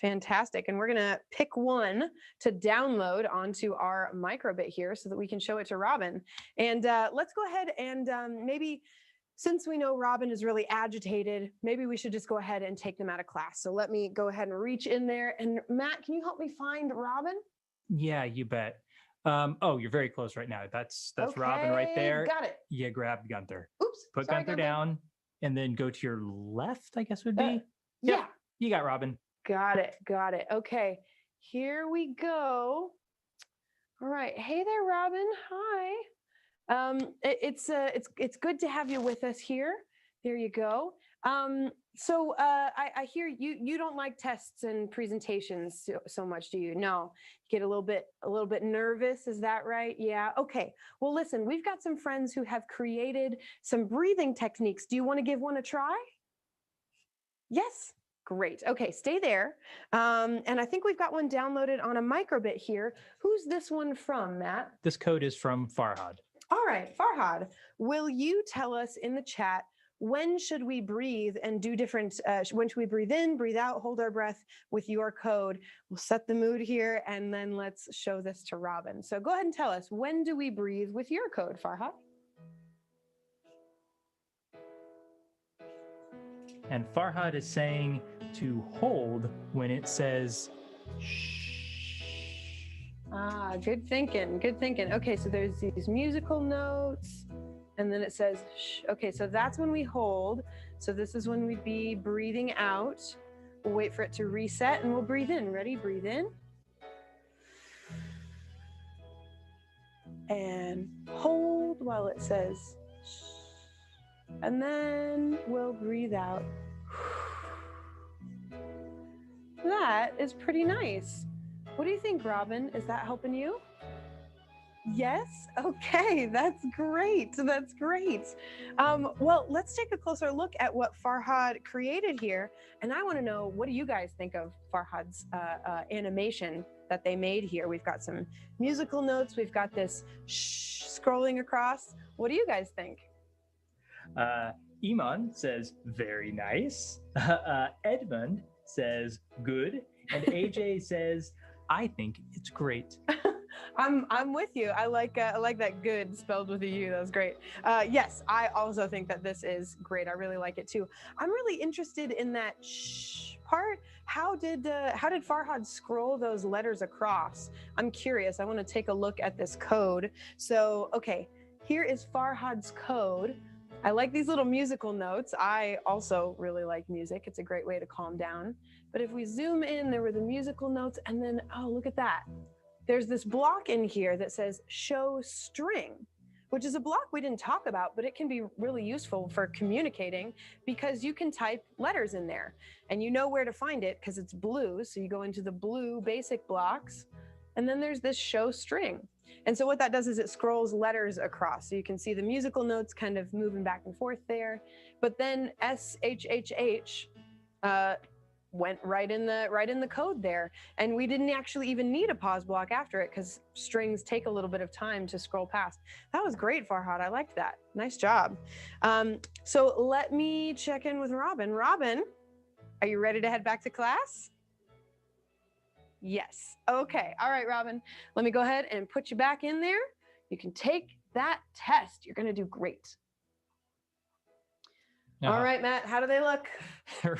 Fantastic. And we're going to pick one to download onto our microbit here so that we can show it to Robin. And let's go ahead and maybe, since we know Robin is really agitated, maybe we should just go ahead and take them out of class. So let me go ahead and reach in there. And Matt, can you help me find Robin? Yeah, you bet. Oh, you're very close right now. That's Robin right there. Got it. Yeah, grab Gunther. Oops. Put sorry, Gunther down and then go to your left, I guess would be. Yeah. Yep, you got Robin. Got it. Got it. Okay. Here we go. All right. Hey there, Robin. Hi. It's good to have you with us here. There you go. So I hear you don't like tests and presentations so much, do you? No. You get a little bit nervous. Is that right? Yeah. Okay. Well, listen, we've got some friends who have created some breathing techniques. Do you want to give one a try? Yes. Great. Okay, stay there. And I think we've got one downloaded on a microbit here. Who's this one from, Matt? This code is from Farhad. All right, Farhad, will you tell us in the chat, when should we breathe and do different, when should we breathe in, breathe out, hold our breath with your code? We'll set the mood here and then let's show this to Robin. So go ahead and tell us, when do we breathe with your code, Farhad? And Farhad is saying to hold when it says shh. Ah, good thinking, good thinking. Okay, so there's these musical notes and then it says shh. Okay, so that's when we hold. So this is when we'd be breathing out. We'll wait for it to reset and we'll breathe in. Ready? Breathe in. And hold while it says shh. And then we'll breathe out. That is pretty nice. What do you think, Robin? Is that helping you? Yes? Okay, that's great. That's great. Well, let's take a closer look at what Farhad created here. And I want to know, what do you guys think of Farhad's animation that they made here? We've got some musical notes. We've got this shh scrolling across. What do you guys think? Iman says, very nice. Edmund says, good. And AJ says, I think it's great. I'm with you. I like that good spelled with a U. That was great. Yes, I also think that this is great. I really like it too. I'm really interested in that shh part. How did Farhad scroll those letters across? I'm curious. I want to take a look at this code. So, okay, here is Farhad's code. I like these little musical notes. I also really like music. It's a great way to calm down. But if we zoom in, there were the musical notes, and then, oh, look at that. There's this block in here that says show string, which is a block we didn't talk about, but it can be really useful for communicating because you can type letters in there and you know where to find it because it's blue. So you go into the blue basic blocks, and then there's this show string. And so what that does is it scrolls letters across. So you can see the musical notes kind of moving back and forth there. But then SHHH went right in the code there. And we didn't actually even need a pause block after it because strings take a little bit of time to scroll past. That was great, Farhad. I liked that. Nice job. So let me check in with Robin. Robin, are you ready to head back to class? Yes. Okay. All right, Robin. Let me go ahead and put you back in there. You can take that test. You're going to do great. All right, Matt, how do they look?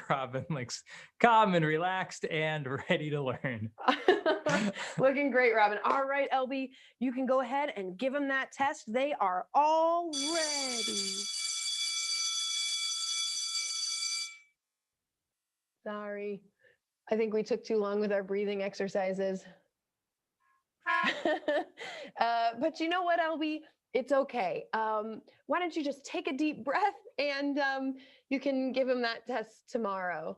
Robin looks calm and relaxed and ready to learn. Looking great, Robin. All right, LB, you can go ahead and give them that test. They are all ready. Sorry. I think we took too long with our breathing exercises. But you know what, Elby? It's okay. Why don't you just take a deep breath and you can give him that test tomorrow.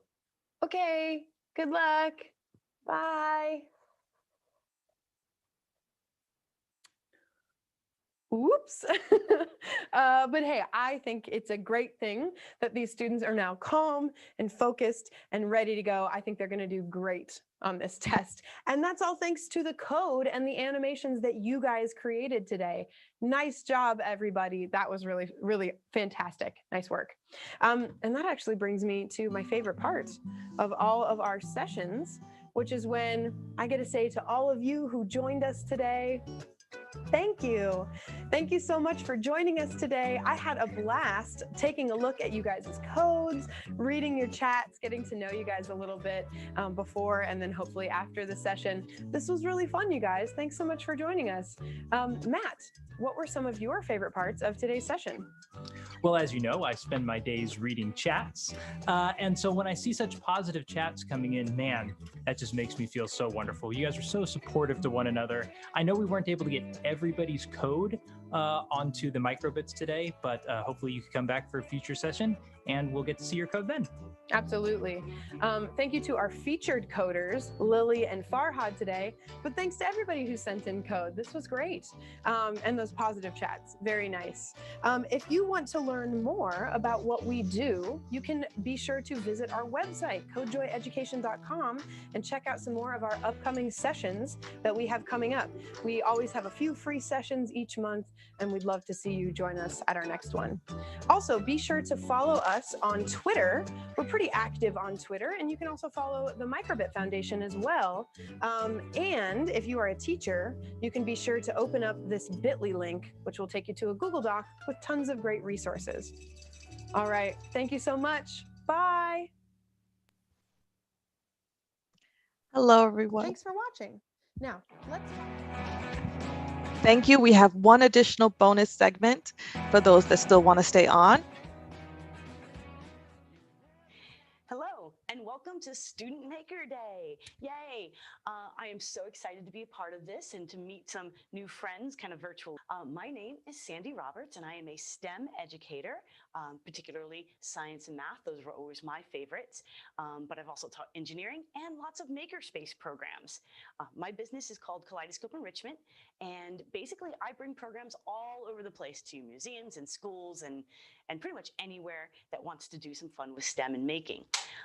Okay, good luck. Bye. Oops. But hey, I think it's a great thing that these students are now calm and focused and ready to go. I think they're going to do great on this test. And that's all thanks to the code and the animations that you guys created today. Nice job, everybody. That was really, really fantastic. Nice work. And that actually brings me to my favorite part of all of our sessions, which is when I get to say to all of you who joined us today, thank you. Thank you so much for joining us today. I had a blast taking a look at you guys' codes, reading your chats, getting to know you guys a little bit before and then hopefully after the session. This was really fun, you guys. Thanks so much for joining us. Matt, what were some of your favorite parts of today's session? Well, as you know, I spend my days reading chats. And so when I see such positive chats coming in, man, that just makes me feel so wonderful. You guys are so supportive to one another. I know we weren't able to get everybody's code onto the microbits today, but hopefully you can come back for a future session and we'll get to see your code then. Absolutely. Thank you to our featured coders, Lily and Farhad today, but thanks to everybody who sent in code. This was great. And those positive chats, very nice. If you want to learn more about what we do, you can be sure to visit our website, codejoyeducation.com, and check out some more of our upcoming sessions that we have coming up. We always have a few free sessions each month, and we'd love to see you join us at our next one. Also, be sure to follow us on Twitter. We're pretty active on Twitter, and you can also follow the Microbit Foundation as well. And if you are a teacher, you can be sure to open up this bit.ly link, which will take you to a Google Doc with tons of great resources. All right, thank you so much. Bye. Hello, everyone. Thanks for watching. Now, let's Thank you. We have one additional bonus segment for those that still want to stay on. Hello, and welcome to Student Maker Day. Yay! I am so excited to be a part of this and to meet some new friends, kind of virtual. My name is Sandy Roberts, and I am a STEM educator, particularly science and math. Those were always my favorites. But I've also taught engineering and lots of makerspace programs. My business is called Kaleidoscope Enrichment, and basically I bring programs all over the place to museums and schools and pretty much anywhere that wants to do some fun with STEM and making.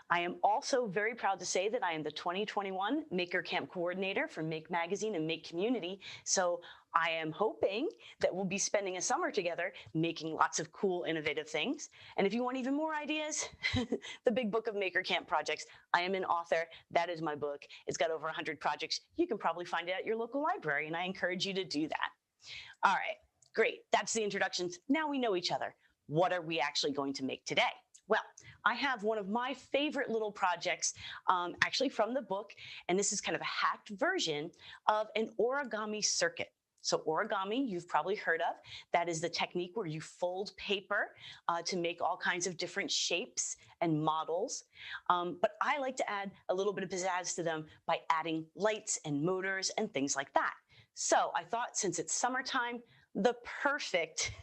I am also very proud to say that I am the 2021 Maker Camp Coordinator for Make Magazine and Make Community. So I am hoping that we'll be spending a summer together making lots of cool, innovative things. And if you want even more ideas, the Big Book of Maker Camp Projects. I am an author. That is my book. It's got over 100 projects. You can probably find it at your local library, and I encourage you to do that. All right, great. That's the introductions. Now we know each other. What are we actually going to make today? Well, I have one of my favorite little projects actually from the book, and this is kind of a hacked version of an origami circuit. So origami, you've probably heard of. That is the technique where you fold paper to make all kinds of different shapes and models. But I like to add a little bit of pizzazz to them by adding lights and motors and things like that. So I thought since it's summertime, the perfect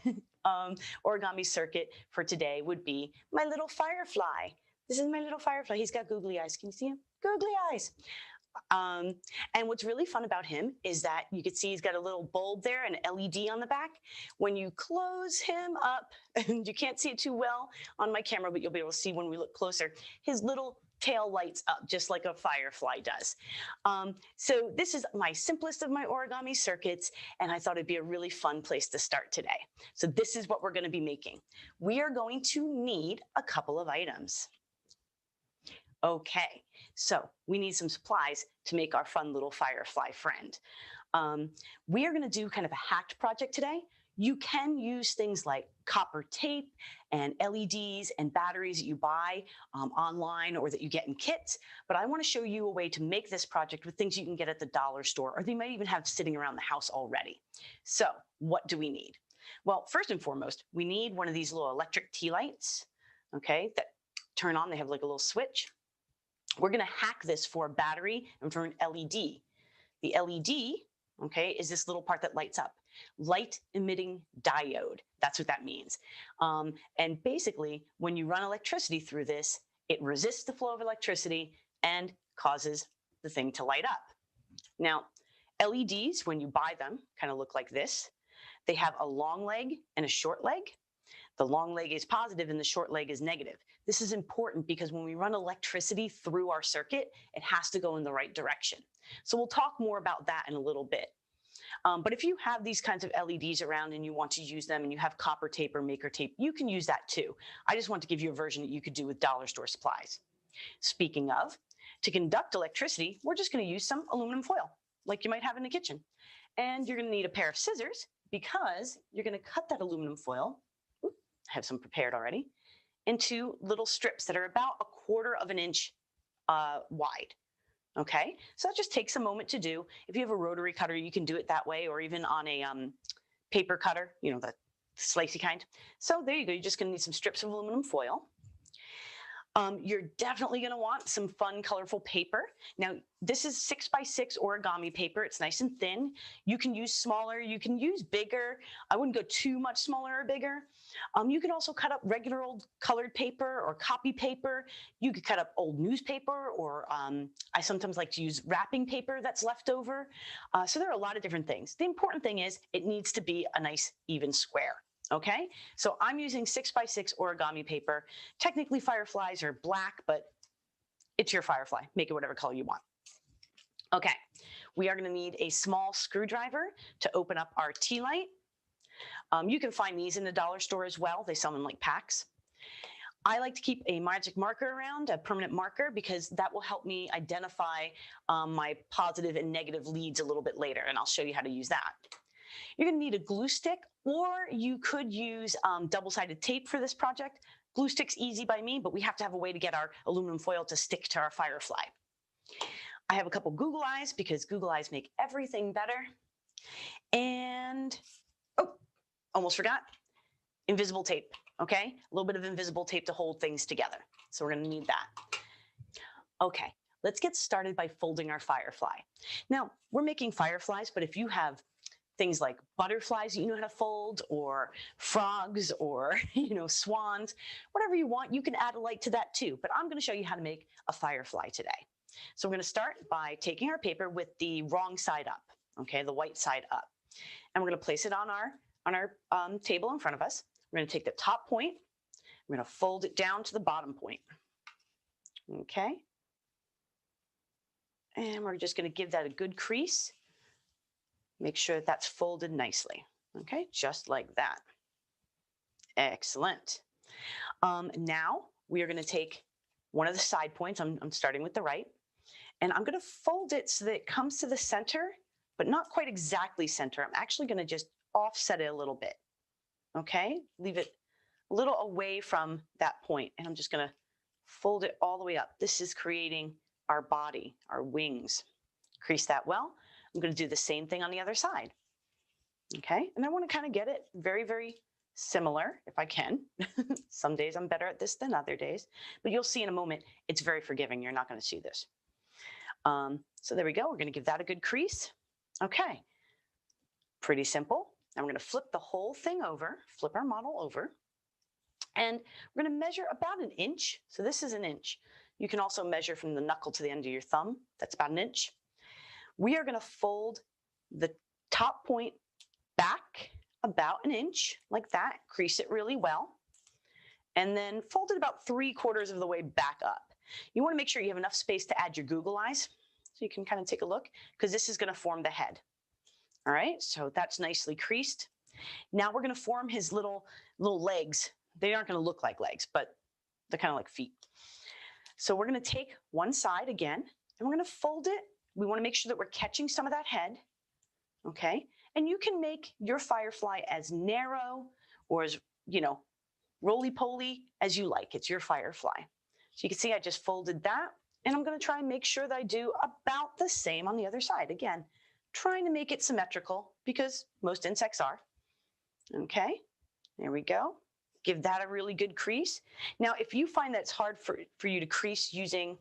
origami circuit for today would be my little firefly. This is my little firefly. He's got googly eyes. Can you see him? Googly eyes. And what's really fun about him is that you can see he's got a little bulb there, an LED on the back. When you close him up, and you can't see it too well on my camera, but you'll be able to see when we look closer, his little tail lights up just like a firefly does. So this is my simplest of my origami circuits, and I thought it'd be a really fun place to start today. So this is what we're going to be making. We are going to need a couple of items. Okay, so we need some supplies to make our fun little firefly friend. We are going to do kind of a hacked project today. You can use things like copper tape and LEDs and batteries that you buy online or that you get in kits, but I want to show you a way to make this project with things you can get at the dollar store, or they might even have sitting around the house already. So what do we need? Well, first and foremost, we need one of these little electric tea lights, okay, that turn on. They have like a little switch. we're going to hack this for a battery and for an LED. The LED, okay, is this little part that lights up. Light emitting diode. That's what that means. And basically, when you run electricity through this, it resists the flow of electricity and causes the thing to light up. Now, LEDs, when you buy them, kind of look like this. They have a long leg and a short leg. The long leg is positive and the short leg is negative. This is important because when we run electricity through our circuit, it has to go in the right direction. So we'll talk more about that in a little bit. But if you have these kinds of LEDs around and you want to use them and you have copper tape or maker tape, you can use that too. I just want to give you a version that you could do with dollar store supplies. Speaking of, to conduct electricity, we're just going to use some aluminum foil like you might have in the kitchen. And you're going to need a pair of scissors because you're going to cut that aluminum foil, I have some prepared already, into little strips that are about 1/4 inch wide. Okay, so that just takes a moment to do. If you have a rotary cutter, you can do it that way, or even on a paper cutter, you know, the slicey kind. So there you go. You're just going to need some strips of aluminum foil. You're definitely going to want some fun, colorful paper. Now, this is 6x6 origami paper. It's nice and thin. You can use smaller. You can use bigger. I wouldn't go too much smaller or bigger. You can also cut up regular old colored paper or copy paper. You could cut up old newspaper, or I sometimes like to use wrapping paper that's left over. So there are a lot of different things. The important thing is it needs to be a nice, even square. Okay, so I'm using 6x6 origami paper. Technically, fireflies are black, but it's your firefly. Make it whatever color you want. Okay, we are going to need a small screwdriver to open up our tea light. You can find these in the dollar store as well. They sell them in like packs. I like to keep a magic marker around, a permanent marker, because that will help me identify my positive and negative leads a little bit later, and I'll show you how to use that. You're going to need a glue stick, or you could use double-sided tape for this project. Glue stick's easy by me, but we have to have a way to get our aluminum foil to stick to our firefly. I have a couple Google Eyes because Google Eyes make everything better. And, oh, almost forgot, invisible tape, okay? A little bit of invisible tape to hold things together. So we're going to need that. Okay, let's get started by folding our firefly. Now, we're making fireflies, but if you have things like butterflies you know how to fold, or frogs, or swans, whatever you want, you can add a light to that too. But I'm going to show you how to make a firefly today. So we're going to start by taking our paper with the wrong side up, okay, the white side up, and we're going to place it on our table in front of us. We're going to take the top point, we're going to fold it down to the bottom point, okay, and we're just going to give that a good crease. Make sure that's folded nicely, okay, just like that. Excellent. Now we are going to take one of the side points. I'm starting with the right, and I'm going to fold it so that it comes to the center, but not quite exactly center. I'm actually going to just offset it a little bit, okay? Leave it a little away from that point, and I'm just going to fold it all the way up. This is creating our body, our wings. Crease that well. I'm going to do the same thing on the other side. Okay, and I want to kind of get it very, very similar if I can. Some days I'm better at this than other days, but you'll see in a moment, it's very forgiving. You're not going to see this. So there we go. We're going to give that a good crease. Okay, pretty simple. And we're going to flip the whole thing over, flip our model over, and we're going to measure about 1 inch. So this is 1 inch. You can also measure from the knuckle to the end of your thumb. That's about 1 inch. We are going to fold the top point back about 1 inch, like that, crease it really well, and then fold it about 3/4 of the way back up. You want to make sure you have enough space to add your Google Eyes, so you can kind of take a look, because this is going to form the head. All right, so that's nicely creased. Now we're going to form his little legs. They aren't going to look like legs, but they're kind of like feet. So we're going to take one side again, and we're going to fold it. We want to make sure that we're catching some of that head, okay? And you can make your firefly as narrow or as, roly-poly as you like. It's your firefly. So you can see I just folded that, and I'm going to try and make sure that I do about the same on the other side. Again, trying to make it symmetrical because most insects are. Okay, there we go. Give that a really good crease. Now, if you find that it's hard for you to crease using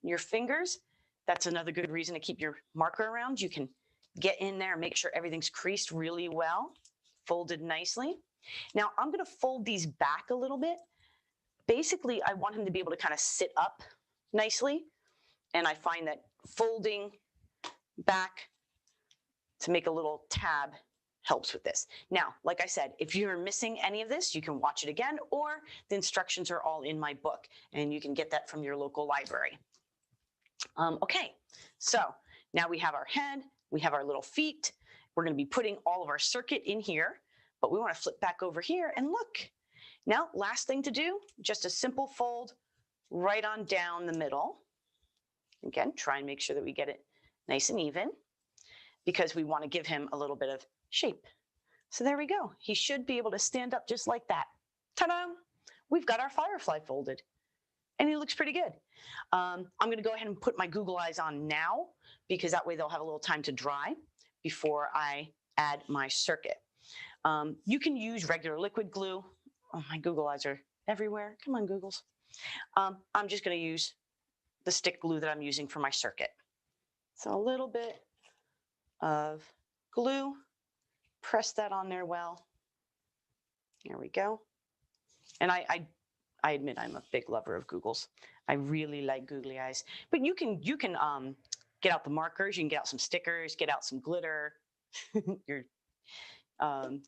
your fingers, that's another good reason to keep your marker around. You can get in there and make sure everything's creased really well, folded nicely. Now I'm going to fold these back a little bit. Basically, I want him to be able to kind of sit up nicely. And I find that folding back to make a little tab helps with this. Now, like I said, if you're missing any of this, you can watch it again, or the instructions are all in my book, and you can get that from your local library. Okay, so now we have our head, we have our little feet. We're going to be putting all of our circuit in here, but we want to flip back over here and look. Now, last thing to do, just a simple fold right on down the middle. Again, try and make sure that we get it nice and even, because we want to give him a little bit of shape. So there we go. He should be able to stand up just like that. Ta-da! We've got our firefly folded, and he looks pretty good. I'm going to go ahead and put my Google Eyes on now, because that way they'll have a little time to dry before I add my circuit. You can use regular liquid glue. Oh, my Google Eyes are everywhere. Come on, Googles. I'm just going to use the stick glue that I'm using for my circuit. So a little bit of glue, press that on there well. There we go. And I admit I'm a big lover of Googles. I really like googly eyes. But you can get out the markers, you can get out some stickers, get out some glitter. Your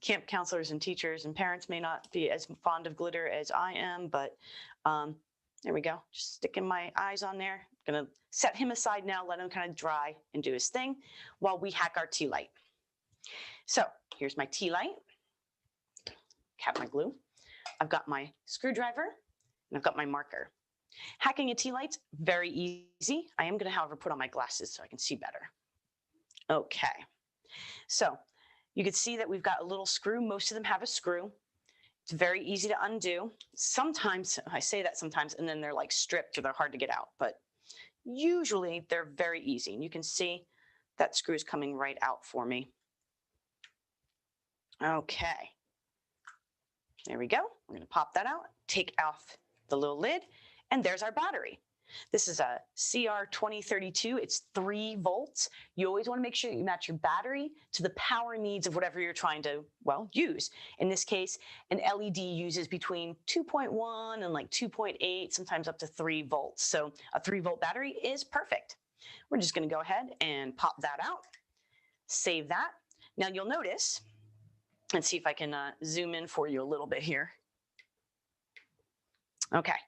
camp counselors and teachers and parents may not be as fond of glitter as I am, but there we go. Just sticking my eyes on there. Gonna set him aside now, let him kind of dry and do his thing while we hack our tea light. So here's my tea light. Cap my glue. I've got my screwdriver and I've got my marker. Hacking a tea light's very easy. I am gonna, however, put on my glasses so I can see better. Okay, so you can see that we've got a little screw. Most of them have a screw. It's very easy to undo. Sometimes, I say that sometimes, and then they're like stripped or they're hard to get out, but usually they're very easy. And you can see that screw is coming right out for me. Okay, there we go. We're gonna pop that out, take off the little lid, and there's our battery. This is a CR2032. It's 3 volts. You always want to make sure that you match your battery to the power needs of whatever you're trying to, well, use. In this case, an LED uses between 2.1 and like 2.8, sometimes up to 3 volts. So a 3-volt battery is perfect. We're just going to go ahead and pop that out, save that. Now you'll notice, let's see if I can zoom in for you a little bit here. Okay.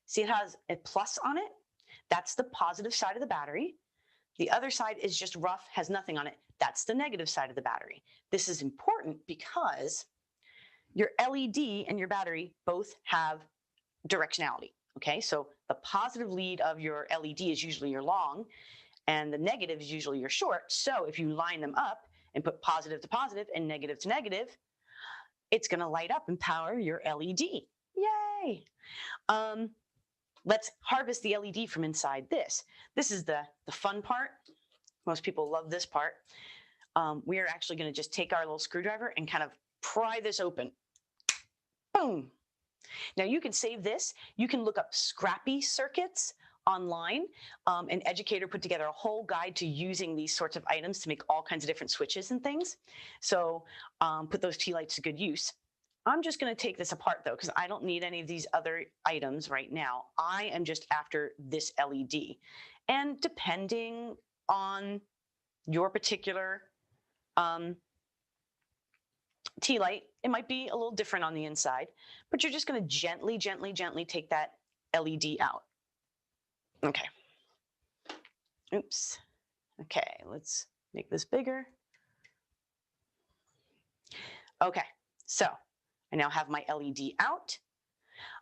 See, it has a plus on it. That's the positive side of the battery. The other side is just rough, has nothing on it. That's the negative side of the battery. This is important because your LED and your battery both have directionality. Okay, so the positive lead of your LED is usually your long, and the negative is usually your short. So if you line them up and put positive to positive and negative to negative, it's going to light up and power your LED. Yay! Let's harvest the LED from inside this. This is the fun part. Most people love this part. We are actually going to just take our little screwdriver and kind of pry this open. Boom. Now you can save this. You can look up Scrappy Circuits online. An educator put together a whole guide to using these sorts of items to make all kinds of different switches and things. So put those tea lights to good use. I'm just going to take this apart though, because I don't need any of these other items right now. I am just after this LED. And depending on your particular tea light, it might be a little different on the inside, but you're just going to gently, gently, gently take that LED out. Okay. Oops. Okay, let's make this bigger. Okay, so I now have my LED out.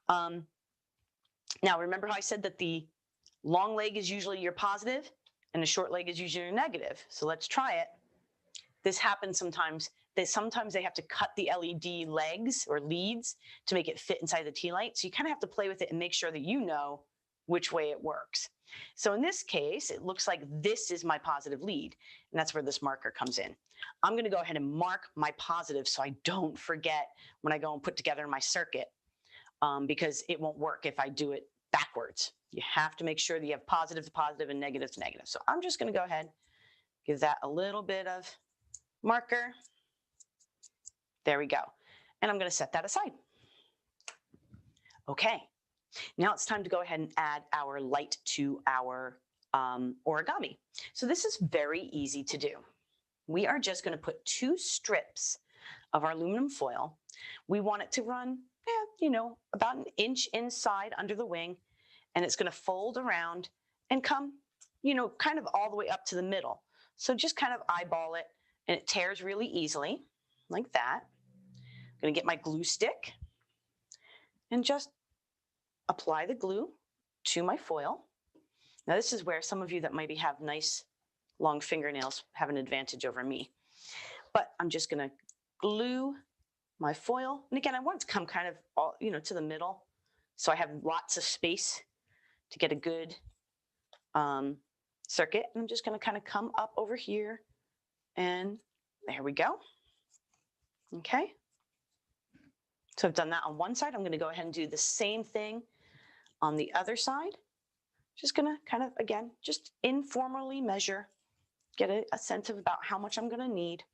Now remember how I said that the long leg is usually your positive and the short leg is usually your negative. So let's try it. This happens sometimes. Sometimes they have to cut the LED legs or leads to make it fit inside the tea light. So you kind of have to play with it and make sure that you know which way it works. So in this case, it looks like this is my positive lead, and that's where this marker comes in. I'm going to go ahead and mark my positive so I don't forget when I go and put together my circuit, because it won't work if I do it backwards. You have to make sure that you have positive to positive and negative to negative. So I'm just going to go ahead, give that a little bit of marker. There we go. And I'm going to set that aside. Okay, now it's time to go ahead and add our light to our origami. So this is very easy to do. We are just going to put 2 strips of our aluminum foil. We want it to run, about an inch inside under the wing, and it's going to fold around and come, kind of all the way up to the middle. So just kind of eyeball it, and it tears really easily, like that. I'm going to get my glue stick and just apply the glue to my foil. Now this is where some of you that maybe have nice long fingernails have an advantage over me. But I'm just going to glue my foil. And again, I want it to come kind of all, to the middle, so I have lots of space to get a good circuit. And I'm just going to kind of come up over here, and there we go. Okay. So I've done that on one side. I'm going to go ahead and do the same thing on the other side. Just going to kind of, again, just informally measure, get a sense of about how much I'm going to need.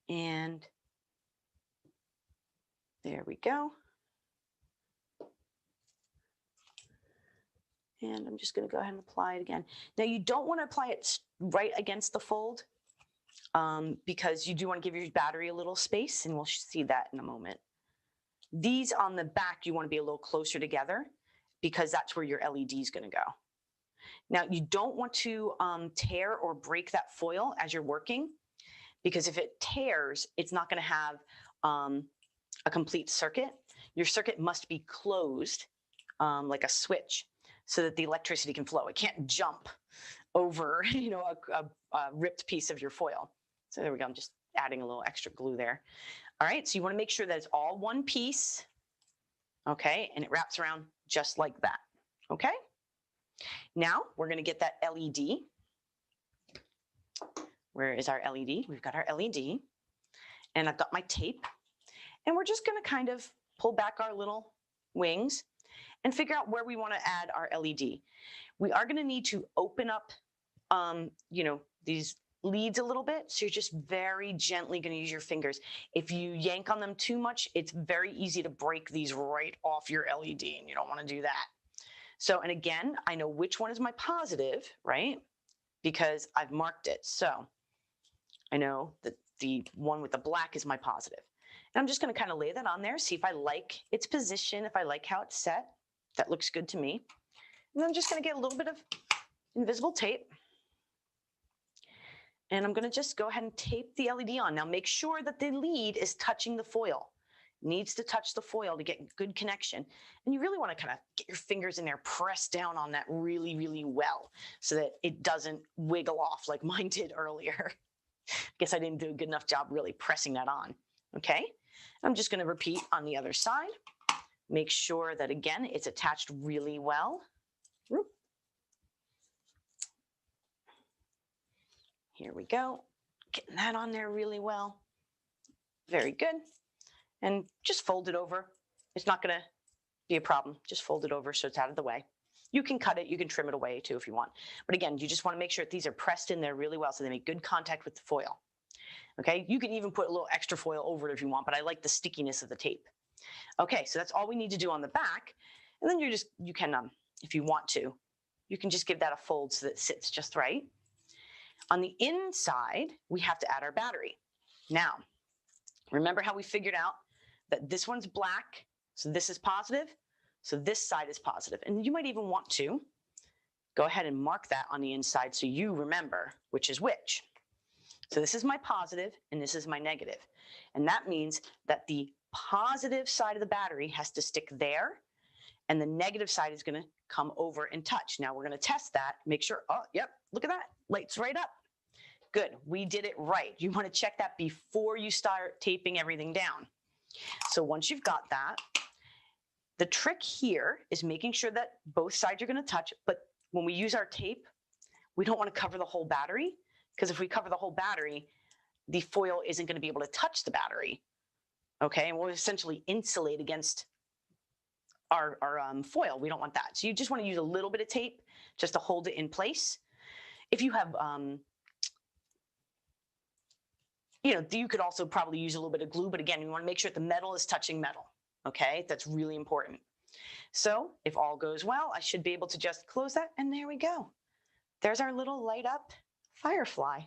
And there we go. And I'm just going to go ahead and apply it again. Now you don't want to apply it right against the fold because you do want to give your battery a little space, and we'll see that in a moment. These on the back, you want to be a little closer together because that's where your LED is going to go. Now you don't want to tear or break that foil as you're working, because if it tears, it's not going to have a complete circuit. Your circuit must be closed like a switch so that the electricity can flow. It can't jump over a ripped piece of your foil. So there we go. I'm just adding a little extra glue there. All right, so you want to make sure that it's all one piece, okay, and it wraps around just like that, okay? Now we're going to get that LED. Where is our LED? We've got our LED, and I've got my tape, and we're just going to kind of pull back our little wings and figure out where we want to add our LED. We are going to need to open up, these leads a little bit. So you're just very gently going to use your fingers. If you yank on them too much, it's very easy to break these right off your LED, and you don't want to do that. So, and again, I know which one is my positive, right? Because I've marked it. So I know that the one with the black is my positive. And I'm just going to kind of lay that on there, see if I like its position, if I like how it's set. That looks good to me. And I'm just going to get a little bit of invisible tape. And I'm going to just go ahead and tape the LED on. Now make sure that the lead is touching the foil. It needs to touch the foil to get good connection. And you really want to kind of get your fingers in there, press down on that really, really well so that it doesn't wiggle off like mine did earlier. Guess I didn't do a good enough job really pressing that on. Okay. I'm just going to repeat on the other side. Make sure that, again, it's attached really well. Here we go. Getting that on there really well. Very good. And just fold it over. It's not going to be a problem. Just fold it over so it's out of the way. You can cut it. You can trim it away too if you want. But again, you just want to make sure that these are pressed in there really well so they make good contact with the foil. Okay, you can even put a little extra foil over it if you want, but I like the stickiness of the tape. Okay, so that's all we need to do on the back. And then you can, if you want to, you can just give that a fold so that it sits just right. On the inside, we have to add our battery. Now, remember how we figured out that this one's black, so this is positive, so this side is positive. And you might even want to go ahead and mark that on the inside so you remember which is which. So this is my positive and this is my negative. And that means that the positive side of the battery has to stick there and the negative side is going to come over and touch. Now we're going to test that, make sure, oh, yep, look at that, lights right up. Good, we did it right. You want to check that before you start taping everything down. So once you've got that, the trick here is making sure that both sides are going to touch, but when we use our tape, we don't want to cover the whole battery, because if we cover the whole battery, the foil isn't going to be able to touch the battery. Okay, and we'll essentially insulate against foil. We don't want that. So you just want to use a little bit of tape just to hold it in place. If you have, you could also probably use a little bit of glue, but again, you want to make sure that the metal is touching metal. Okay, that's really important. So if all goes well, I should be able to just close that, and there we go. There's our little light up firefly.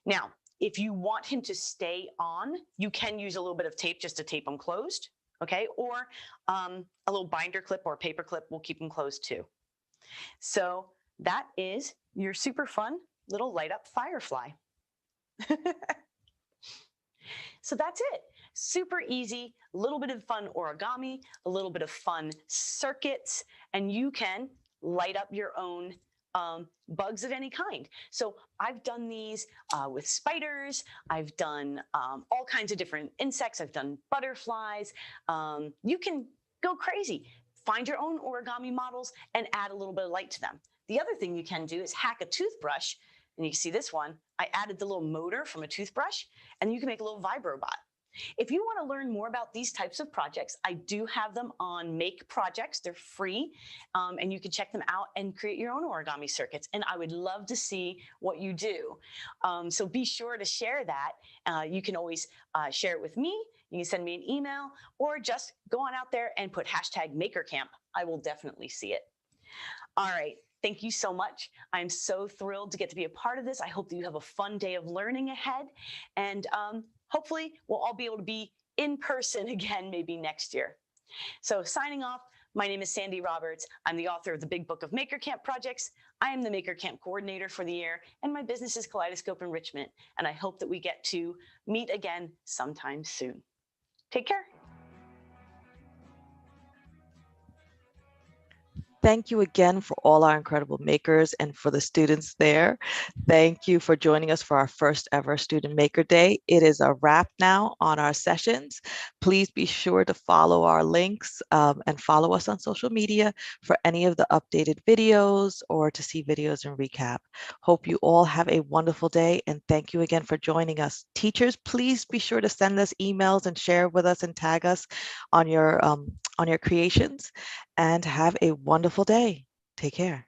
Now, if you want him to stay on, you can use a little bit of tape just to tape him closed, okay? Or a little binder clip or paper clip will keep him closed too. So that is your super fun little light up firefly. So that's it. Super easy, a little bit of fun origami, a little bit of fun circuits, and you can light up your own bugs of any kind. So I've done these with spiders. I've done all kinds of different insects. I've done butterflies. You can go crazy. Find your own origami models and add a little bit of light to them. The other thing you can do is hack a toothbrush. And you can see this one. I added the little motor from a toothbrush, and you can make a little vibrobot. If you want to learn more about these types of projects, I do have them on Make Projects. They're free, and you can check them out and create your own origami circuits. And I would love to see what you do. So be sure to share that. You can always share it with me. You can send me an email, or just go on out there and put #MakerCamp. I will definitely see it. All right. Thank you so much. I'm so thrilled to get to be a part of this. I hope that you have a fun day of learning ahead. And hopefully we'll all be able to be in person again, maybe next year. So signing off, my name is Sandy Roberts. I'm the author of the Big Book of Maker Camp Projects. I am the Maker Camp coordinator for the year, and my business is Kaleidoscope Enrichment. And I hope that we get to meet again sometime soon. Take care. Thank you again for all our incredible makers and for the students there. Thank you for joining us for our first ever Student Maker Day. It is a wrap now on our sessions. Please be sure to follow our links and follow us on social media for any of the updated videos or to see videos and recap. Hope you all have a wonderful day, and thank you again for joining us. Teachers, please be sure to send us emails and share with us and tag us on your creations. And have a wonderful day. Take care.